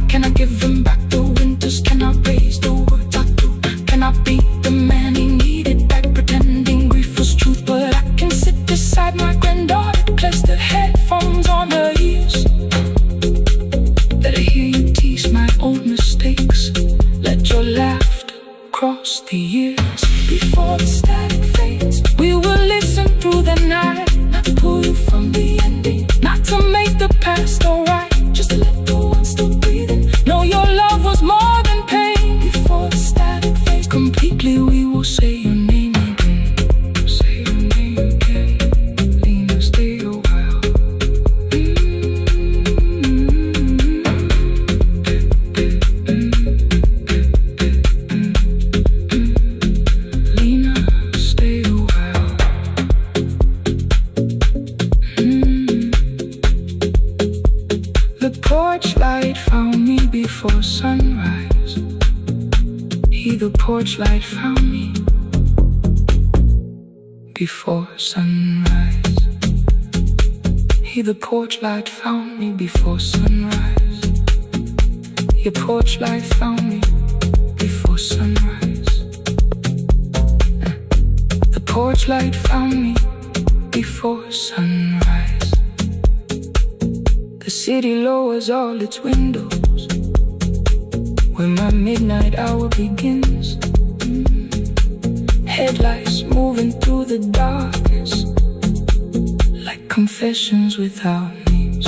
Can I give him back the winters? Can I raise the words I do? Can I be the man he needed back, pretending grief was truth? But I can sit beside my granddaughter, place the headphones on her ears. Let her hear you tease my old mistakes. Let your laughter cross the years. Before the static fades, we will listen through the night, not to pull you from the ending, not to make the past alright, just to let the one still breathing know your love was more than pain. Before the static fades completely, we will say your name again. Say your name again. Lena, stay a while. Lena, stay a while. The porch light found me before sunrise. The porch light found me before sunrise. The porch light found me before sunrise. Your porch light found me before sunrise. The porch light found me before sunrise. The city lowers all its windows when my midnight hour begins. Headlights moving through the darkness like confessions without names.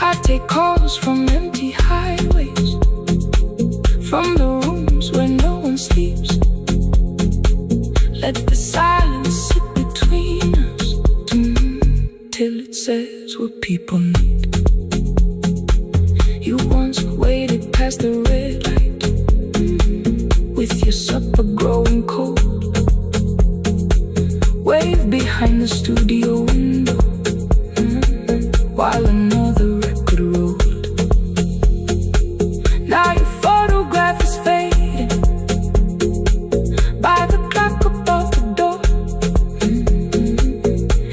I take calls from empty highways, from the rooms where no one sleeps. Let the silence sit between us till it says what people need. You once waited past the red light with your supper growing cold. Wave behind the studio window while another record rolled. Now your photograph is fading by the clock above the door.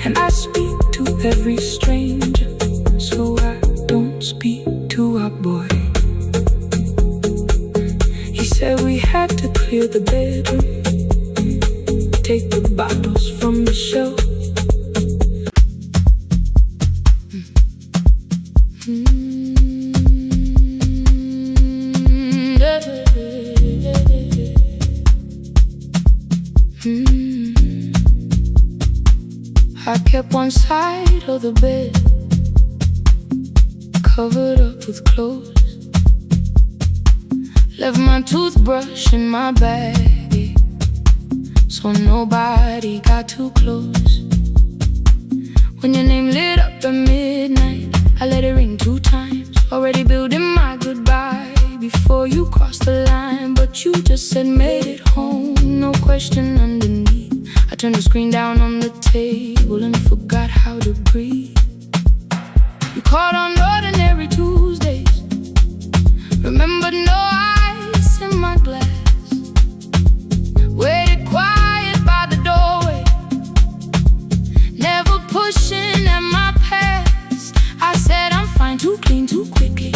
And I speak to every stranger, so I don't speak to our boy. He said we had to clear the bedroom, take the bottles from the shelf. I kept one side of the bed covered up with clothes. Left my toothbrush in my bag, so nobody got too close. When your name lit up at midnight, I let it ring 2 times. Already building my goodbye before you crossed the line, but you just said made it home, no question underneath. I turned the screen down on the table and forgot how to breathe. You caught on ordinary Tuesdays. Remembered no ice in my glass. Waited quiet by the doorway, never pushing at my past. I said I'm fine, too clean, too quickly.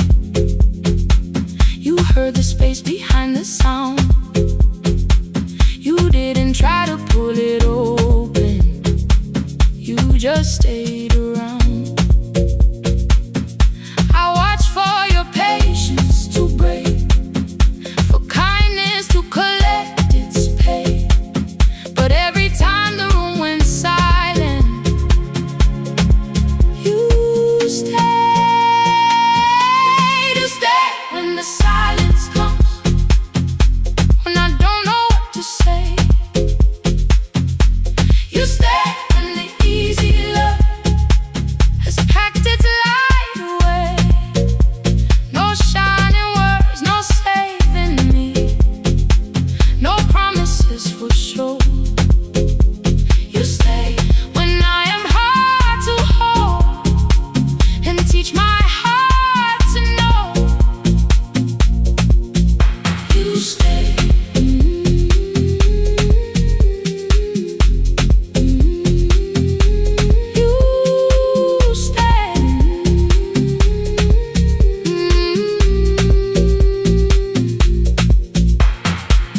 You heard the space behind the sound. You didn't try to pull it open, you just stayed around. I watched for your patience to break, for kindness to collect its pay. But every time the room went silent, you stayed. You stayed when the silence comes, when I don't know what to say. You stayed when the easy love has packed its light away. No shining words, no saving me, no promises for sure. You stay when I am hard to hold, and teach my heart to know. You stay. You stay.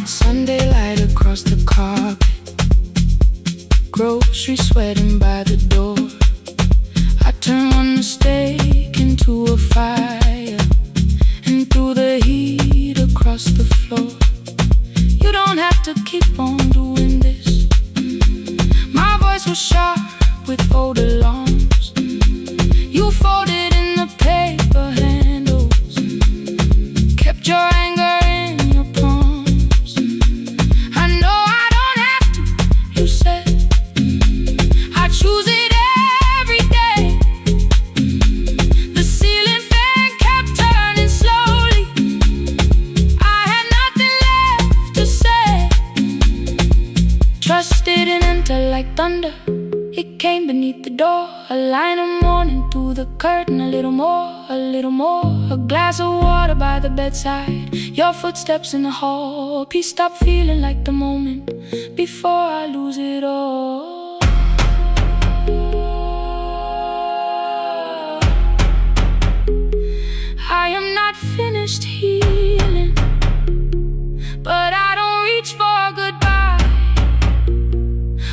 Sunday light across the carpet, grocery sweating by the door. I turn one mistake into a fire, and through the heat across the floor. You don't have to keep on doing this. My voice was sharp with old alarms. You folded in the paper handles, kept your anger in your palms. I know I don't have to, you said. I choose it every day. The ceiling fan kept turning slowly. I had nothing left to say. Trust didn't enter like thunder, it came beneath the door. A line of mourning through the curtain. A little more, a little more. A glass of water by the bedside. Your footsteps in the hall. Peace stopped feeling like the moment before I lose it all. I am not finished healing, but I don't reach for goodbye.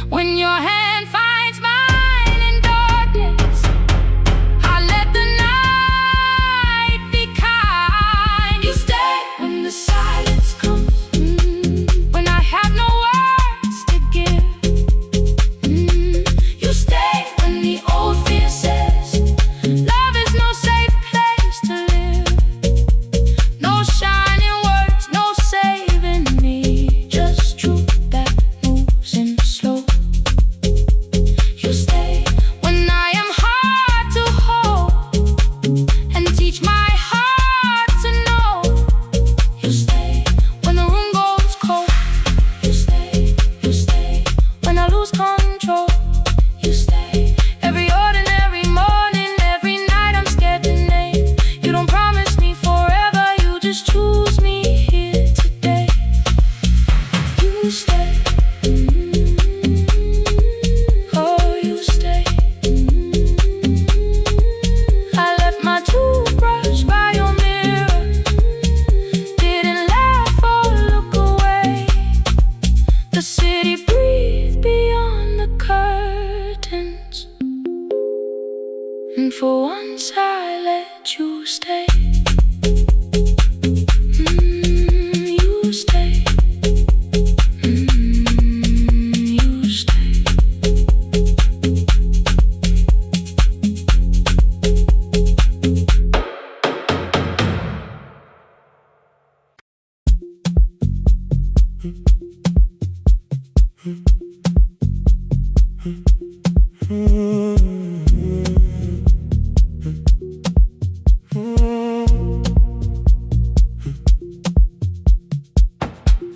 When your hand finds mine in darkness, I let the night be kind. You stay when the silence comes, when I have no words to give. You stay when the old fear says love is no safe place to live. No shining words, no saving me, just truth that moves in slow. You stay when I am hard to hold, and teach my heart to know. You stay when the room goes cold. You stay when I lose control. You stay every ordinary morning, every night I'm scared to name. You don't promise me forever, you just choose me here today. You stay. Oh, you stay. I left my toothbrush by your mirror, didn't laugh or look away. The city breathed beyond the curtains, and for once I let you stay. You stay. You stay.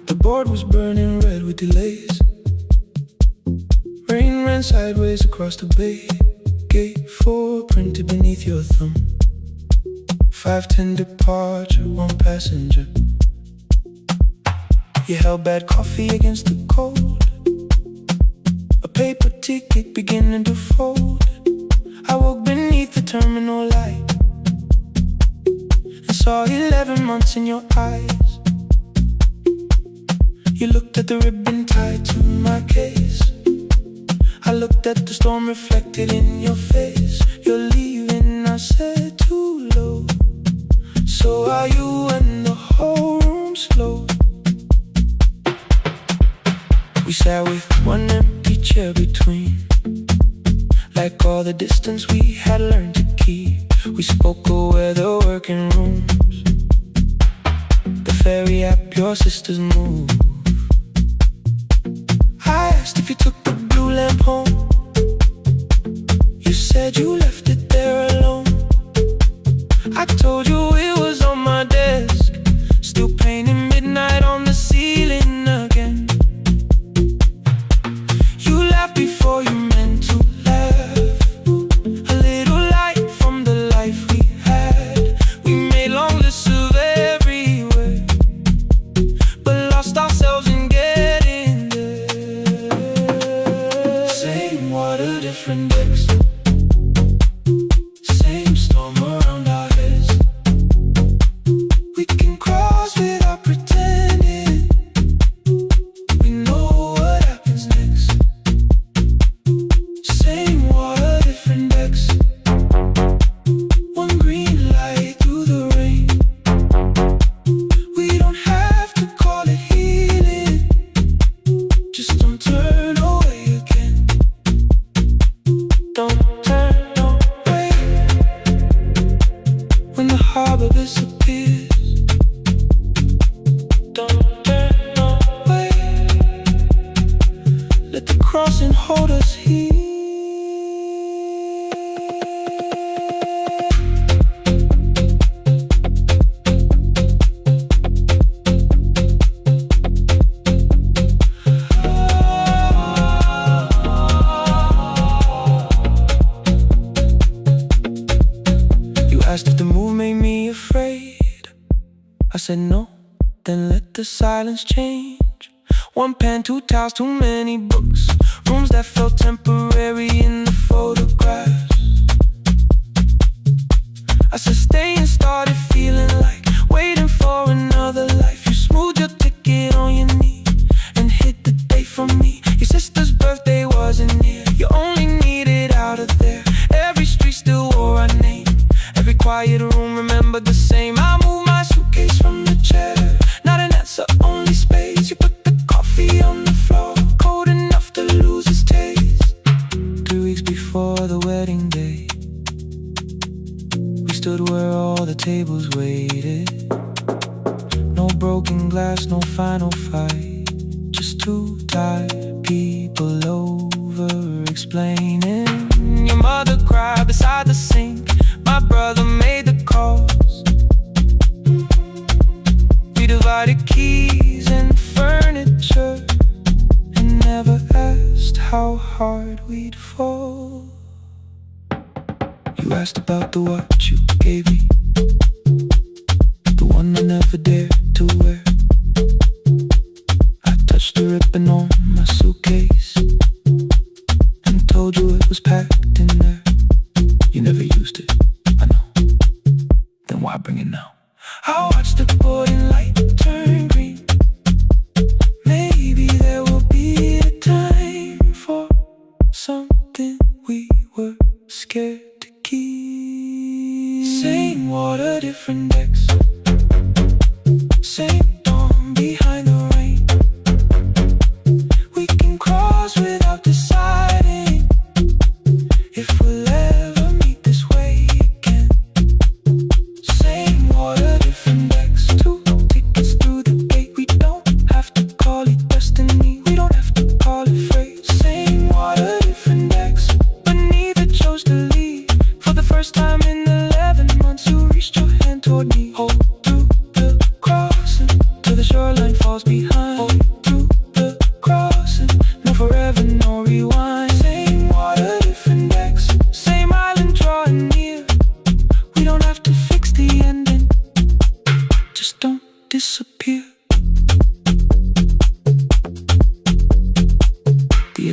The board was burning red with delays. Rain ran sideways across the bay. gate 4 printed beneath your thumb. 5:10 departure, 1 passenger. You held bad coffee against the cold, a paper ticket beginning to fold. I woke beneath the terminal light and saw 11 months in your eyes. You looked at the ribbon tied to my case. I looked at the storm reflected in your face. You're leaving, I said, too low. So are you, and the whole room slowed. We sat with one empty chair between, like all the distance we had learned to keep. We spoke of weather, working rooms, the ferry app, your sister's move. I asked if you took the blue lamp home. You said you left it there alone. I told you it was on my desk, still painting midnight on the ceiling again. You laughed before you meant to laugh, a little light from the life we had. We made long lists of everywhere, but lost ourselves in getting there. Same water, different decks, same storm around our heads. We can cross without pretending we know what happens next. Same water, different decks, one green light through the rain. We don't have to call it healing, just don't turn away again. Don't turn away when the harbor disappears. Don't turn away, let the crossing hold us here. You asked if the move made me afraid. I said no, then let the silence change. 1 pen, 2 towels, too many books, rooms that felt temporary in the photographs. I said stay and started feeling like waiting for another life. You smoothed your ticket on your knee and hid the date from me. Your sister's birthday wasn't near, you only needed out of there. Every street still wore our name, every quiet room remembered the same. I moved my suitcase from the chair, not an answer, only space. You put the coffee on the floor, cold enough to lose its taste. 3 weeks before the wedding day, we stood where all the tables waited. No broken glass, no final fight, just 2 tired people over explaining. Your mother cried beside the sink, my brother made the calls. We divided keys and furniture and never asked how hard we'd fall. You asked about the watch you gave me, the one I never dared to wear. I touched the ribbon on my suitcase and told you it was packed in there. You never used it, I know, then why bring it now? I watched the boarding light turn green. Maybe there will be a time for something we were scared to keep. Same water, different decks, same dawn behind the rain. We can cross without deciding if we'll ever meet this way again. Same water, different decks, 2 tickets through the gate. We don't have to call it destiny, we don't have to call it fate. Same water, different decks, but neither chose to leave. For the first time in 11 months, you reached your hand toward me. Hold through the crossing till the shoreline falls behind. Hold through the crossing, no forever, no rewind. Same water, different decks, same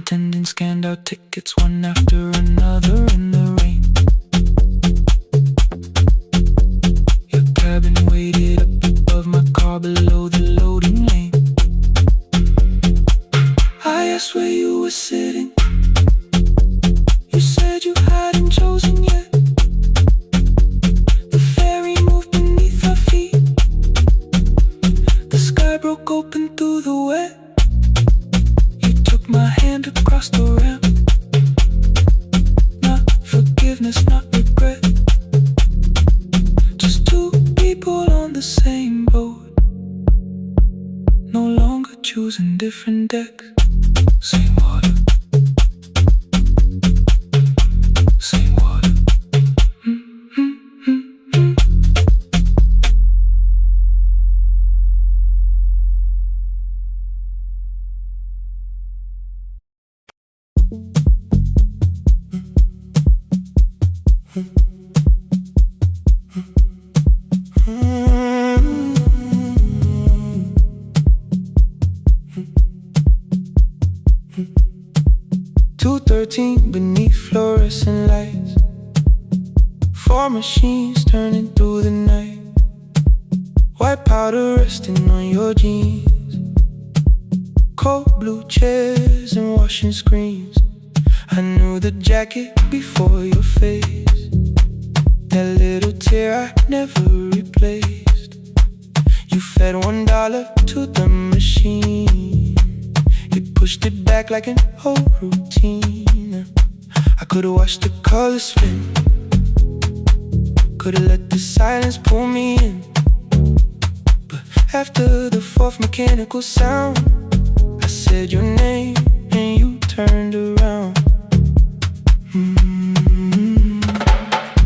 attendants scanned out tickets one after another in the rain. Your cabin waited up above my car below the loading lane. I asked where you were sitting. You said you hadn't chosen yet. The ferry moved beneath our feet. The sky broke open through the wet. You took my hand across the ramp. Not forgiveness, not regret. Just two people on the same boat, no longer choosing different decks. Same water, same water. 2:13 beneath fluorescent lights. 4 machines turning through the night. White powder resting on your jeans. Cold blue chairs and washing screens. I knew the jacket before your face. That little tear I never replaced. You fed $1 to the machine. You pushed it back like an old routine. I could've watched the colors spin. Could've let the silence pull me in. But after the 4th mechanical sound, I said your name and you turned around.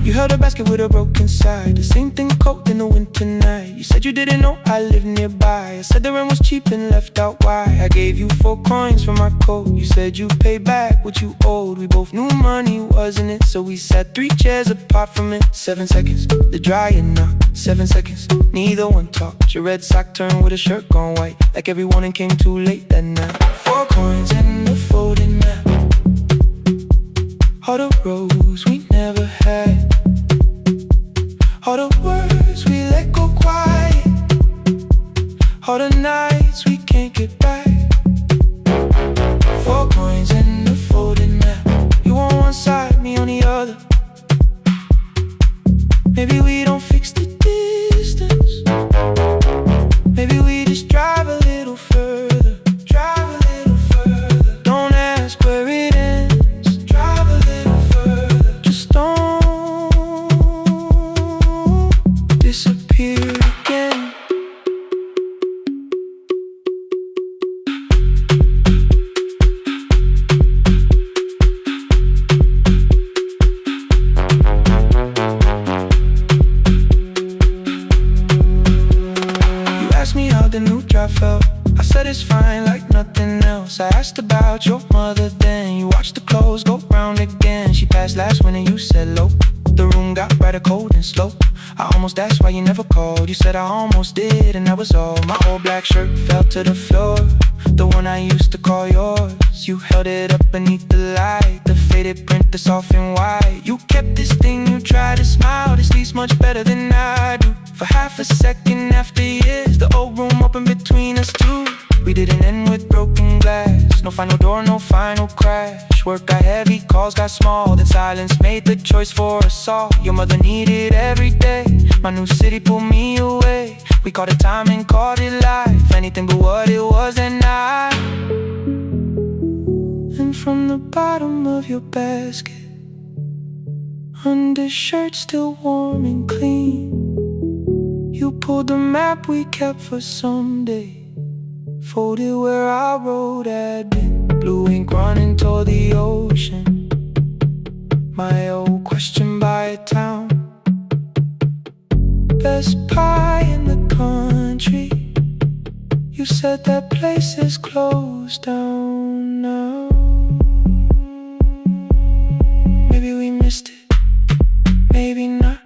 You held a basket with a broken side. The same thing cold in the winter night. You said you didn't know I lived nearby. I said the rent was cheap and left out why. I gave you 4 coins for my coat. You said you'd pay back what you owed. We both knew money wasn't it, so we sat 3 chairs apart from it. 7 seconds, the dryer knocked. 7 seconds, neither one talked. Your red sock turned with a shirt gone white, like everyone came too late that night. 4 coins and a folding map. All the roads we never had. All the words we let go quiet. All the nights we can't get back. 4 coins and a folding map. You on one side, me on the other. Maybe we don't fix the distance. Maybe we just drive a little further. Drive a little further. Don't ask where it ends. Drive a little further. Just don't disappear again. You asked me how the new drive felt. I said it's fine like nothing else. I asked about your mother then. You watched the clothes go round again. She passed last winter, you said low. The room got brighter, cold and slow. I almost asked why you never called. You said I almost did and that was all. My old black shirt fell to the floor, the one I used to call yours. You held it up beneath the light, the faded print that's off in white. You kept this thing, you tried to smile. This leaves much better than I do. For half a second after years, the old room opened between us two. We didn't end with broken glass. No final door, no final crash. Work got heavy, calls got small. Then silence made the choice for us all. Your mother needed every day. My new city pulled me away. We called it time and called it life. Anything but what it was that night. And from the bottom of your basket, undershirt still warm and clean, you pulled the map we kept for someday. Folded where our road had been. Blue ink running toward the ocean. My old question by a town. Best pie in the country. You said that place is closed down now. Maybe we missed it, maybe not.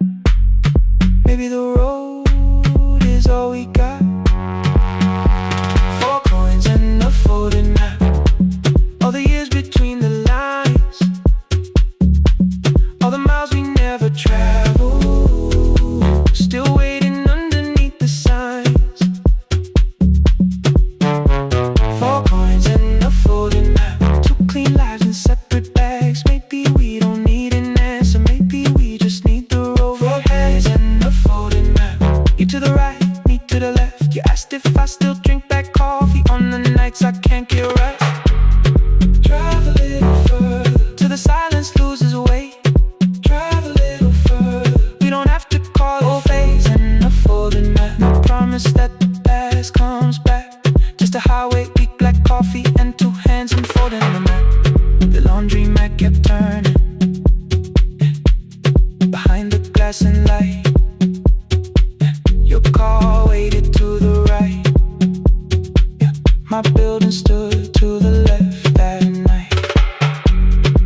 Maybe the road is all we got. 4 coins and a folding map. All the years between like coffee on the nights I can't get rest. Drive a little further till the silence loses weight. Drive a little further. We don't have to call it phase and a folding map. I promise that the past comes back. Just a highway, weak like coffee and two hands unfolding the map. The laundry mat kept turning behind the glass and light. Your car waited to the right. My building stood to the left that night.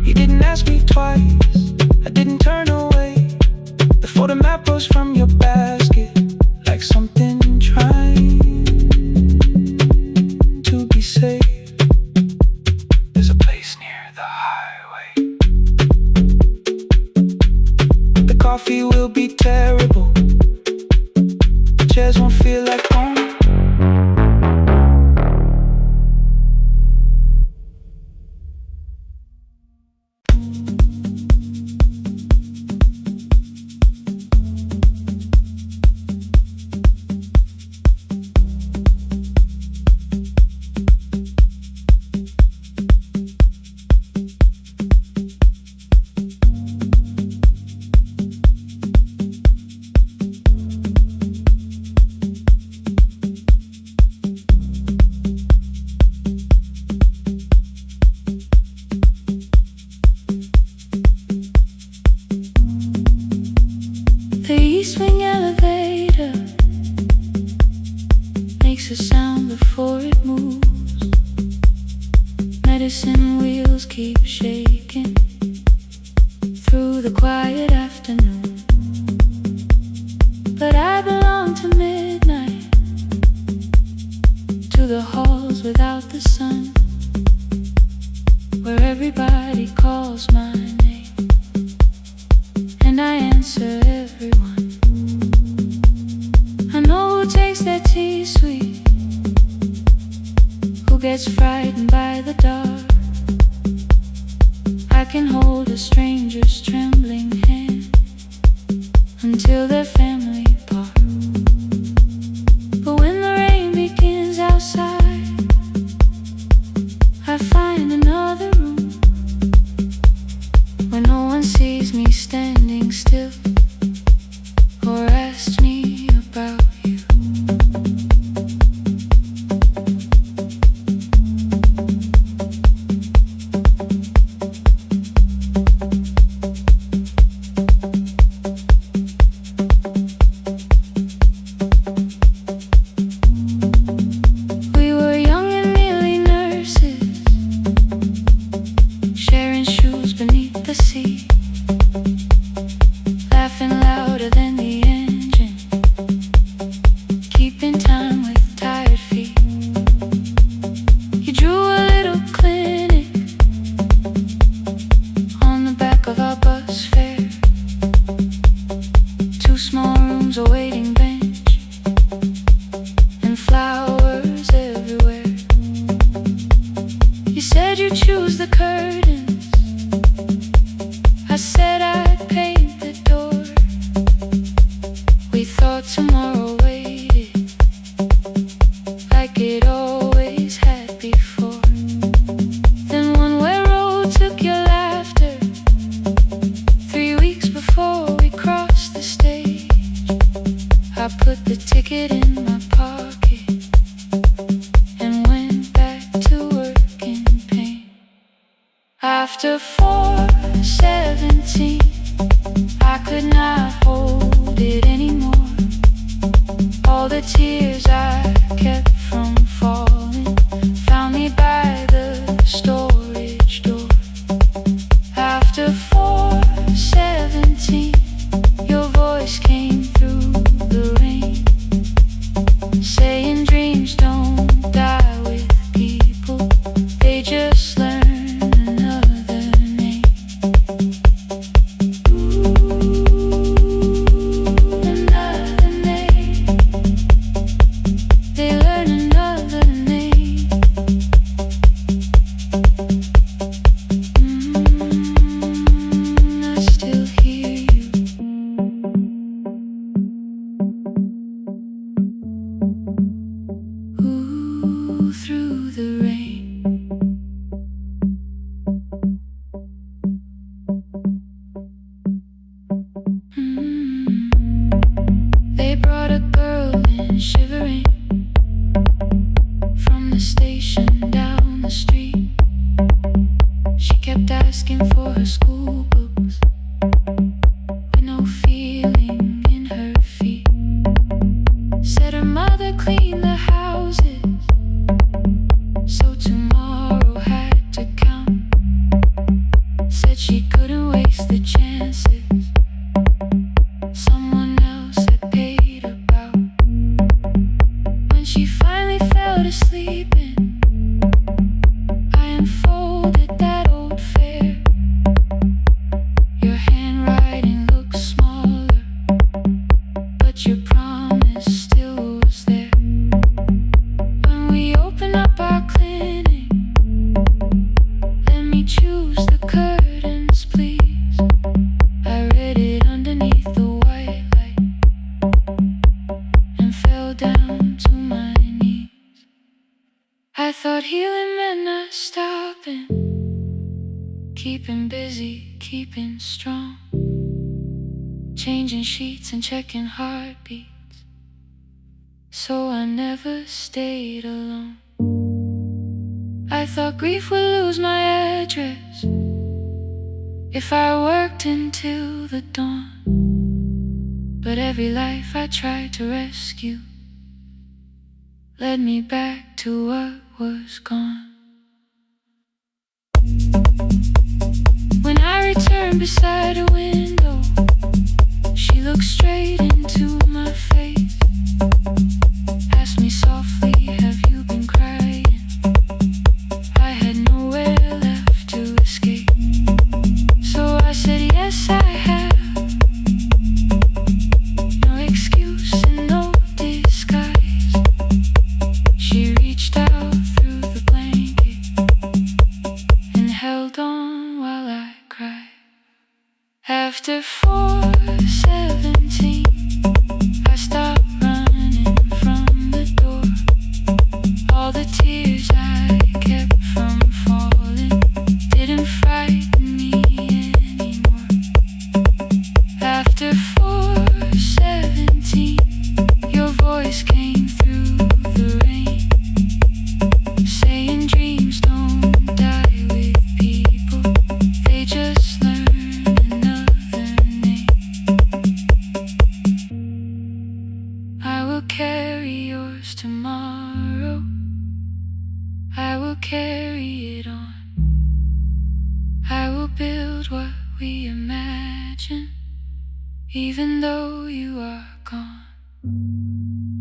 You didn't ask me twice, I didn't turn away before the map rose from your basket like something trying to be safe. There's a place near the highway. The coffee will be terrible, the chairs won't feel like home. The E-swing elevator makes a sound before it moves. Medicine wheels keep shaking through the quiet afternoon. But I belong to midnight, to the halls without the sun, where everybody calls my name and I answer everyone. I know who takes their tea sweet, who gets frightened by the dark. I can hold a stranger's trembling hand until their family part. But when the rain begins outside, I find another room where no one sees me standing still or asks me about you. We were young and nearly nurses, sharing shoes beneath the sea, laughing louder than the engine, keeping time with tired feet. You drew a little clinic on the back of our bus fare, 2 small rooms, a waiting bench, and flowers everywhere. You said you'd choose the curtains, I said I'd paint the door. We thought tomorrow waited like it always had before. Then one way road took your laughter, 3 weeks before we crossed the stage. I put the ticket in my pocket and went back to work in pain. After 4:17, I could not hold it anymore. All the tears I kept from falling through the rain. They brought a girl in shivering from the station down the street. She kept asking for her school books with no feeling in her feet. Said her mother cleaned the houses, so tomorrow had to count. Said she couldn't waste the chances someone else had paid about. When she finally fell to sleeping, I unfolded that old fare. Your handwriting looks smaller, but your promise still was there. When we open up our clinic, let me choose the curtains, please. I read it underneath the white light and fell down to my knees. I thought healing meant not stopping, keeping busy, keeping strong, changing sheets and checking heartbeats, so I never stayed alone. I thought grief would lose my address if I worked until the dawn. But every life I tried to rescue led me back to what was gone. When I returned beside a window, she looked straight into my face, asked me softly, have you been crying? I had nowhere left to escape, so I said yes I have. No excuse and no disguise. She reached out through the blanket and held on while I cried. After 4:17, I stopped running from the door. All the tears I kept from falling didn't frighten me anymore. After 4:17, your voice came through the rain, saying dreams don't die with people, they just learn another name. I will carry yours tomorrow, I will carry it on. I will build what we imagine, even though you are gone.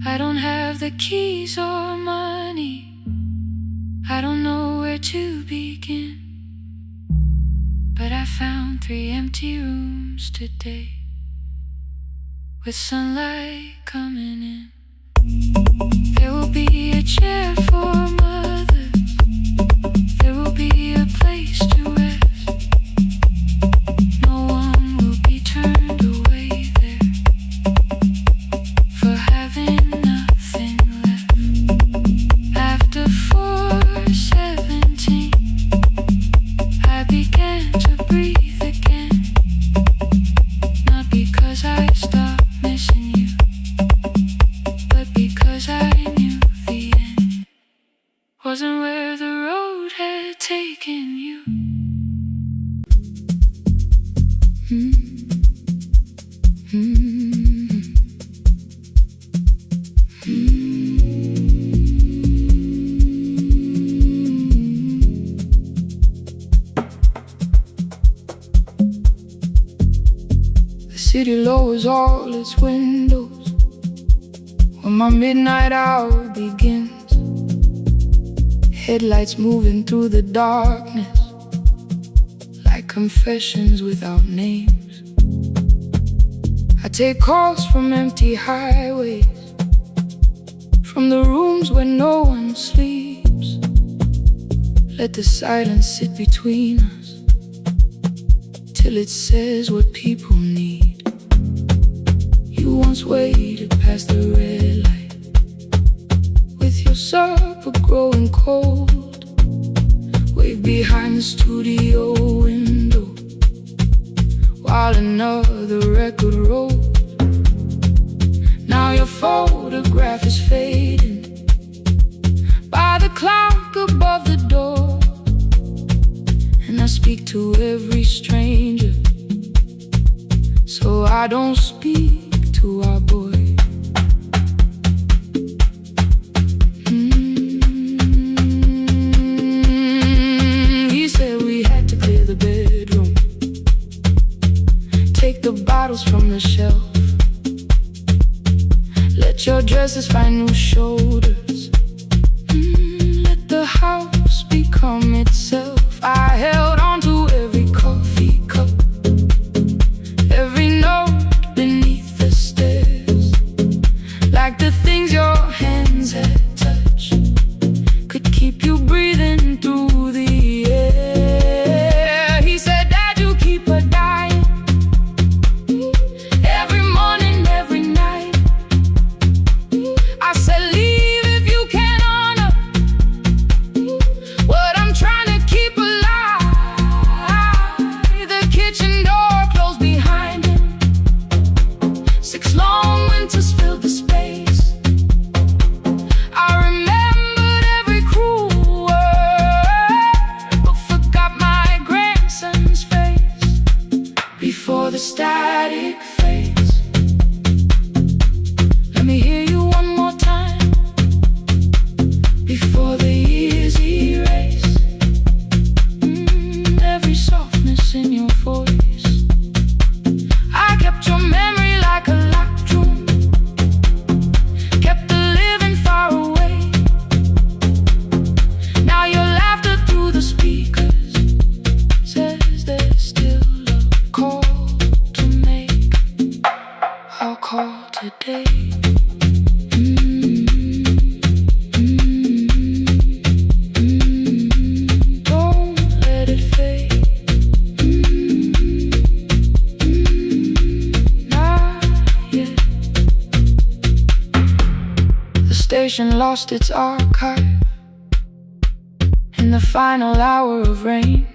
I don't have the keys or money, I don't know where to begin, but I found 3 empty rooms today, with sunlight coming in. There will be a chair for mothers, there will be a place to rest. No one will be turned away there for having nothing left. After 4:17, I began to breathe again, not because I stopped missing you, but because I knew the end wasn't where the road had taken you. The city lowers all its windows when my midnight hour begins. Headlights moving through the darkness like confessions without names. I take calls from empty highways, from the rooms where no one sleeps. Let the silence sit between us till it says what people need. You once waited past the red light with your was up but growing cold, way behind the studio window, while another record rolled. Now your photograph is fading by the clock above the door, and I speak to every stranger, so I don't speak to our boy. He said we had to clear the bedroom, take the bottles from the shelf, let your dresses find new shoulders, let the house become itself. I held on to every coffee cup, every note beneath the stairs, like the things your hands had touched could keep you breathing through the air. He said, Dad, you keep her dying, every morning, every night. I said, leave if you can honor what I'm trying to keep alive. The kitchen door closed behind him, 6 long winters filled the space. I remembered every cruel word, but forgot my grandson's face. Before the static fades, let me hear you one more time. Before the years erase every softness in your voice, I kept your memory like a locked room, kept the living far away. Now your laughter through the speakers says there's still a call to make. I'll call today. Don't let it fade. Not yet. The station lost its archive in the final hour of rain,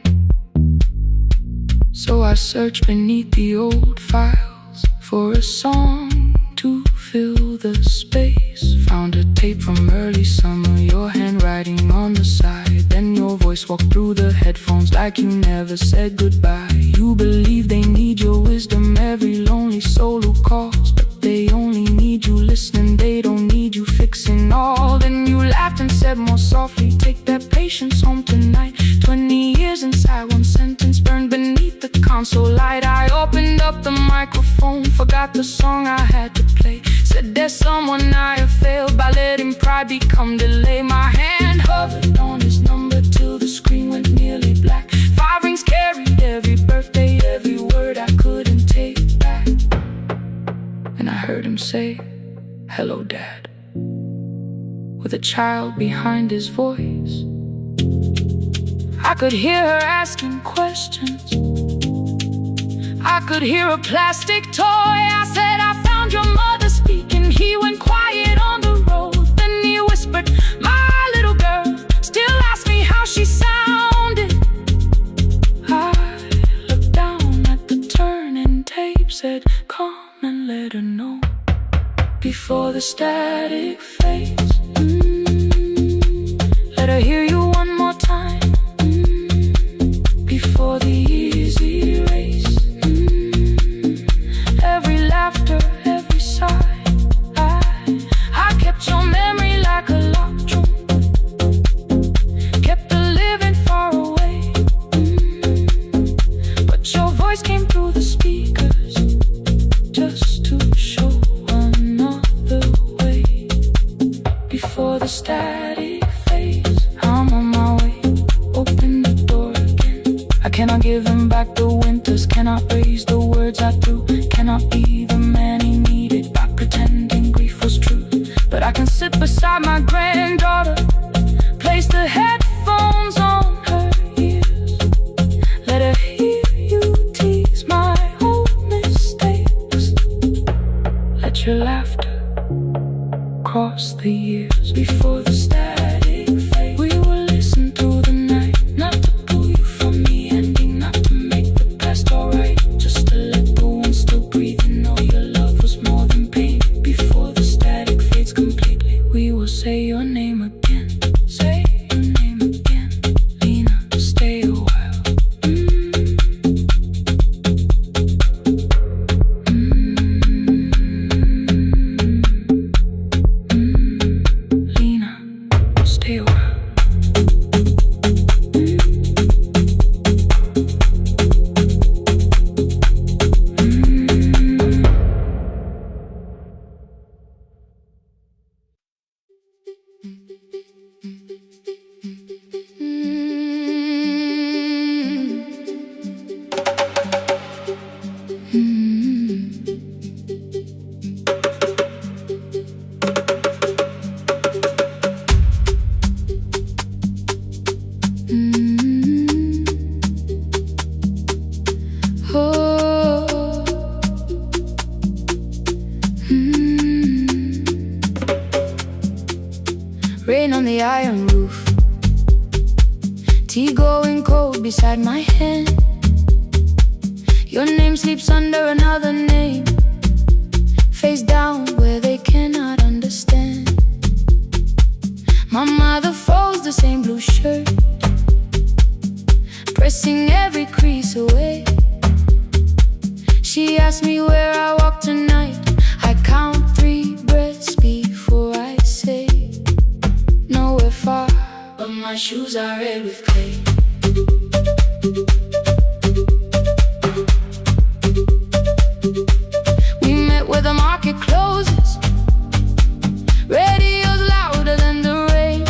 so I searched beneath the old files for a song to fill the space. Found a tape from early summer, your handwriting on the side. Then your voice walked through the headphones like you never said goodbye. You believe they need your wisdom, every lonely soul who calls, but they only need you listening, they don't need you fixing all. Then you laughed and said more softly, take that patience home tonight. 20 years inside one sentence burned beneath the console light. I opened up the microphone, forgot the song I had to play. Said there's someone I have failed by letting pride become delay. My hand hovered on his number till the screen went nearly black. 5 rings carried every birthday, every word I couldn't take back. And I heard him say, hello, Dad, with a child behind his voice. I could hear her asking questions, I could hear a plastic toy. I said, I found your mother speaking. He went quiet on the road, then he whispered, my little girl still asks me how she sounded. I looked down at the turning tape, said, come and let her know before the static fades. Let her hear you one more time, before the years erase every laughter, every sigh. I kept your memory like a locked room, kept the living far away, but your voice came through the speakers just to show another way. Before the static fades, I'm on my way, open the door again. I cannot give him back the winters, cannot raise the words I threw, cannot be the man he needed by pretending grief was true. But I can sit beside my granddaughter, place the headphones on her ears, let her hear you tease my old mistakes. Let your laughter cross the years before the step. stay a while. Rain on the iron roof, tea going cold beside my hand. Your name sleeps under another name, face down where they cannot understand. My mother folds the same blue shirt, pressing every crease away. She asks me where I walk tonight. I count 3 breaths before I say nowhere far, but my shoes are red with clay. We met where the market closes, radio's louder than the rain.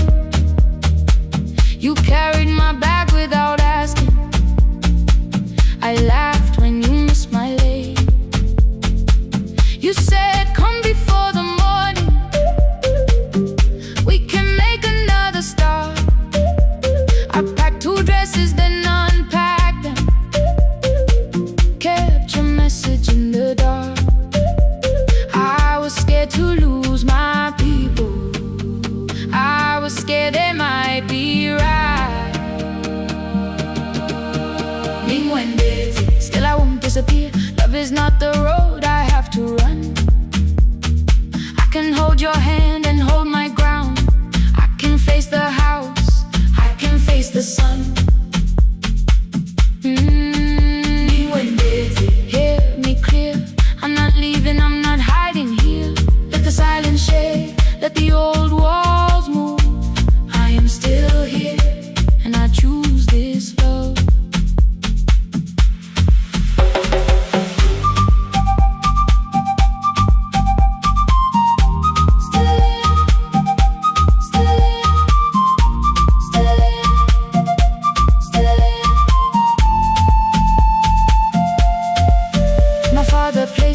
You carried my bag without asking. I laughed when you missed my lane. You said come before the morning, we can make another start. I packed 2 dresses then unpacked them, kept your message in the dark. I was scared to lose my people, I was scared they might be right. Still I won't disappear. Love is not the road I have to run. I can hold your hand and hold my ground. I can face the house, I can face the sun. Hear me clear, I'm not leaving, I'm not hiding here. Let the silence shake, let the old walls move. I am still here, and I choose this love.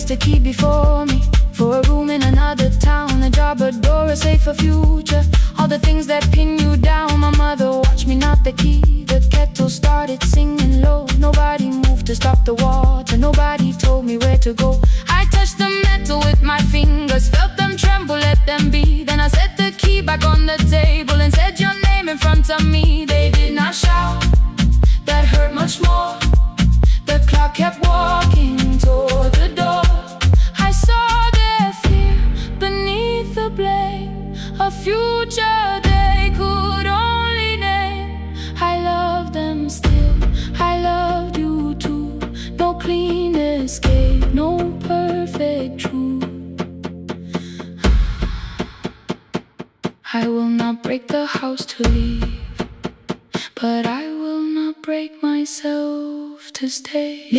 The key before me, for a room in another town, a job, a door, a safer future. All the things that pin you down. My mother watched me knock the key. The kettle started singing low. Nobody moved to stop the water, nobody told me where to go. I touched the metal with my fingers, felt them tremble, let them be. Then I set the key back on the table and said your name in front of me. They did not shout, that hurt much more. The clock kept walking toward the door. I saw their fear beneath the blame, a future they could only name. I love them still, I loved you too. No clean escape, no perfect truth. I will not break the house to leave, but I will not break myself to stay.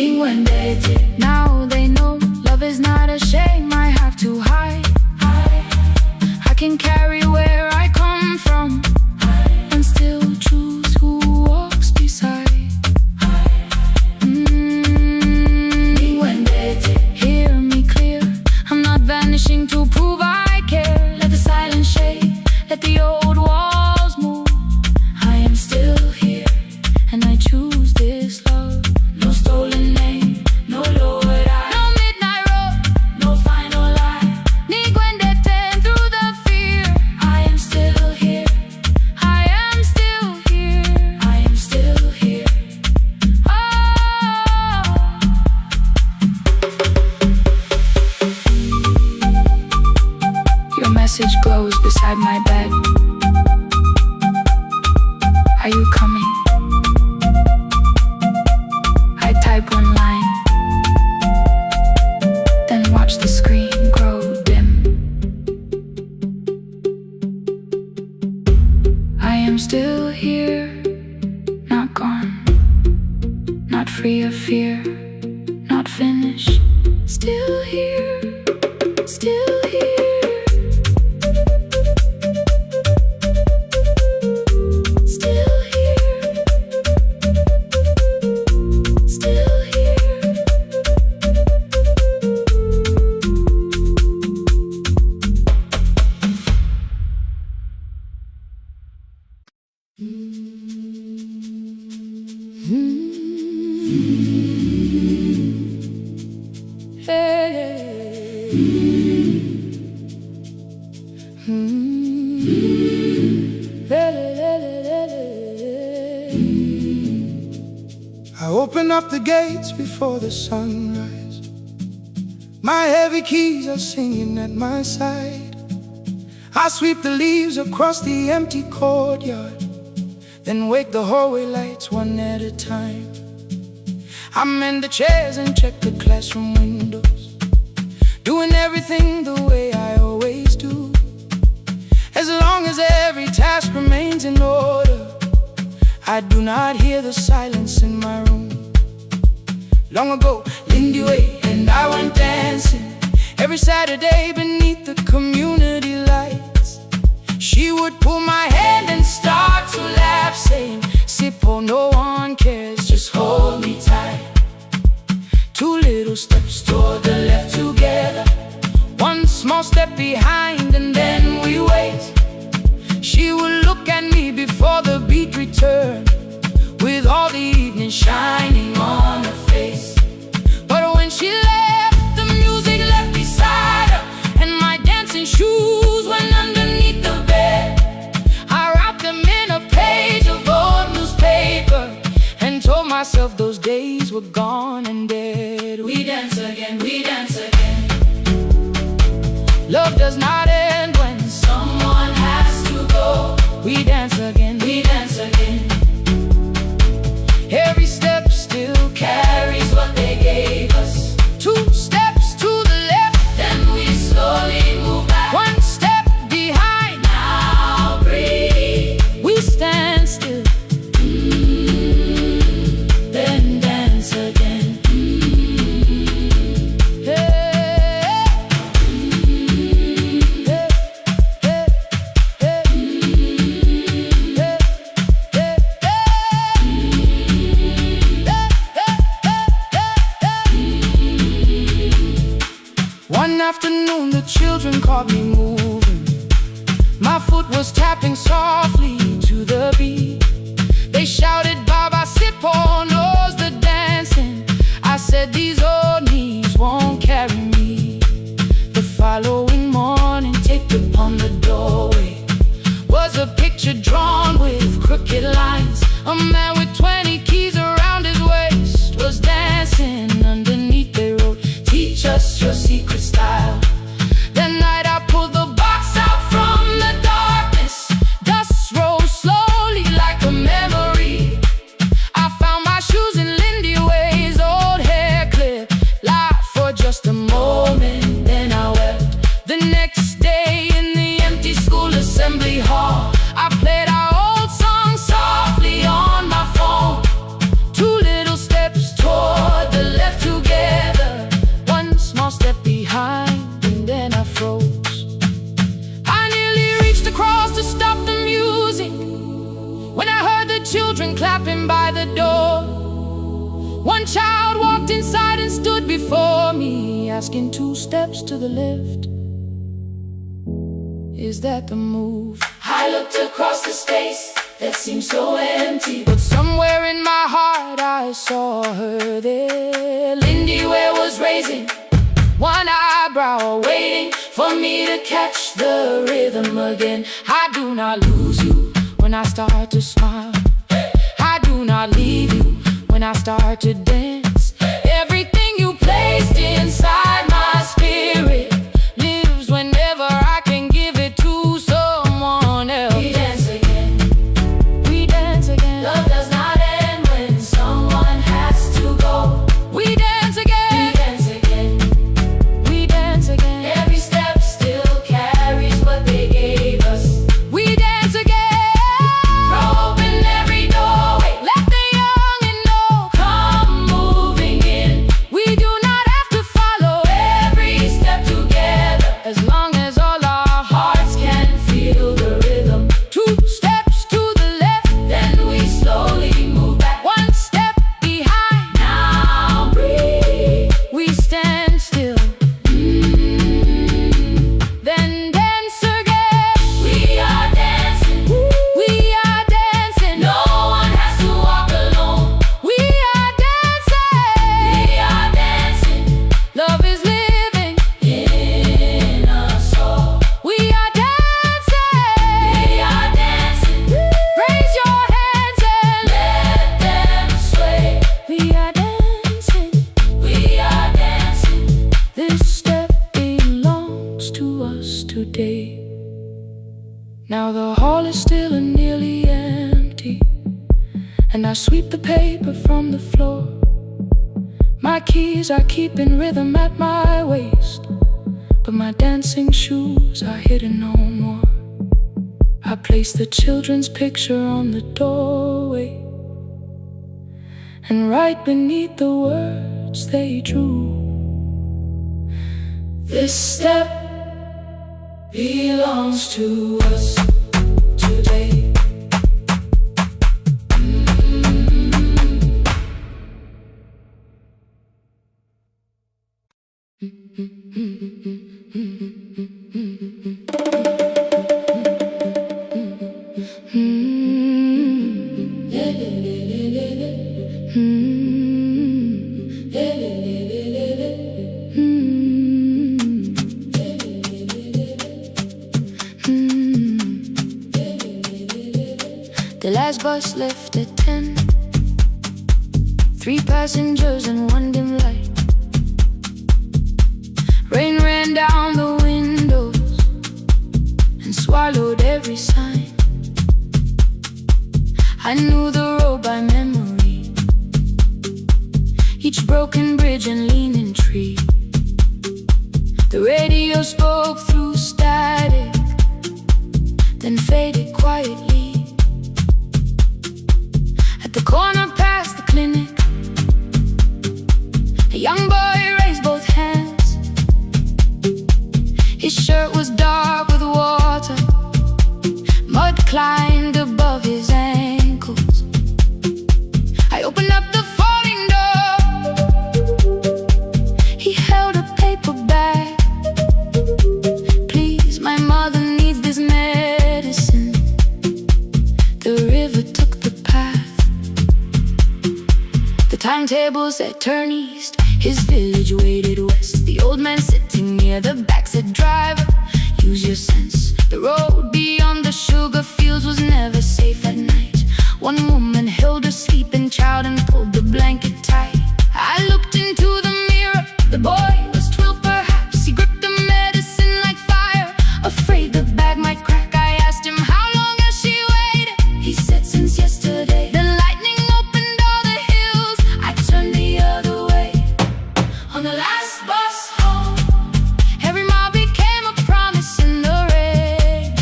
Now they know love is not a shame I have to hide. I can carry where I come from and still choose who walks beside. Hear me clear, I'm not vanishing to prove I care. Let the silence shake, let the old walls move. I am still here, and I choose this love. No stolen name, no lowered eye, no midnight road, no final lie. Ni cuente through the fear. I am still here, I am still here, I am still here. Oh. Your message glows beside my bed. Are you coming? I type one line, then watch the screen grow dim. am still here, not gone, not free of fear, not finished. Still here, still here. Still here, still here. I open up the gates before the sunrise. My heavy keys are singing at my side. I sweep the leaves across the empty courtyard, then wake the hallway lights one at a time. I mend the chairs and check the classroom windows, doing everything the way I always do. As long as every task remains in order, I do not hear the silence in my room. Long ago, Lindy Way and I went dancing every Saturday beneath the community lights. She would pull my hand and start to laugh, saying, "Sippo, no one cares, just hold me tight." Two little steps toward the left together, one small step behind, and then we wait. She would look at me before the beat returned, with all the evening shining on her face. But when she left, the music left beside her, and my dancing shoes went underneath the bed. I wrapped them in a page of old newspaper and told myself those days were gone and dead. We dance again, we dance again. Love does not end when someone has to go. We dance again, we dance again. Every step still carries what they gave us. Two steps to the left, then we slowly move back. One step behind, now breathe. We stand still, then dance again. One afternoon the children caught me moving. My foot was tapping softly to the beat. They shouted, "Baba Sippo knows the dancing." I said, "These old knees won't carry me." The following morning, taped upon the doorway was a picture drawn with crooked lines. A man with 20 keys around his waist was dancing. Underneath they wrote, "Teach us your secret style." That night I pulled the box out from the darkness. Dust rose slowly like a memory. I found my shoes in Lindy Way's old hair clip. Laughed for just a moment, then I wept. The next day in the empty school assembly hall, I played our old song softly on my phone. Two little steps toward the left together, one small step behind, and then I froze. I nearly reached across to stop the music when I heard the children clapping by the door. One child walked inside and stood before me, asking, "Two steps to the left, is that the move?" I looked across the space that seemed so empty, but somewhere in my heart I saw her there. Lindy Ware was raising one eyebrow, waiting for me to catch the rhythm again. I do not lose you when I start to smile. I do not leave you when I start to dance. Everything you placed inside my spirit lives whenever I can give it to someone else. We dance again, we dance again. Love does not end when someone has to go. We dance again, we dance again, we dance again. Every step still carries what they gave us. We dance again. and I sweep the paper from the floor. My keys are keeping rhythm at my waist, but my dancing shoes are hidden no more. I place the children's picture on the doorway, and right beneath the words they drew, this step belongs to us today. The last bus left at 10. 3 passengers and 1 dim light. Rain ran down the windows and swallowed every sign. I knew the road by memory, each broken bridge and leaning tree. The radio spoke through static, then faded quietly. At the corner past the clinic, a young boy raised both hands. His shirt was dark with water, mud climbed above his ankles. I opened up the folding door. He held a paper bag. Please, my mother needs this medicine. The river took the path. The timetable said turn east. His village waited west. The old man sitting near the back said, driver, use your sense. The road beyond the sugar fields was never safe at night. One woman held her sleeping child and pulled the blanket tight. I looked into the mirror. The boy was 12 perhaps. He gripped the medicine like fire, afraid the bag might crack. I asked him, how long has she waited? He said, since yesterday. The lightning opened all the hills. I turned the other way. On the last bus home, every mile became a promise in the rain.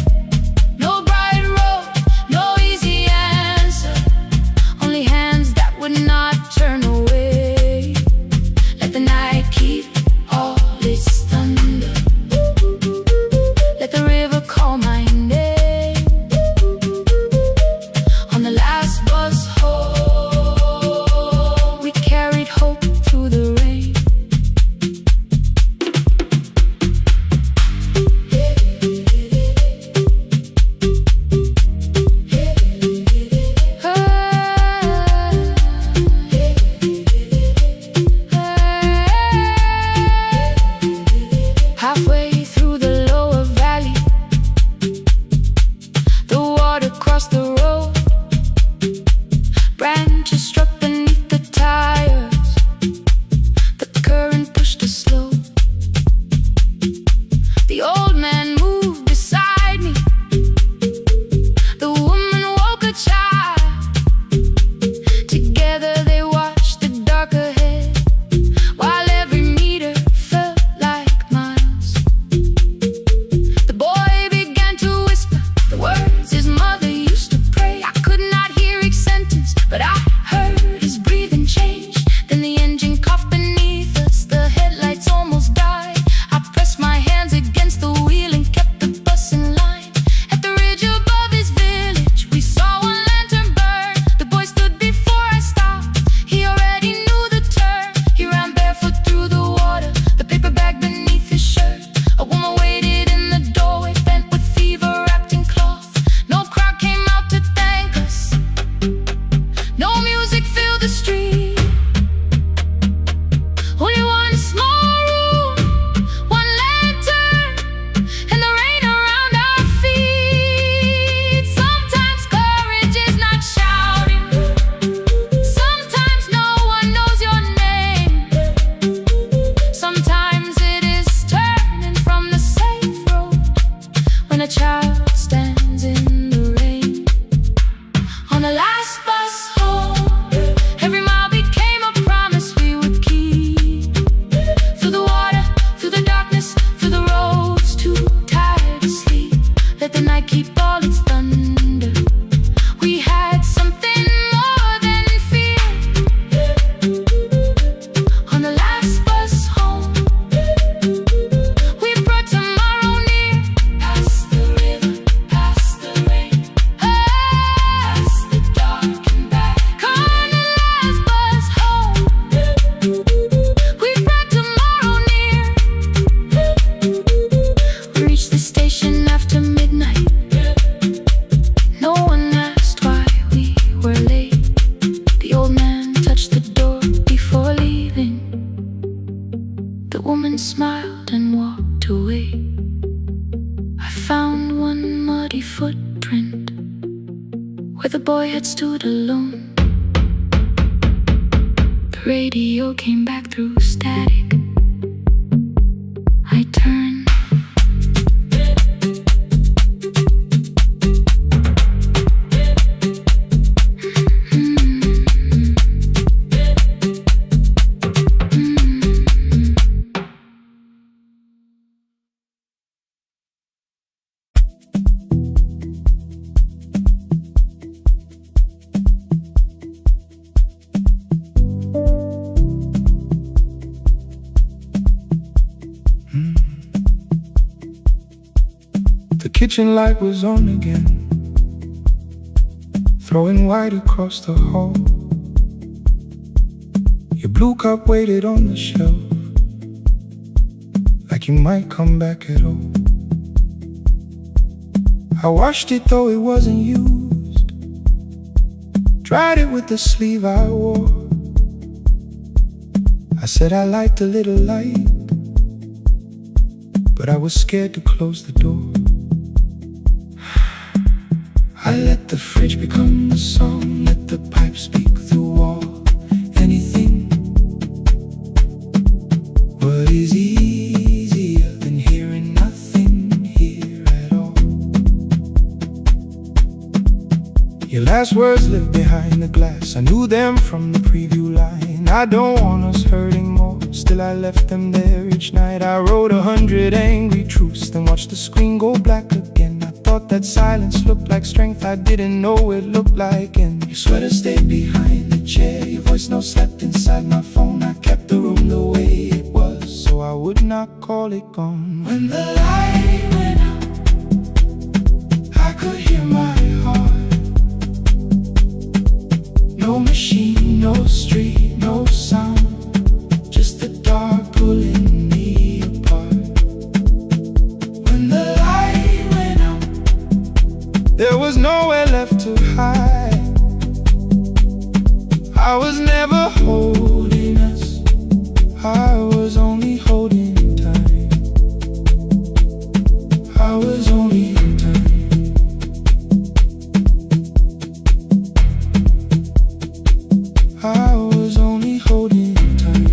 No bright road, no easy where the boy had stood alone. The radio came back through static. I turned. The kitchen light was on again, throwing white across the hall. Your blue cup waited on the shelf, like you might come back at all. I washed it though it wasn't used, dried it with the sleeve I wore. I said I liked a little light, but I was scared to close the door. I let the fridge become the song, let the pipe speak the wall. Anything. What is easier than hearing nothing here at all? Your last words lived behind the glass, I knew them from the preview line. I don't want us hurting more, still I left them there each night. I wrote 100 angry truths, then watched the screen go black again. I thought that silence looked like strength, I didn't know it looked like. And your sweater stayed behind the chair, your voice note slept inside my phone. I kept the room the way it was, so I would not call it gone. When the light went out, I could hear my heart. No machine, no street, no sound, just the dark pulling me apart. When the light went out, there was nowhere left to hide. I was never holding us, I was only holding time. I was only time. I was only holding time.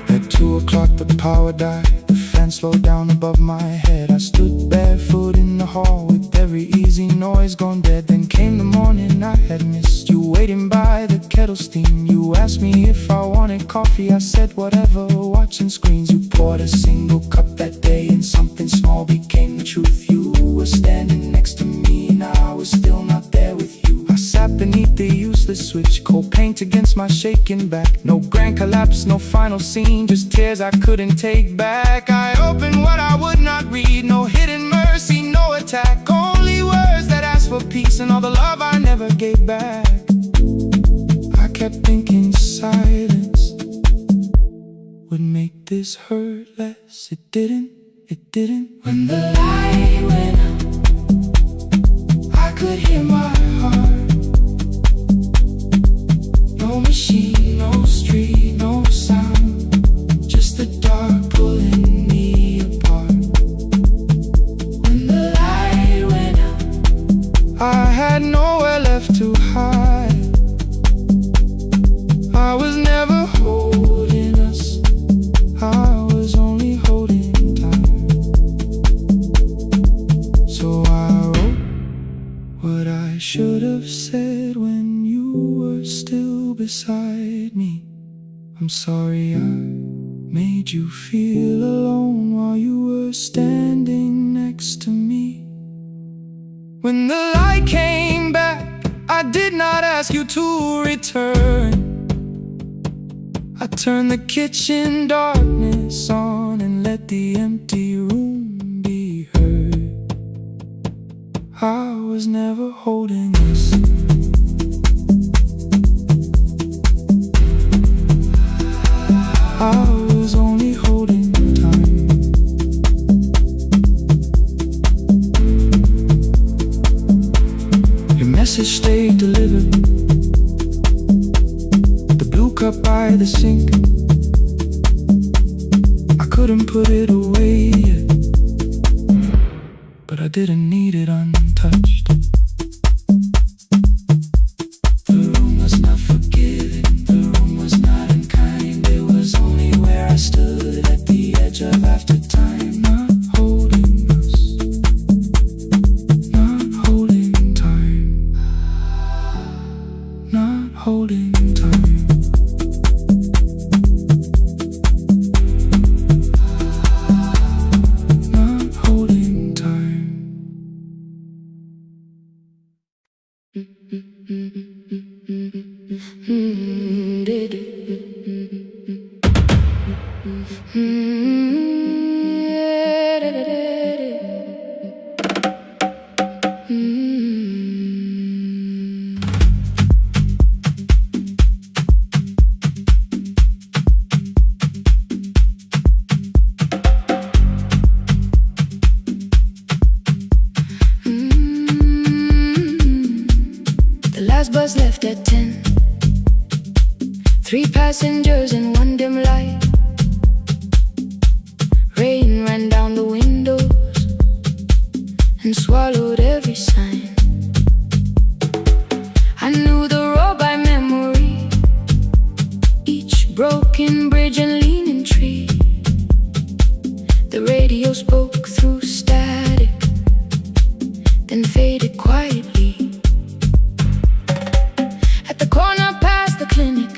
At 2 o'clock the power died, the fan slowed down above my head. I stood barefoot in the hall with every easy noise gone dead. Then came the morning I had missed, you waiting by the kettle steam. You asked me if I wanted coffee, I said whatever, watching screens. You poured a single cup that day and something small became the truth. You were standing next to me and I was still not there with you. I sat beneath the useless switch, cold paint against my shaking back. No grand collapse, no final scene, just tears I couldn't take back. I opened what I would not read, no hidden mercy, no attack, only words that asked for peace and all the love I never gave back. I kept thinking silence would make this hurt less. It didn't, it didn't. When the light went out, I could hear my heart. No machine, no street, no sound, just the dark pulling me apart. When the light went out, I had nowhere left to hide. I was never holding us, I was only holding time. So I wrote what I should have said when you were still beside me. I'm sorry I made you feel alone while you were standing next to me. When the light came back, I did not ask you to return. I turned the kitchen darkness on and let the empty room be heard. I was never holding us, I was only holding time. Your message stayed delivered, the blue cup by the sink. I couldn't put it away. didn't need it untouched. The room was not forgiving, the room was not unkind. It was only where I stood at the edge of after time. Not holding us, not holding time, not holding time. Bus left at 10. 3 passengers in one dim light. Rain ran down the windows and swallowed every sign. I knew the road by memory, each broken bridge and leaning tree. The radio spoke through static, then faded quietly. Corner past the clinic,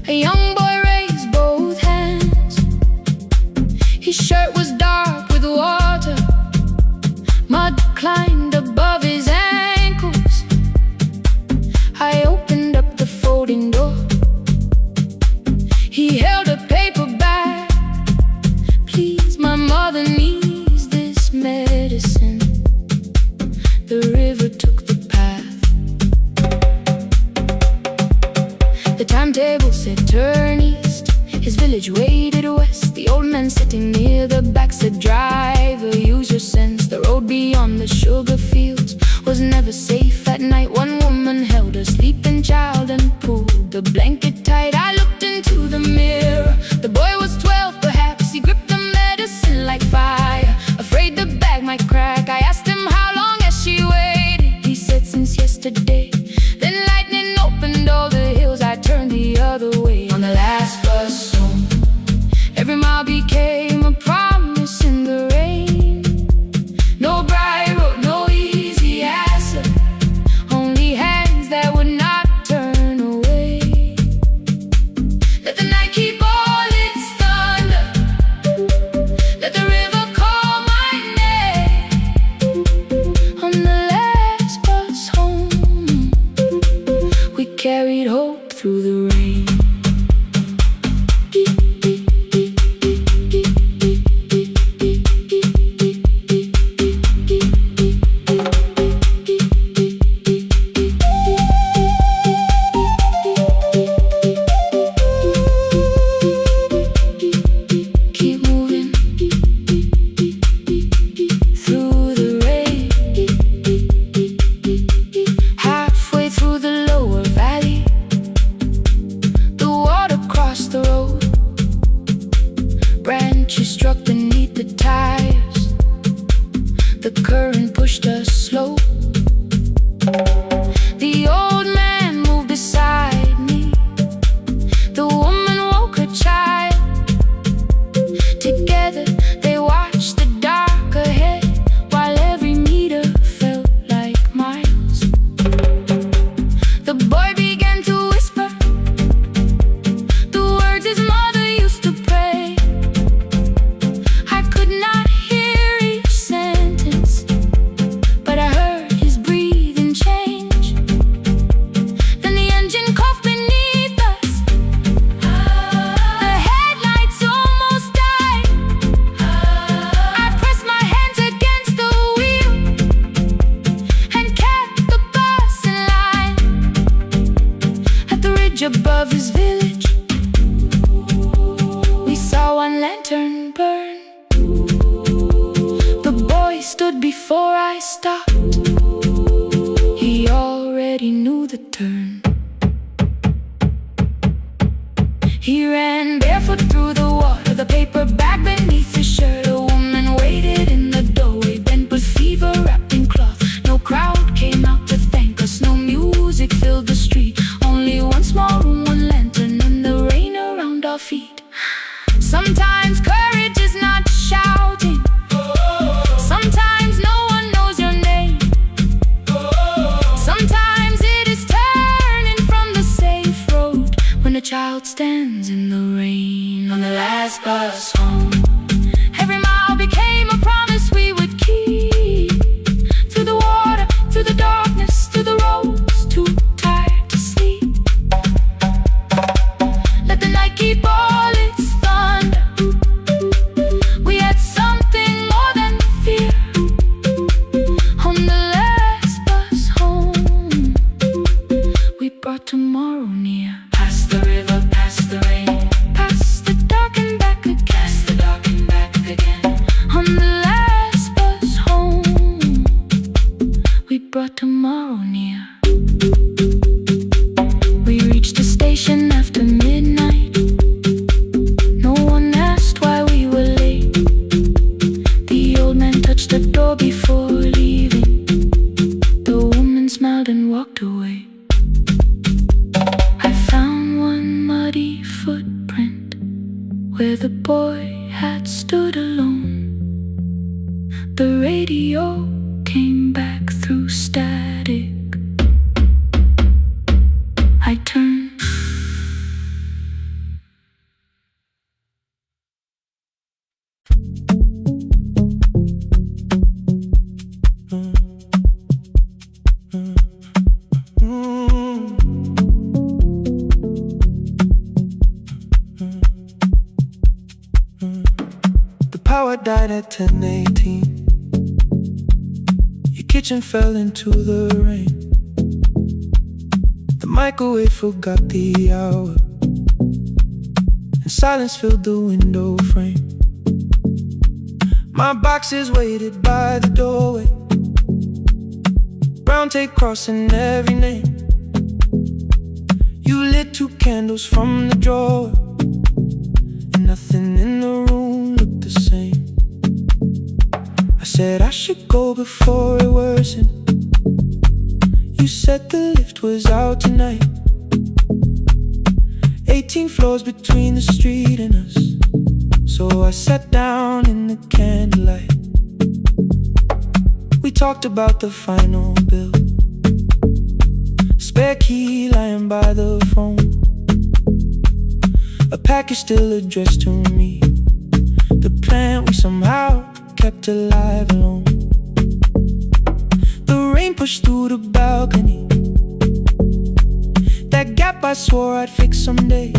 a young boy raised both hands. His shirt was dark with water, mud climbed above his ankles. I opened up the folding door. He held a paper bag. Please, my mother needs this medicine. The river took the path. The timetable said turn east. His village waded west. The old man sitting near the back said driver, use your sense. The road beyond the sugar fields was never safe at night. One woman held a sleeping child and pulled the blanket tight. I looked into the mirror. The boy was 12 perhaps. He gripped the medicine like fire, afraid the bag might crack. I asked him how long has she waited. He said since yesterday. Then lightning opened all the hills. I turned the other way on the last bus home. Every mile became a promise in the rain. No bright road, no easy answer, only hands that would not turn away. Let the night keep all its thunder, let the river call my name. On the last bus home, we carried hope through the rain. Keep moving through the rain. Halfway through the lower valley, the water crossed the road. Branches struck beneath the tires. The current pushed us slow. The old man moved beside me. The woman woke her child. Together they watched the dark ahead, while every meter felt like miles. The boy began to whisper the words his mother used to pray. I could not hear each sentence, but I heard his breathing change. Then the engine coughed beneath us. The headlights almost died. I pressed my hands against the wheel and kept the bus in line. At the ridge above his village, we saw one lantern burn. The boy stood before I stopped. He already knew the turn. He ran barefoot through the water, the paper bag beneath his shirt. A woman waited in the The radio came back through static. I turned. The power died at 10:18. Your kitchen fell into the rain. The microwave forgot the hour, and silence filled the window frame. My boxes waited by the doorway, brown tape crossing every name. You lit 2 candles from the drawer, and nothing in the room looked the same. I said I should go before it worsened. You said the lift was out tonight. 18 floors between the street and us, so I sat down in the candlelight. We talked about the final bill, spare key lying by the phone, a package still addressed to me, the plant we somehow kept alive alone. The rain pushed through the balcony, that gap I swore I'd fix someday.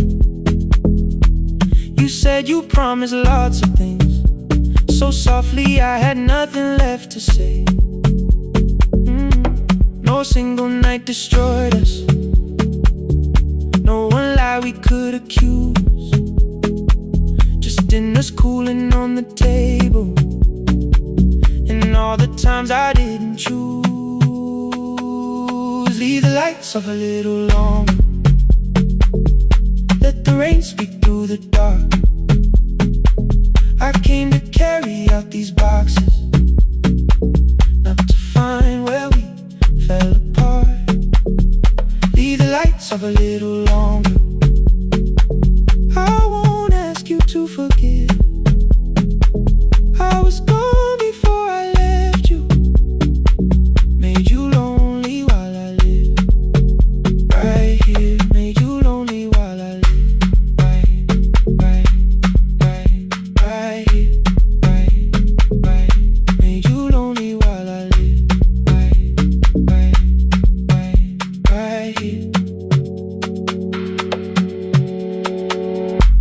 You said you promised lots of things, so softly I had nothing left to say. No single night destroyed us, no one lie we could accuse, just dinners cooling on the table, and all the times I didn't choose. Leave the lights off a little longer, let the rain speak through the dark. I came to carry out these boxes, not to find where we fell apart. Leave the lights off a little longer. I won't ask you to forgive. I was gone before I left you, made you lonely while I lived right here, made you lonely while I lived right here, right, made you lonely while I lived right here.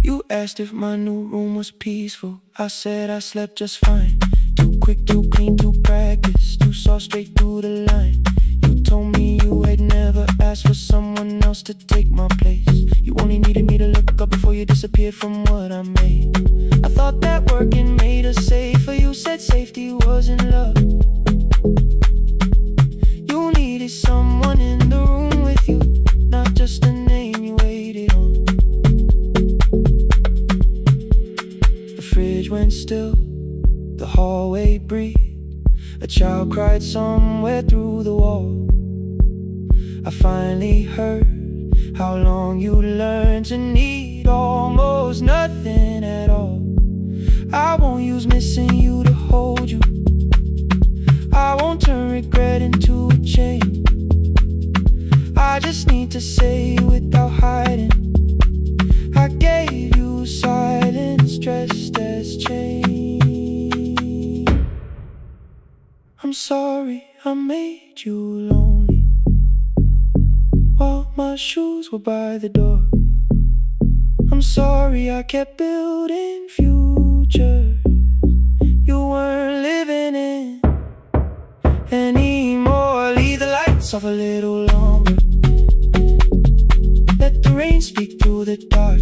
You asked if my new room was peaceful. I said I slept just fine. Too quick, too clean, too practiced, too saw straight through the line. You told me you had never asked for someone else to take my place. You only needed me to look up before you disappeared from what I made. I thought that working made us safer. You said safety was in love. You needed someone in the room with you, not just a name you waited on. The fridge went still, the hallway breathed. A child cried somewhere through the wall. I finally heard how long you learned to need almost nothing at all. I won't use missing you to hold you, I won't turn regret into a chain. I just need to say without hiding, I gave you silence dressed as change. I'm sorry I made you lonely while my shoes were by the door. I'm sorry I kept building futures you weren't living in anymore. Leave the lights off a little longer, let the rain speak through the dark.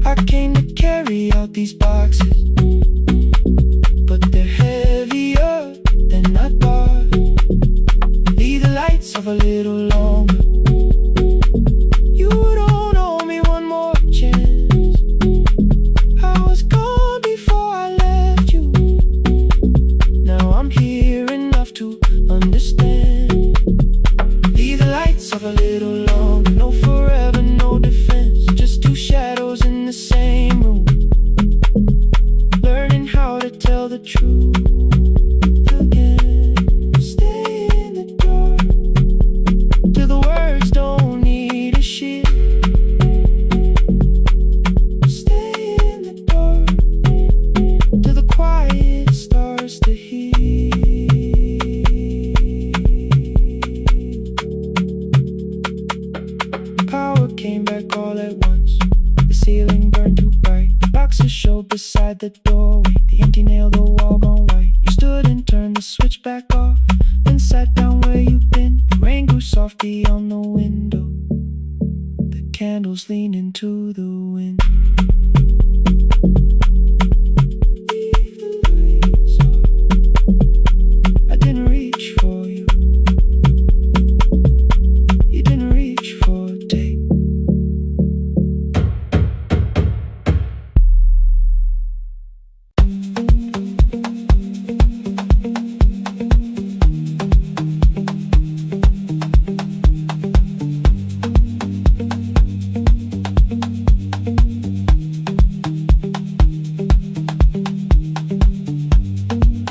I came to carry out these boxes, but they're heavier than I thought. Leave the lights off a little longer. You don't owe me one more chance. I was gone before I left you. Now I'm here enough to understand. Leave the lights off a little longer. No forever, no defense, just 2 shadows in the same room, learning the truth again. Stay in the dark till the words don't need a shield. Stay in the dark till the quiet starts to heal. Power came back all at once. The ceiling burned too bright. The boxes showed beside the doorway. The empty nail, the wall gone white. You stood and turned the switch back off, then sat down where you've been. The rain grew soft beyond the window. The candles leaned into the wind. Leave the lights off. I didn't reach for you. You didn't reach for day.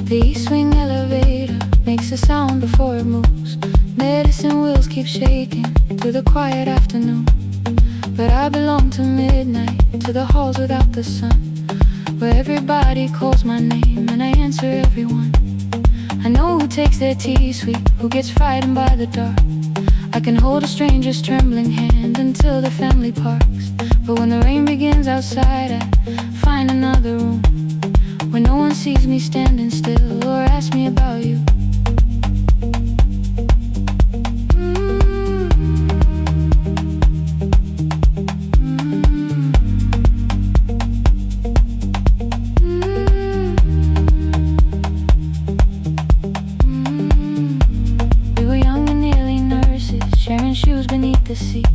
The east wing elevator makes a sound before it moves. Medicine wheels keep shaking through the quiet afternoon. But I belong to midnight, to the halls without the sun, where everybody calls my name and I answer everyone. I know who takes their tea sweet, who gets frightened by the dark. I can hold a stranger's trembling hand until the family parks. But when the rain begins outside, I find another room where no one sees me standing still or asks me about you. We were young and nearly nurses, sharing shoes beneath the seat,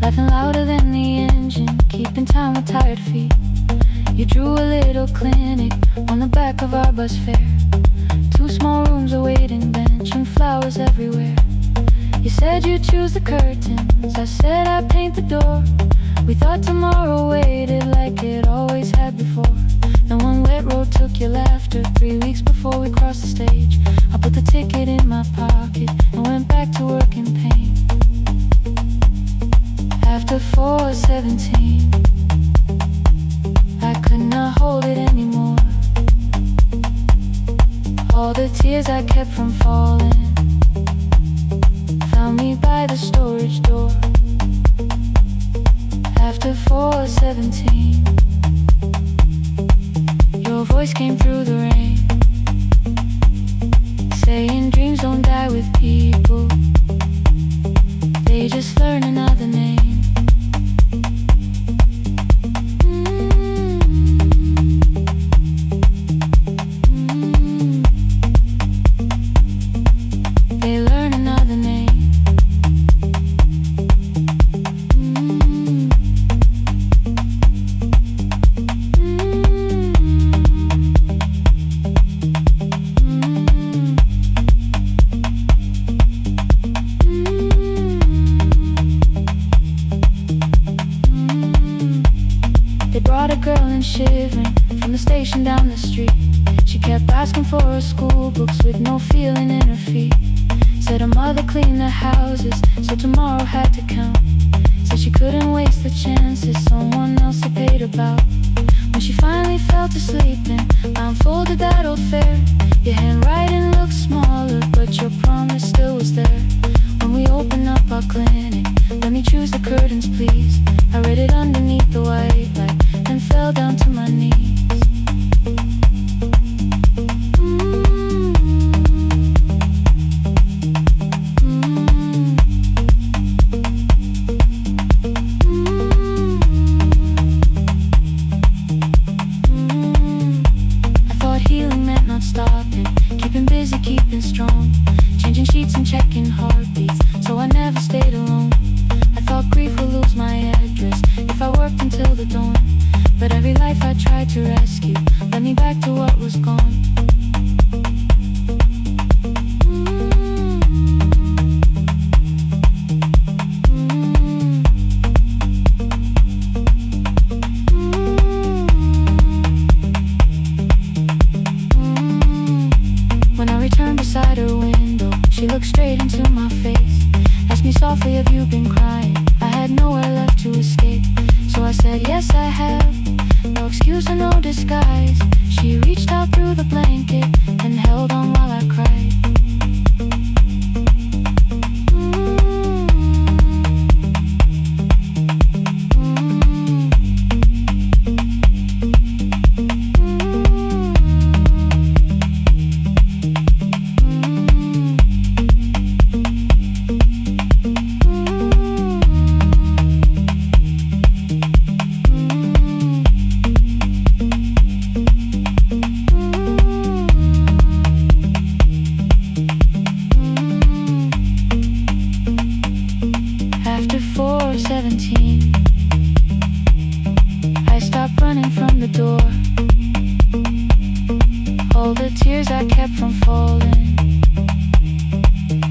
laughing louder than the engine, keeping time with tired feet. You drew a little clinic on the back of our bus fare. 2 small rooms, a waiting bench, and flowers everywhere. You said you'd choose the curtains, I said I'd paint the door. We thought tomorrow waited like it always had before. Then one wet road took your laughter. 3 weeks before we crossed the stage, I put the ticket in my pocket and went back to work in pain. After 4:17, I could not hold it anymore. All the tears I kept from falling found me by the storage door. After 4:17, your voice came through the rain, saying dreams don't die with people, they just learn another name. They learn another name. They brought a girl in shivering from the station down the street. She kept asking for her school books with no feeling in her feet. Said her mother cleaned the houses, so tomorrow had to count. Said she couldn't waste the chances someone else had paid about. When she finally fell to sleeping, I unfolded that old fare. Your handwriting looked smaller, but your promise still was there. When we opened up our clinic, let me choose the curtains please. I read it underneath the white light, then fell down to my knees. Keeping strong, changing sheets and checking heartbeats, so I never stayed alone. I thought grief would lose my address if I worked until the dawn, but every life I tried to rescue led me back to what was gone. looked straight into my face, asked me softly, have you been crying? I had nowhere left to escape, so I said, yes I have. No excuse or no disguise. She reached out through the blanket and held on while I cried. After 4:17, I stopped running from the door. All the tears I kept from falling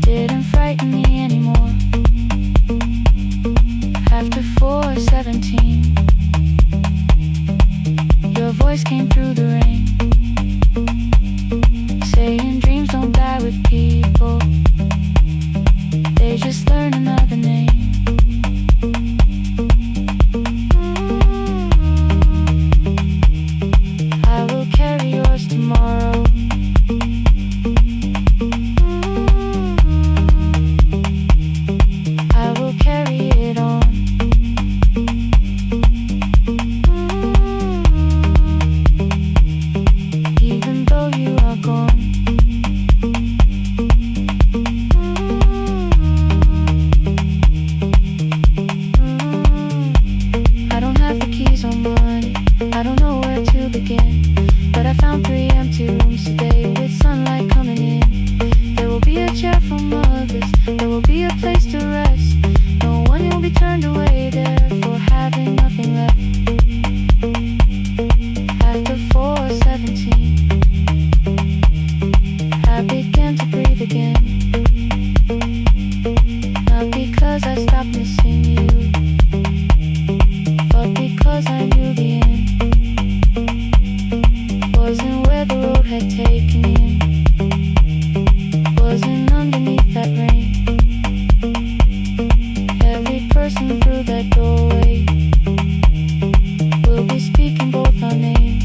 didn't frighten me anymore. After 4:17, your voice came through the rain, saying dreams don't die with people, they just learn another name. I will carry yours tomorrow. I will carry it on. Even though you are gone. I don't have the keys or money, I don't know where to begin, but I found 3 empty rooms today with sunlight coming in. There will be a chair for mothers, there will be a place to rest. No one will be turned away there for having nothing left. After 4:17, I began to breathe again. Not because I stopped missing you, but because I knew the end wasn't where the road had taken him, wasn't underneath that rain. Every person through that doorway will be speaking both our names.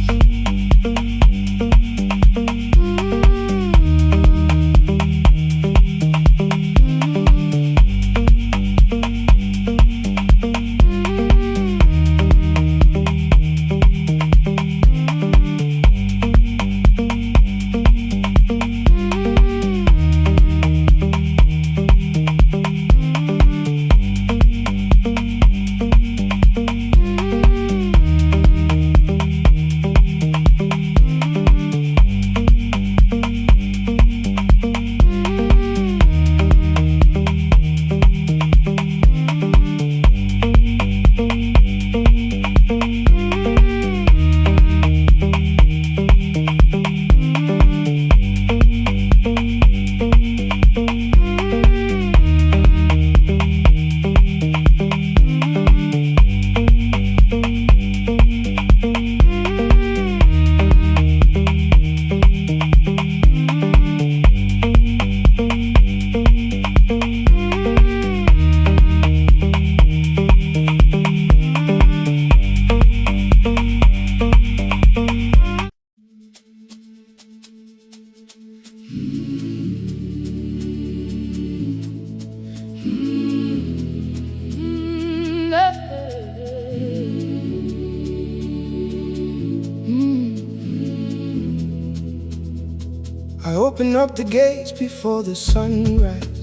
I open up the gates before the sunrise.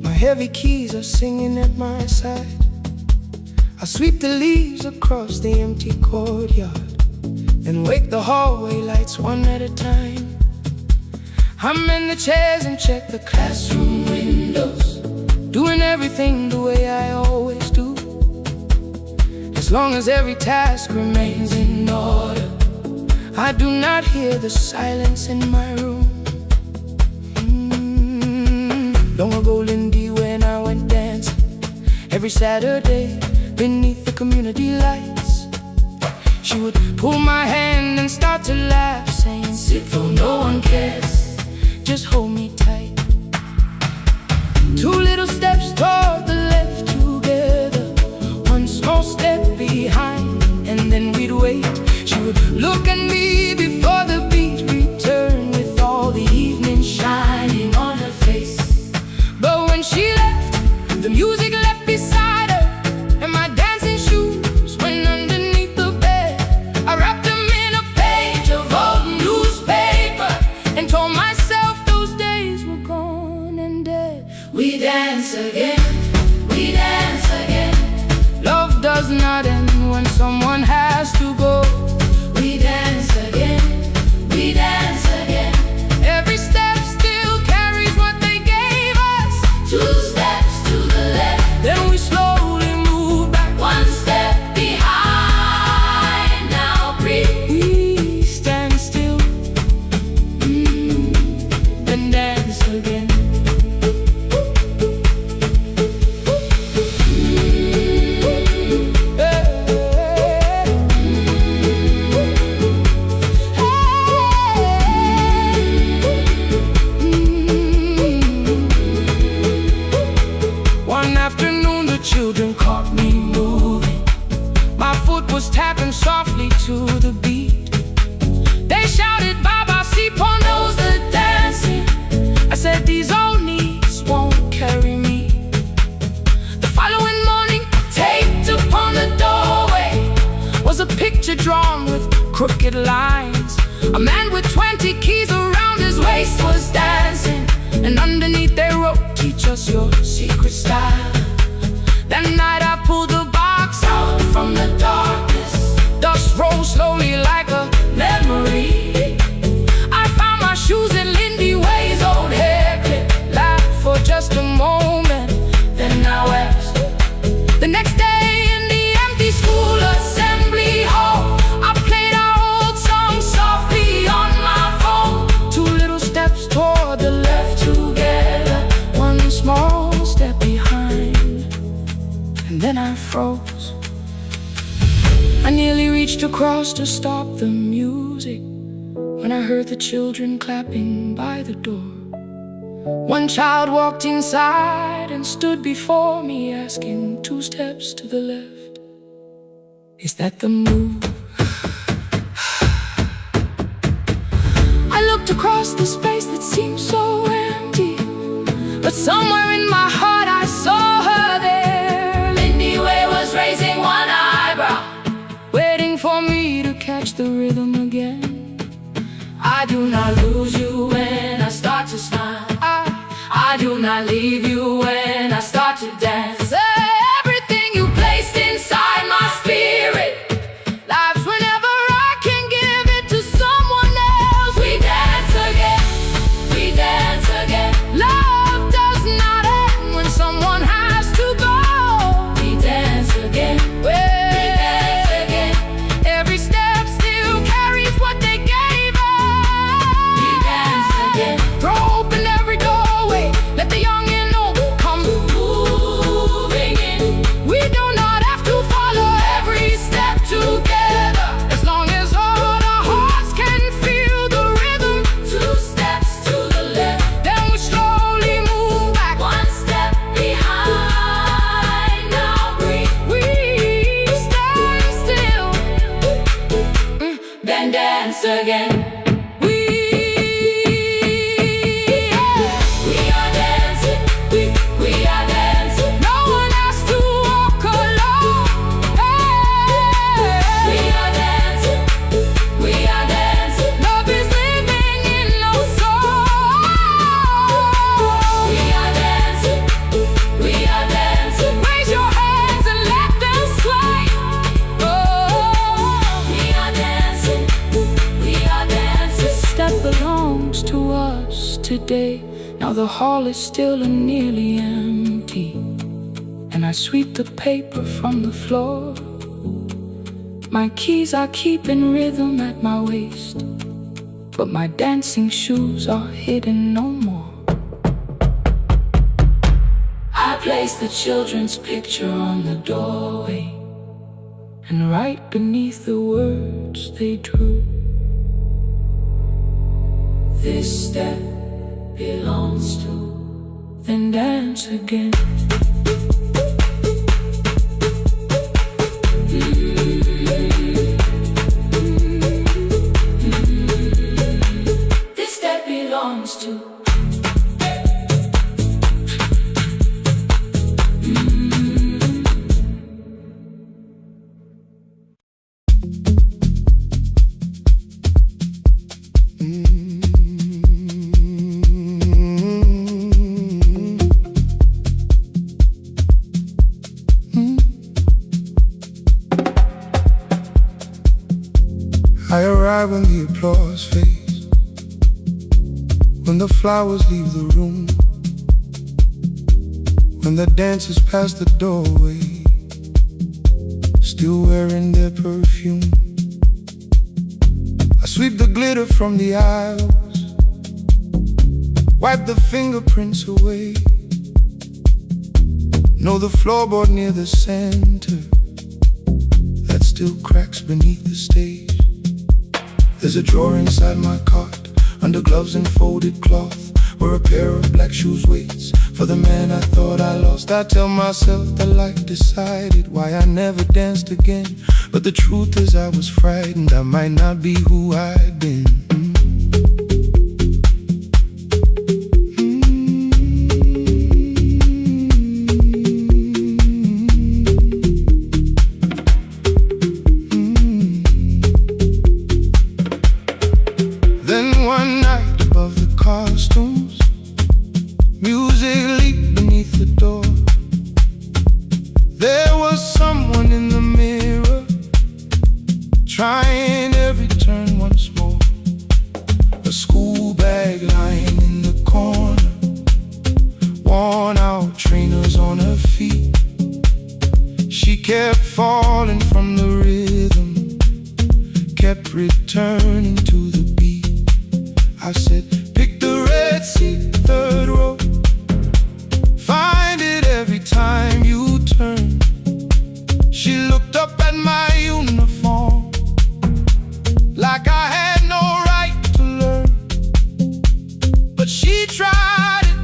My heavy keys are singing at my side. I sweep the leaves across the empty courtyard and wake the hallway lights one at a time. I'm in the chairs and check the classroom windows, doing everything the way I always do. As long as every task remains in order, I do not hear the silence in my room. Long ago, Lindy, when I went dancing every Saturday beneath the community lights, she would pull my hand and start to laugh, saying, "Sit though no one cares, just hold me tight." Look at me before the beat returned, with all the evening shining on her face. But when she left, the music left beside her, and my dancing shoes went underneath the bed. I wrapped them in a page of old newspaper and told myself those days were gone and dead. We dance again, we dance again. Love does not end when someone has to go. We dance again, we dance again. Every step still carries what they gave us. 2 steps to the left, then we slowly move back. 1 step behind, now breathe. We stand still, then dance again. One afternoon the children caught me moving. My foot was tapping softly to the beat. They shouted, Baba, Sipo knows the dancing. I said, these old knees won't carry me. The following morning, taped upon the doorway was a picture drawn with crooked lines. A man with 20 keys around his waist was dancing, and underneath they wrote, teach us your secret style. That night I pulled the box out from the darkness. Dust rose slowly like a memory. I found my shoes in Lindy Way's old hair clip. Laughed for just a moment, then I wept. The next day in the empty school assembly hall, I played our old song softly on my phone. 2 little steps toward the left together, 1 small step behind, and then I froze. I nearly reached across to stop the music when I heard the children clapping by the door. 1 child walked inside and stood before me, asking, 2 steps to the left, is that the move? I looked across the space that seemed so empty, but somewhere in my heart I saw her there. Lindy Way was raising 1 eyebrow, waiting for me to catch the rhythm again. I do not lose you when I start to smile. I do not leave you when I start to dance. Everything you placed inside my spirit lives whenever I can give it to someone else. We dance again, we dance again. Love does not end when someone has to go. We dance again, we dance again. Every step still carries what they gave us. We dance again. Throw open every doorway, let the young and old come moving in. We do not have to follow every step together, as long as all our hearts can feel the rhythm. 2 steps to the left, then we slowly move back. 1 step behind, now breathe. We stand still, then dance again. We are dancing, we are dancing. No one has to walk alone. We are dancing, we are dancing. Love is living in our soul. We are dancing, we are dancing. Raise your hands and let them sway. We are dancing, we are dancing. This step belongs to us today. Now the hall is still and nearly empty, and I sweep the paper from the floor. My keys I keep in rhythm at my waist, but my dancing shoes are hidden no more. I place the children's picture on the doorway, and right beneath the words they drew, this step belongs to, then dance again. when the applause fades, when the flowers leave the room, when the dancers pass the doorway, still wearing their perfume. I sweep the glitter from the aisles, wipe the fingerprints away. Know the floorboard near the center that still cracks beneath the stage. There's a drawer inside my cart, under gloves and folded cloth, where a pair of black shoes waits for the man I thought I lost. I tell myself that life decided why I never danced again, but the truth is I was frightened I might not be who I'd been. Then one night above the costumes, music leaked beneath the door. There was someone in the mirror, trying every turn once more. A school bag lying in the corner, worn out trainers on her feet. She kept falling from the rhythm, kept returning to the beat. I said, pick the red seat, third row, find it every time you turn. She looked up at my uniform like I had no right to learn, but she tried it,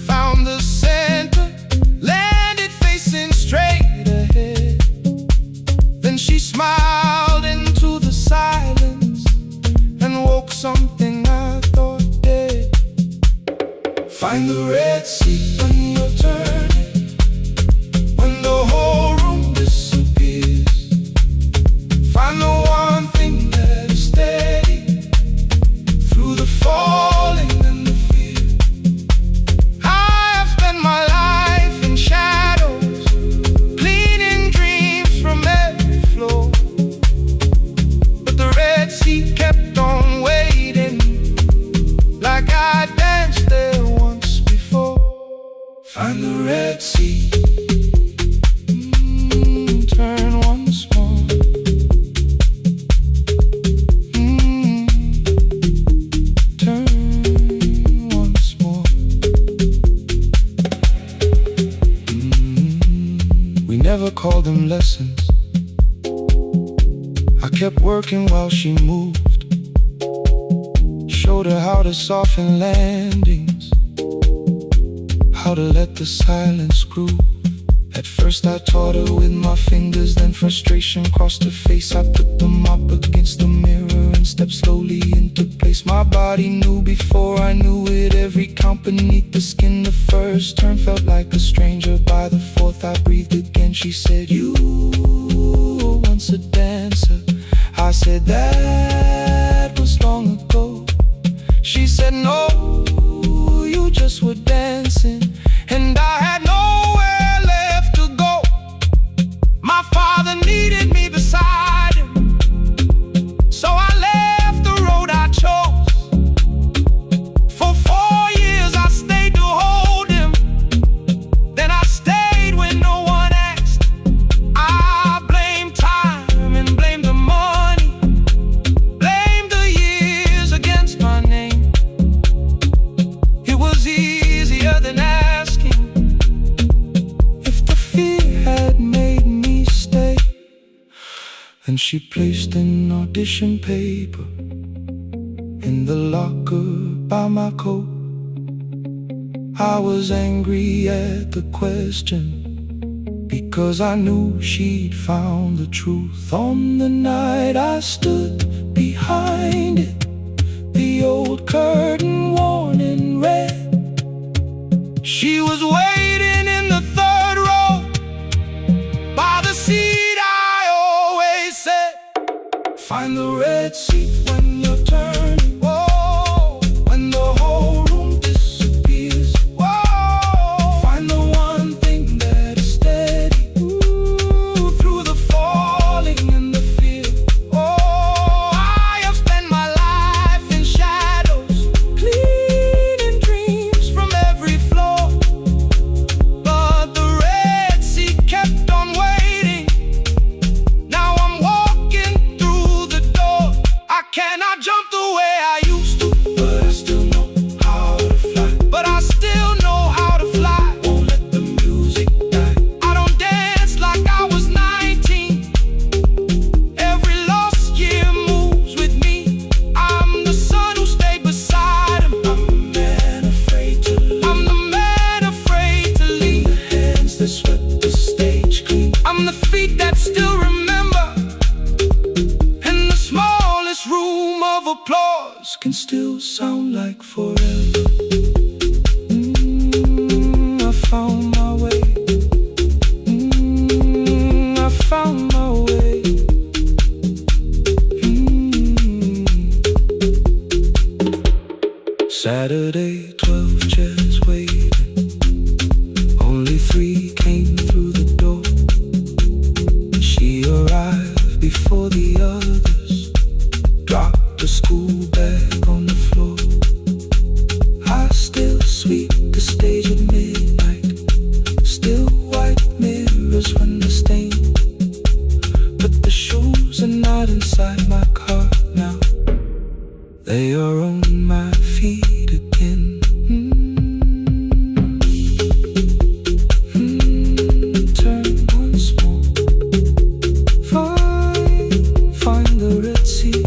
found the center, landed facing straight ahead. Then she smiled into the silence and woke something I thought dead. Find the red seat when you're turning, when the whole room disappears. Find the one thing that is steady through the falling and the fear. I have spent my life in shadows, cleaning dreams from every floor, but the red seat kept on waiting, like I danced there once before. Find the red seat, turn once more. Turn once more. We never called them lessons. I kept working while she moved, showed her how to soften landings, how to let the silence groove. At first I taught her with my fingers, then frustration crossed her face. I put them up against the mirror and stepped slowly into place. My body knew before I knew it, every count beneath the skin. The first turn felt like a stranger, by the fourth I breathed again. She said, you were once a dancer. I said, that was long ago. She said, no, you just were dancing, and I had nowhere left to go. My father needed me beside him, so I left the road I chose. For 4 years I stayed to hold him, then I stayed when no one asked. I blamed time and blamed the money, blamed the years against my name. It was easier than asking if the fear had made me stay. And she placed an audition paper in the locker by my coat. I was angry at the question, because I knew she'd found the truth. On the night I stood behind it, the old curtain worn in red. She was waiting in the third row, by the seat I always said. Find the red seat when you're turning, whoa, when the whole room disappears. Whoa, find the one thing that is steady, ooh, through the falling and the fear. Oh, I have spent my the way I used to, but I still know how to fly. But I still know how to fly. Won't let the music die. I don't dance like I was 19. Every lost year moves with me. I'm the son who stayed beside him. I'm the man afraid to leave. I'm the man afraid to leave. The hands that swept the stage clean. I'm the feet that still remember. And the smallest room of applause can still sound like forever. I found my way. I found my way. Saturday, 12 chairs waiting. Only 3 came through the door. She arrived before the others. Dropped a school bag on the floor. I still sweep the stage at midnight. Still white mirrors when they stain. But the shoes are not inside my car now. They are on my feet again. Turn once more. Find the Red Sea.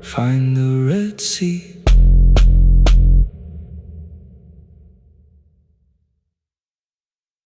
Find the Red Sea.